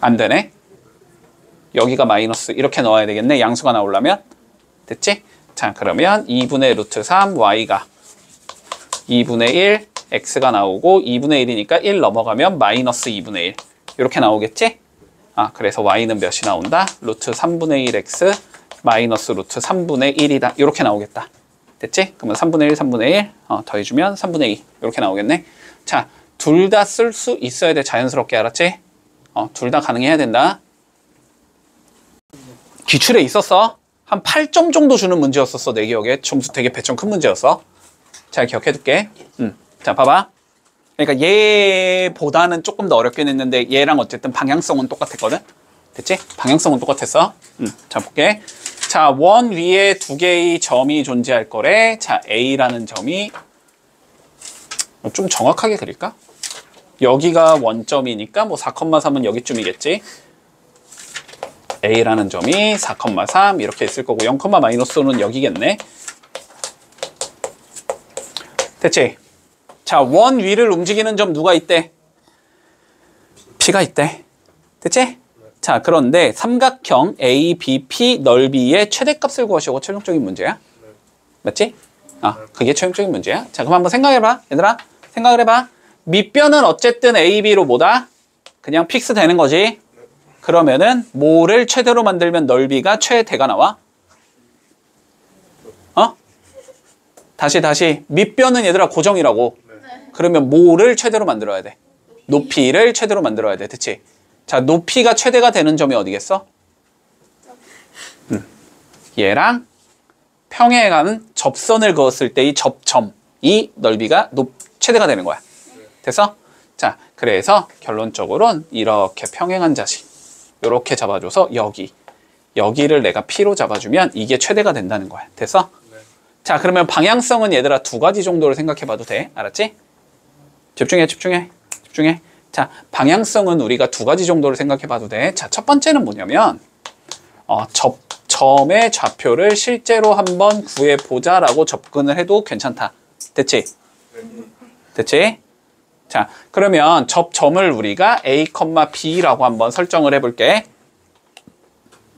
안 되네. 여기가 마이너스 이렇게 넣어야 되겠네. 양수가 나오려면. 됐지? 자, 그러면 2분의 루트 3 y가 2분의 1 x가 나오고 2분의 1이니까 1 넘어가면 마이너스 2분의 1 이렇게 나오겠지? 아, 그래서 y는 몇이 나온다? 루트 3분의 1 x 마이너스 루트 3분의 1이다. 이렇게 나오겠다. 됐지? 그러면 3분의 1, 3분의 1 더해주면 3분의 2 이렇게 나오겠네. 자, 둘 다 쓸 수 있어야 돼. 자연스럽게. 알았지? 둘 다 가능해야 된다. 기출에 있었어. 한 8점 정도 주는 문제였었어. 내 기억에. 점수 되게 배점 큰 문제였어. 잘 기억해둘게. 자, 봐봐. 그러니까 얘보다는 조금 더 어렵긴 했는데 얘랑 어쨌든 방향성은 똑같았거든. 됐지? 방향성은 똑같았어. 자, 볼게. 자, 원 위에 두 개의 점이 존재할 거래. 자, A라는 점이 좀 정확하게 그릴까? 여기가 원점이니까 뭐 4,3은 여기쯤이겠지. A라는 점이 4,3 이렇게 있을 거고 0, 마이너스는 여기겠네. 됐지? 자, 원 위를 움직이는 점 누가 있대? P가 있대. 됐지? 자, 그런데 삼각형 ABP 넓이의 최대값을 구하시고 최종적인 문제야. 맞지? 그게 최종적인 문제야. 자, 그럼 한번 생각해봐. 얘들아, 생각을 해봐. 밑변은 어쨌든 AB로 뭐다? 그냥 픽스 되는 거지. 그러면은 뭐를 최대로 만들면 넓이가 최대가 나와? 다시. 밑변은 얘들아 고정이라고. 그러면 뭐를 최대로 만들어야 돼? 높이를 최대로 만들어야 돼. 그치? 자, 높이가 최대가 되는 점이 어디겠어? 얘랑 평행한 접선을 그었을 때의 접점이 넓이가 최대가 되는 거야. 됐어? 자, 그래서 결론적으로는 이렇게 평행한 자식 이렇게 잡아줘서 여기를 내가 P로 잡아주면 이게 최대가 된다는 거야. 됐어? 네. 자, 그러면 방향성은 얘들아 두 가지 정도를 생각해봐도 돼. 알았지? 집중해. 자, 방향성은 우리가 두 가지 정도를 생각해봐도 돼. 자, 첫 번째는 뭐냐면 점의 좌표를 실제로 한번 구해보자라고 접근을 해도 괜찮다. 됐지? 됐지? 자, 그러면 접점을 우리가 A, B라고 한번 설정을 해볼게.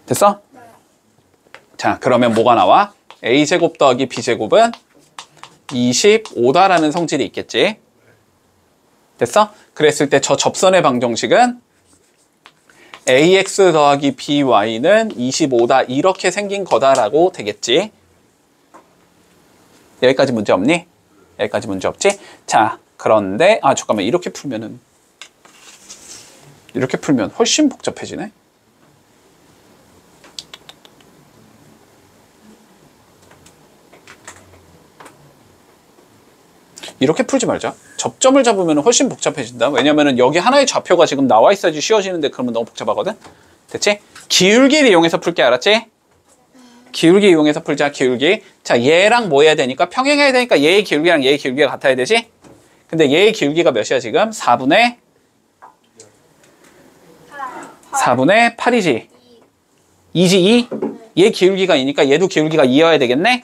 됐어? 자, 그러면 뭐가 나와? A제곱 더하기 B제곱은 25다라는 성질이 있겠지. 됐어? 그랬을 때 저 접선의 방정식은 AX 더하기 BY는 25다 이렇게 생긴 거다라고 되겠지. 여기까지 문제 없니? 여기까지 문제 없지? 자, 그런데 잠깐만 이렇게 풀면 훨씬 복잡해지네. 이렇게 풀지 말자. 접점을 잡으면 훨씬 복잡해진다. 왜냐면은 여기 하나의 좌표가 지금 나와 있어야지 쉬워지는데 그러면 너무 복잡하거든. 됐지? 기울기를 이용해서 풀게. 알았지? 기울기 이용해서 풀자. 기울기. 자, 얘랑 뭐 해야 되니까 평행해야 되니까 얘의 기울기랑 얘의 기울기가 같아야 되지? 근데 얘의 기울기가 몇이야 지금? 4분의 8이지. 2지 2? 얘 기울기가 2니까 얘도 기울기가 2여야 되겠네?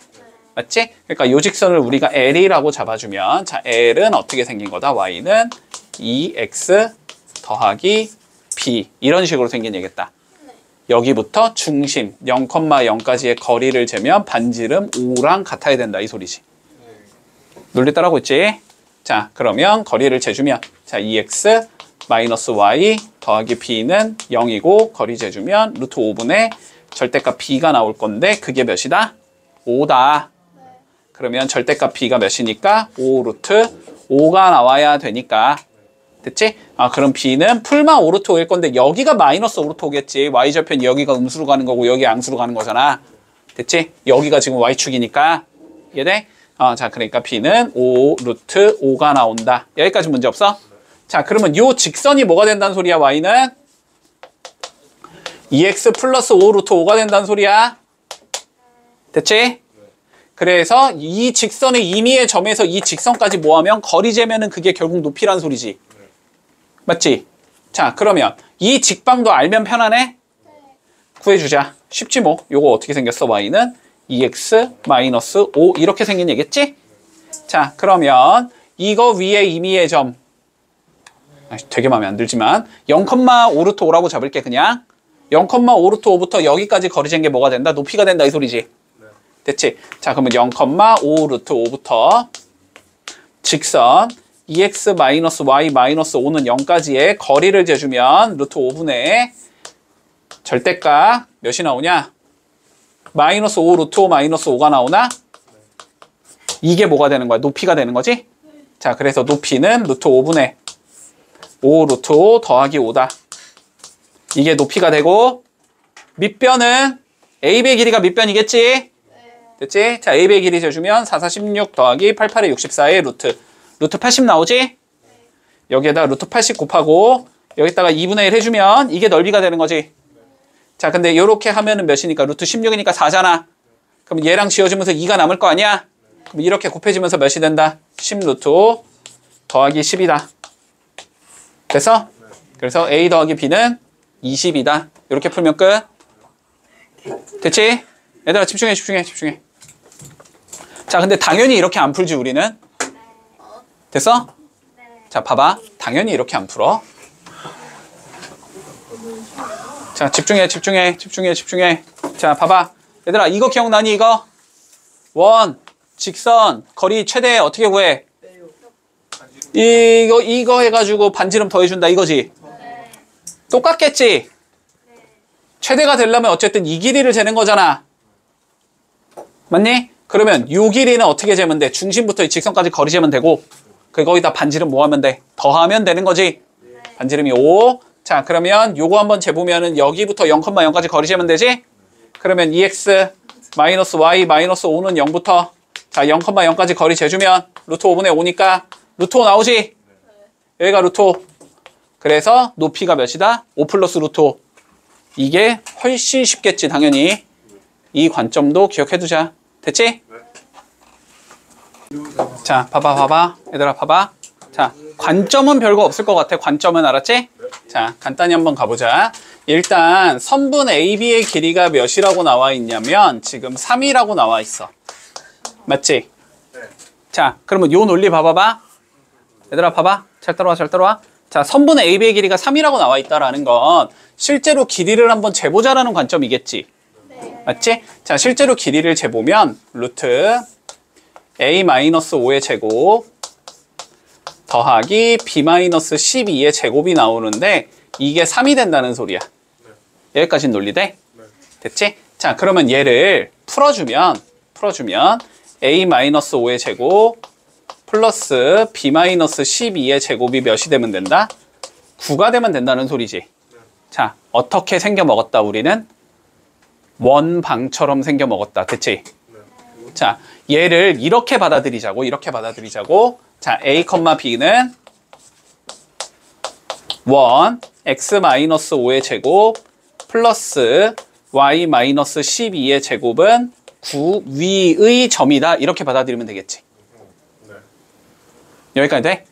맞지? 그러니까 요 직선을 우리가 L이라고 잡아주면 자, L은 어떻게 생긴 거다? Y는 2X 더하기 B 이런 식으로 생긴 얘겠다. 여기부터 중심 0,0까지의 거리를 재면 반지름 5랑 같아야 된다 이 소리지. 논리 따라하고 있지? 자, 그러면 거리를 재주면 자, 2x 마이너스 y 더하기 b는 0이고 거리 재주면 루트 5분의 절대값 b가 나올 건데 그게 몇이다? 5다. 그러면 절대값 b가 몇이니까 5 루트 5가 나와야 되니까 됐지? 아, 그럼 b는 풀마 5 루트 5일 건데 여기가 마이너스 5 루트 5겠지. y절편 여기가 음수로 가는 거고 여기 양수로 가는 거잖아. 됐지? 여기가 지금 y축이니까 이해돼? 자, 그러니까 b는 5 루트 5가 나온다. 여기까지 문제 없어? 자, 그러면 요 직선이 뭐가 된다는 소리야? y는 2x 플러스 5 루트 5가 된다는 소리야. 됐지? 그래서 이 직선의 임의의 점에서 이 직선까지 뭐하면 거리 재면은 그게 결국 높이란 소리지. 맞지? 자, 그러면 이 직방도 알면 편하네? 구해주자. 쉽지 뭐. 요거 어떻게 생겼어? y는 2x 마이너스 5 이렇게 생긴 얘겠지? 자, 그러면 이거 위에 임의의 점 되게 마음에 안 들지만 0,5 루트 5라고 잡을게 그냥. 0,5 루트 5부터 여기까지 거리 잰 게 뭐가 된다? 높이가 된다 이 소리지. 됐지? 자, 그러면 0,5 루트 5부터 직선 2x 마이너스 y 마이너스 5는 0까지의 거리를 재주면 루트 5분의 절대값 몇이 나오냐? 마이너스 5 루트 5 마이너스 5가 나오나? 이게 뭐가 되는 거야? 높이가 되는 거지? 자, 그래서 높이는 루트 5분의 5 루트 5 더하기 5다. 이게 높이가 되고 밑변은 AB의 길이가 밑변이겠지? 됐지? 자, AB의 길이 재주면 4, 4, 16 더하기 8, 8에 64의 루트 80 나오지? 여기에다 루트 80 곱하고 여기다가 2분의 1 해주면 이게 넓이가 되는 거지? 자, 근데 이렇게 하면은 몇이니까? 루트 16이니까 4잖아. 그럼 얘랑 지워지면서 2가 남을 거 아니야? 그럼 이렇게 곱해지면서 몇이 된다? 10 루트 5 더하기 10이다. 됐어? 그래서 A 더하기 B는 20이다. 이렇게 풀면 끝. 됐지? 얘들아 집중해. 자, 근데 당연히 이렇게 안 풀지 우리는. 됐어? 자, 봐봐. 당연히 이렇게 안 풀어. 자, 집중해. 자, 봐봐. 얘들아, 이거 기억나니, 이거? 원, 직선, 거리 최대 어떻게 구해? 이거 해가지고 반지름 더해준다, 이거지? 똑같겠지? 최대가 되려면 어쨌든 이 길이를 재는 거잖아. 맞니? 그러면 이 길이는 어떻게 재면 돼? 중심부터 이 직선까지 거리 재면 되고, 거기다 반지름 뭐 하면 돼? 더하면 되는 거지? 반지름이 5. 자, 그러면 요거 한번 재보면은 여기부터 0,0까지 거리 재면 되지? 그러면 2x 마이너스 y 마이너스 5는 0부터 자, 0,0까지 거리 재주면 루트 5분의 5니까 루트 5 나오지? 여기가 루트 5. 그래서 높이가 몇이다? 5 플러스 루트 5. 이게 훨씬 쉽겠지, 당연히. 이 관점도 기억해두자. 됐지? 자, 봐봐. 얘들아, 봐봐. 자, 관점은 별거 없을 것 같아. 관점은 알았지? 자, 간단히 한번 가보자. 일단 선분 AB의 길이가 몇이라고 나와 있냐면 지금 3이라고 나와 있어. 맞지? 자, 그러면 요 논리 봐봐봐. 얘들아, 봐봐. 잘 따라와. 자, 선분 AB의 길이가 3이라고 나와 있다라는 건 실제로 길이를 한번 재보자라는 관점이겠지. 맞지? 자, 실제로 길이를 재보면 루트 A-5의 제곱 더하기 B-12의 제곱이 나오는데 이게 3이 된다는 소리야. 여기까지는 논리돼? 됐지? 자, 그러면 얘를 풀어주면 A-5의 제곱 플러스 B-12의 제곱이 몇이 되면 된다? 9가 되면 된다는 소리지. 자, 어떻게 생겨 먹었다 우리는? 원방처럼 생겨 먹었다. 됐지? 자, 얘를 이렇게 받아들이자고. 자, A, B는 1, x-5의 제곱 플러스 y-12의 제곱은 9 위의 점이다. 이렇게 받아들이면 되겠지. 여기까지 돼?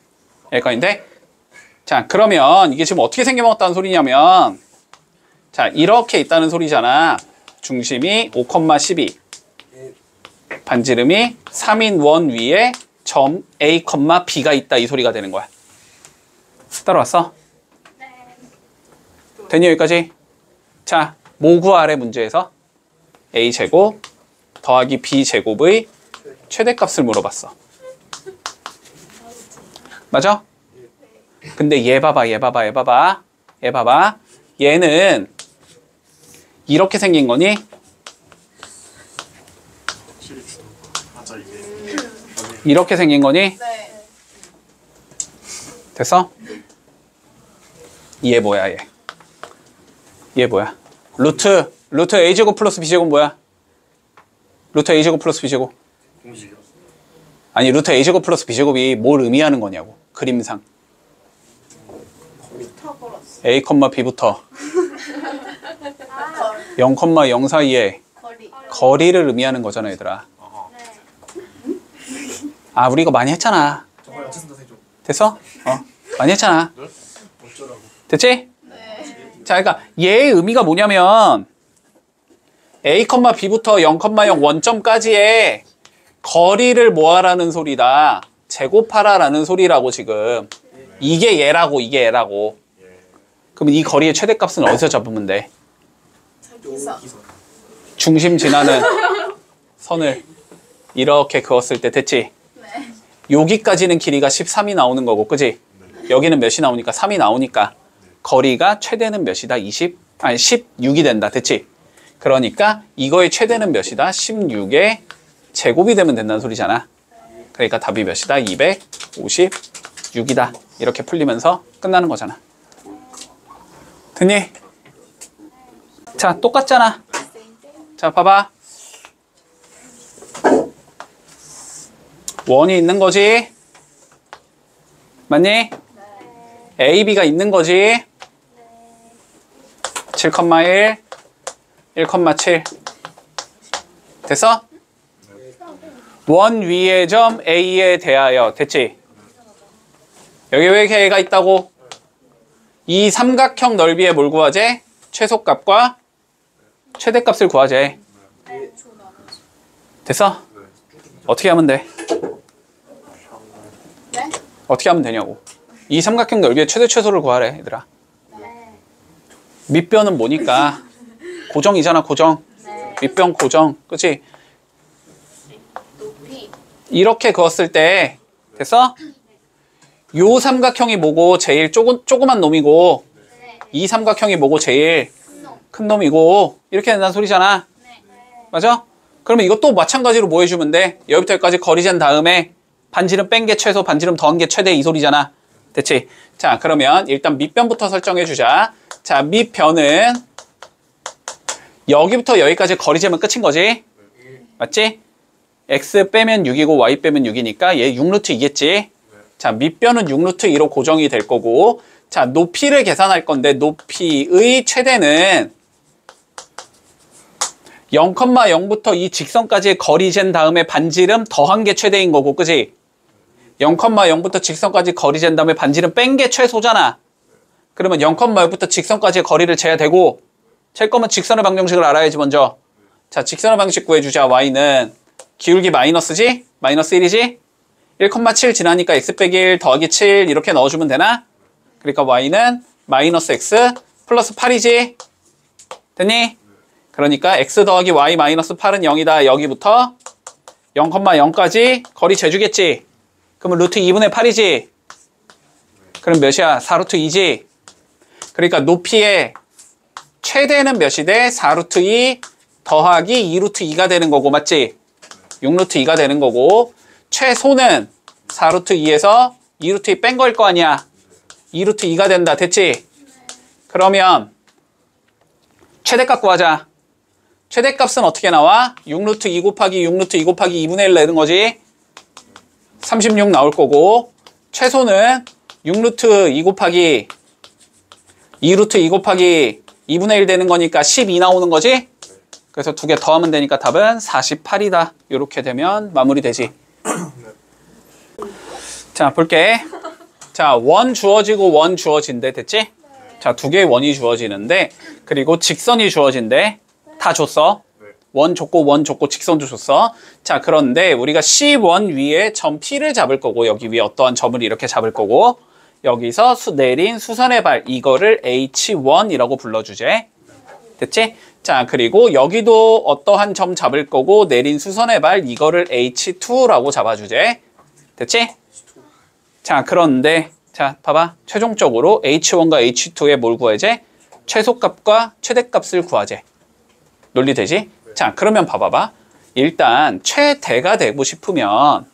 여기까지인데? 자, 그러면 이게 지금 어떻게 생겨 먹었다는 소리냐면 자, 이렇게 있다는 소리잖아. 중심이 5,12 반지름이 3인 원 위에 점 A, B가 있다 이 소리가 되는 거야. 따라왔어? 되니 여기까지? 자, 뭐 구하래 문제에서? A제곱 더하기 B제곱의 최대값을 물어봤어. 맞아? 근데 얘 봐봐. 얘는 이렇게 생긴 거니? 확실히 주는 거. 맞아 이게. 이렇게 생긴 거니? 네. 됐어? 얘 뭐야, 얘? 얘 뭐야? 루트 a제곱 플러스 b제곱 뭐야? 루트 a제곱 플러스 b제곱. 공식이요. 아니, 루트 a제곱 플러스 b제곱이 뭘 의미하는 거냐고. 그림상. 피타고라스. a, b부터 0, 0 사이에 거리. 거리를 의미하는 거잖아, 얘들아. 아, 우리 이거 많이 했잖아. 정말 야채 선생님 좀. 됐어? 많이 했잖아. 네? 어쩌라고. 됐지? 네. 자, 그러니까 얘의 의미가 뭐냐면 a, b부터 0, 0 원점까지의 거리를 모아라는 소리다. 제곱하라라는 소리라고 지금. 이게 얘라고. 그러면 이 거리의 최대값은 어디서 잡으면 돼? 저기서. 중심 지나는 선을 이렇게 그었을 때 됐지? 네. 여기까지는 길이가 13이 나오는 거고, 그지? 여기는 몇이 나오니까 3이 나오니까 거리가 최대는 몇이다? 16이 된다. 됐지? 그러니까 이거의 최대는 몇이다? 16의 제곱이 되면 된다는 소리잖아. 그러니까 답이 몇이다? 256이다. 이렇게 풀리면서 끝나는 거잖아. 됐니? 자, 똑같잖아. 자, 봐봐. 원이 있는 거지? 맞니? A, B가 있는 거지? 7,1, 1,7. 됐어? 원 위의 점 A에 대하여. 됐지? 여기 왜 이렇게 A가 있다고? 이 삼각형 넓이의 뭘 구하재? 최소값과 최대값을 구하재. 됐어? 어떻게 하면 돼? 네? 어떻게 하면 되냐고. 이 삼각형 넓이의 최대 최소를 구하래, 얘들아. 밑변은 뭐니까? 고정이잖아, 고정. 밑변 고정. 그치? 높이. 이렇게 그었을 때, 됐어? 요 삼각형이 뭐고 제일 조그만 놈이고, 이 삼각형이 뭐고 제일 큰 놈이고, 이렇게 된다는 소리잖아. 맞아? 그러면 이것도 마찬가지로 뭐 해주면 돼? 여기부터 여기까지 거리 잰 다음에 반지름 뺀 게 최소, 반지름 더한 게 최대 이 소리잖아. 됐지? 자, 그러면 일단 밑변부터 설정해 주자. 자, 밑변은 여기부터 여기까지 거리 재면 끝인 거지? 맞지? x 빼면 6이고 y 빼면 6이니까 얘 6루트 2겠지? 자, 밑변은 6루트 2로 고정이 될 거고, 자, 높이를 계산할 건데 높이의 최대는 0,0부터 이 직선까지의 거리 잰 다음에 반지름 더한 게 최대인 거고, 그지? 0,0부터 직선까지 거리 잰 다음에 반지름 뺀 게 최소잖아. 그러면 0,0부터 직선까지의 거리를 재야 되고, 잴 거면 직선의 방정식을 알아야지 먼저. 자, 직선의 방식 구해주자. y는 기울기 마이너스지? 마이너스 1이지? 1,7 지나니까 x 빼기 1 더하기 7 이렇게 넣어주면 되나? 그러니까 y는 마이너스 x 플러스 8이지? 됐니? 그러니까 x 더하기 y 마이너스 8은 0이다. 여기부터 0,0까지 거리 재주겠지? 그러면 루트 2분의 8이지? 그럼 몇이야? 4루트 2지? 그러니까 높이의 최대는 몇이 돼? 4루트 2 더하기 2루트 2가 되는 거고, 맞지? 6루트 2가 되는 거고, 최소는 4루트 2에서 2루트 2 뺀 거일 거 아니야? 2루트 2가 된다. 됐지? 그러면 최대값 구하자. 최대값은 어떻게 나와? 6루트 2 곱하기 6루트 2 곱하기 2분의 1 내는 거지? 36 나올 거고, 최소는 6루트 2 곱하기 2루트 2 곱하기 2분의 1 되는 거니까 12 나오는 거지? 그래서 두 개 더하면 되니까 답은 48이다. 이렇게 되면 마무리되지. 자, 볼게. 자, 원 주어지고 원 주어진대. 됐지? 자, 두 개의 원이 주어지는데, 그리고 직선이 주어진대. 다 줬어. 원 줬고 직선도 줬어. 자, 그런데 우리가 C1 위에 점 P를 잡을 거고, 여기 위에 어떠한 점을 이렇게 잡을 거고, 여기서 내린 수선의 발, 이거를 H1이라고 불러주제. 됐지? 자, 그리고 여기도 어떠한 점 잡을 거고, 내린 수선의 발, 이거를 H2라고 잡아주제. 됐지? 자, 그런데 자, 봐봐. 최종적으로 H1과 H2의 뭘 구하지? 최소값과 최대값을 구하재. 논리 되지? 자, 그러면 봐봐봐. 일단 최대가 되고 싶으면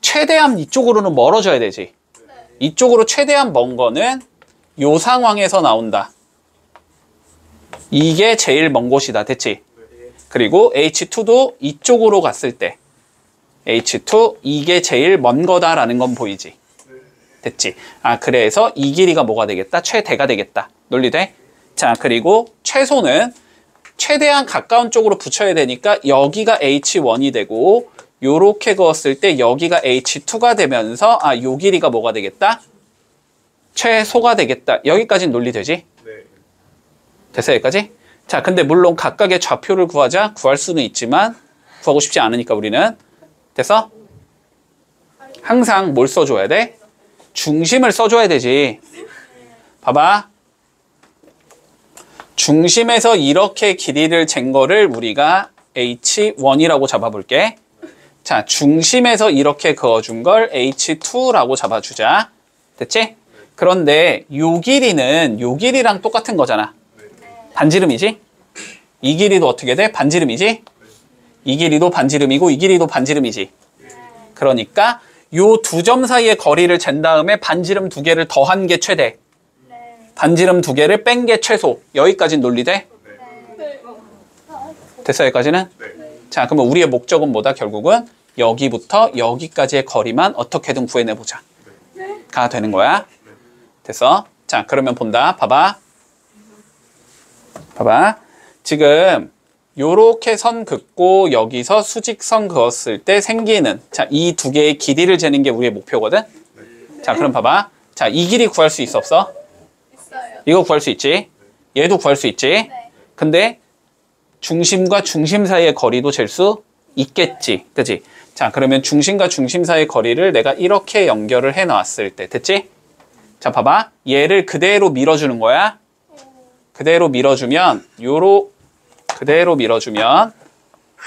최대한 이쪽으로는 멀어져야 되지. 이쪽으로 최대한 먼 거는 요 상황에서 나온다. 이게 제일 먼 곳이다. 됐지? 그리고 H2도 이쪽으로 갔을 때 H2 이게 제일 먼 거다라는 건 보이지? 됐지? 아, 그래서 이 길이가 뭐가 되겠다? 최대가 되겠다. 논리돼? 자, 그리고 최소는 최대한 가까운 쪽으로 붙여야 되니까 여기가 H1이 되고 요렇게 그었을 때 여기가 H2가 되면서 아, 요 길이가 뭐가 되겠다? 최소가 되겠다. 여기까지는 논리되지? 네. 됐어, 여기까지? 자, 근데 물론 각각의 좌표를 구하자 구할 수는 있지만 구하고 싶지 않으니까 우리는 됐어? 항상 뭘 써줘야 돼? 중심을 써줘야 되지. 봐봐. 중심에서 이렇게 길이를 잰 거를 우리가 H1이라고 잡아볼게. 자, 중심에서 이렇게 그어준 걸 H2라고 잡아주자. 됐지? 그런데 요 길이는 요 길이랑 똑같은 거잖아. 반지름이지? 이 길이도 어떻게 돼? 반지름이지? 이 길이도 반지름이고 이 길이도 반지름이지. 그러니까 요 두 점 사이의 거리를 잰 다음에 반지름 두 개를 더한 게 최대. 반지름 두 개를 뺀 게 최소. 여기까지는 논리돼? 됐어, 여기까지는? 자, 그러면 우리의 목적은 뭐다? 결국은 여기부터 여기까지의 거리만 어떻게든 구해내보자. 가 되는 거야. 됐어? 자, 그러면 본다. 봐봐. 봐봐. 지금 요렇게 선 긋고 여기서 수직선 그었을 때 생기는 자, 이 두 개의 길이를 재는 게 우리의 목표거든? 자, 그럼 봐봐. 자, 이 길이 구할 수 있어, 없어? 있어요. 이거 구할 수 있지? 얘도 구할 수 있지? 네. 근데 중심과 중심 사이의 거리도 잴 수 있겠지. 그치? 자, 그러면 중심과 중심 사이의 거리를 내가 이렇게 연결을 해 놨을 때 됐지? 자, 봐봐. 얘를 그대로 밀어주는 거야. 그대로 밀어주면 그대로 밀어주면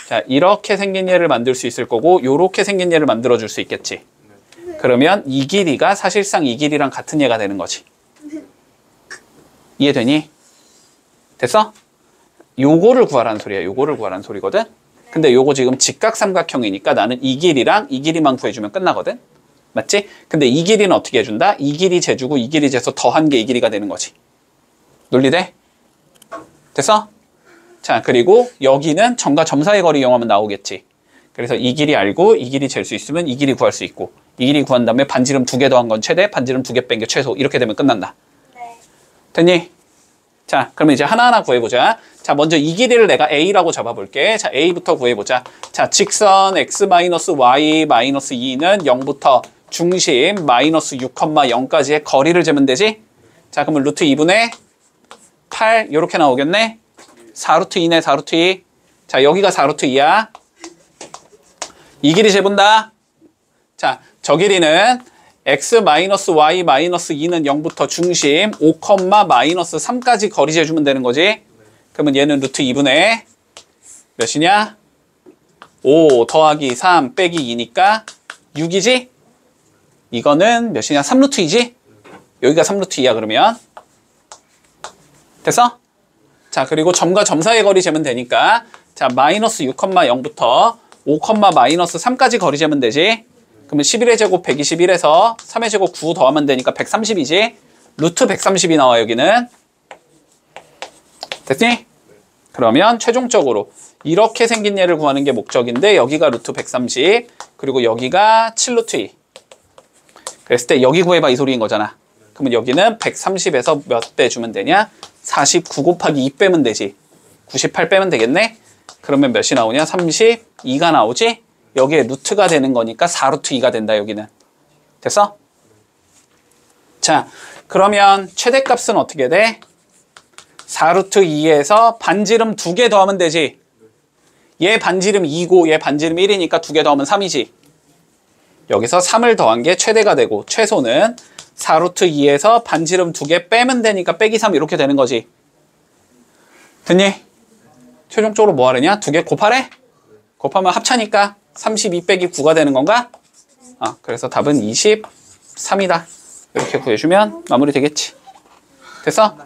자, 이렇게 생긴 얘를 만들 수 있을 거고 요렇게 생긴 얘를 만들어 줄 수 있겠지. 그러면 이 길이가 사실상 이 길이랑 같은 얘가 되는 거지. 이해되니? 됐어? 요거를 구하라는 소리야. 요거를 구하라는 소리거든. 근데 요거 지금 직각삼각형이니까 나는 이 길이랑 이 길이만 구해주면 끝나거든. 맞지? 근데 이 길이는 어떻게 해준다? 이 길이 재주고 이 길이 재서 더한 게 이 길이가 되는 거지. 논리돼? 됐어? 자, 그리고 여기는 점과 점 사이 거리 이용하면 나오겠지. 그래서 이 길이 알고 이 길이 잴 수 있으면 이 길이 구할 수 있고 이 길이 구한 다음에 반지름 두 개 더한 건 최대, 반지름 두 개 뺀 게 최소. 이렇게 되면 끝난다. 네. 됐니? 자, 그러면 이제 하나하나 구해보자. 자, 먼저 이 길이를 내가 A라고 잡아볼게. 자, A부터 구해보자. 자, 직선 X-Y-2는 0부터 중심 마이너스 6,0까지의 거리를 재면 되지? 자, 그러면 루트 2분의 8 이렇게 나오겠네? 4루트 2네, 4루트 2. 자, 여기가 4루트 2야. 이 길이 재본다. 자, 저 길이는 X-Y-2는 0부터 중심 5,-3까지 거리 재주면 되는 거지. 그러면 얘는 루트 2분의 몇이냐? 5 더하기 3 빼기 2니까 6이지? 이거는 몇이냐? 3루트 2지? 여기가 3루트 2야, 그러면. 됐어? 자, 그리고 점과 점 사이의 거리 재면 되니까 자, 마이너스 6,0부터 5,-3까지 거리 재면 되지. 그러면 11의 제곱 121에서 3의 제곱 9 더하면 되니까 130이지. 루트 130이 나와 여기는. 됐니? 그러면 최종적으로 이렇게 생긴 얘를 구하는 게 목적인데 여기가 루트 130 그리고 여기가 7루트 2 그랬을 때 여기 구해봐 이 소리인 거잖아. 그러면 여기는 130에서 몇 빼주면 되냐? 49 곱하기 2 빼면 되지. 98 빼면 되겠네? 그러면 몇이 나오냐? 32가 나오지? 여기에 루트가 되는 거니까 4루트 2가 된다 여기는. 됐어? 자, 그러면 최대값은 어떻게 돼? 4루트 2에서 반지름 2개 더하면 되지. 얘 반지름 2고 얘 반지름 1이니까 2개 더하면 3이지. 여기서 3을 더한 게 최대가 되고 최소는 4루트 2에서 반지름 2개 빼면 되니까 빼기 3 이렇게 되는 거지. 됐니? 최종적으로 뭐 하려냐? 2개 곱하래? 곱하면 합차니까 32 빼기 9가 되는 건가? 아, 그래서 답은 24 3이다. 이렇게 구해주면 마무리 되겠지. 됐어?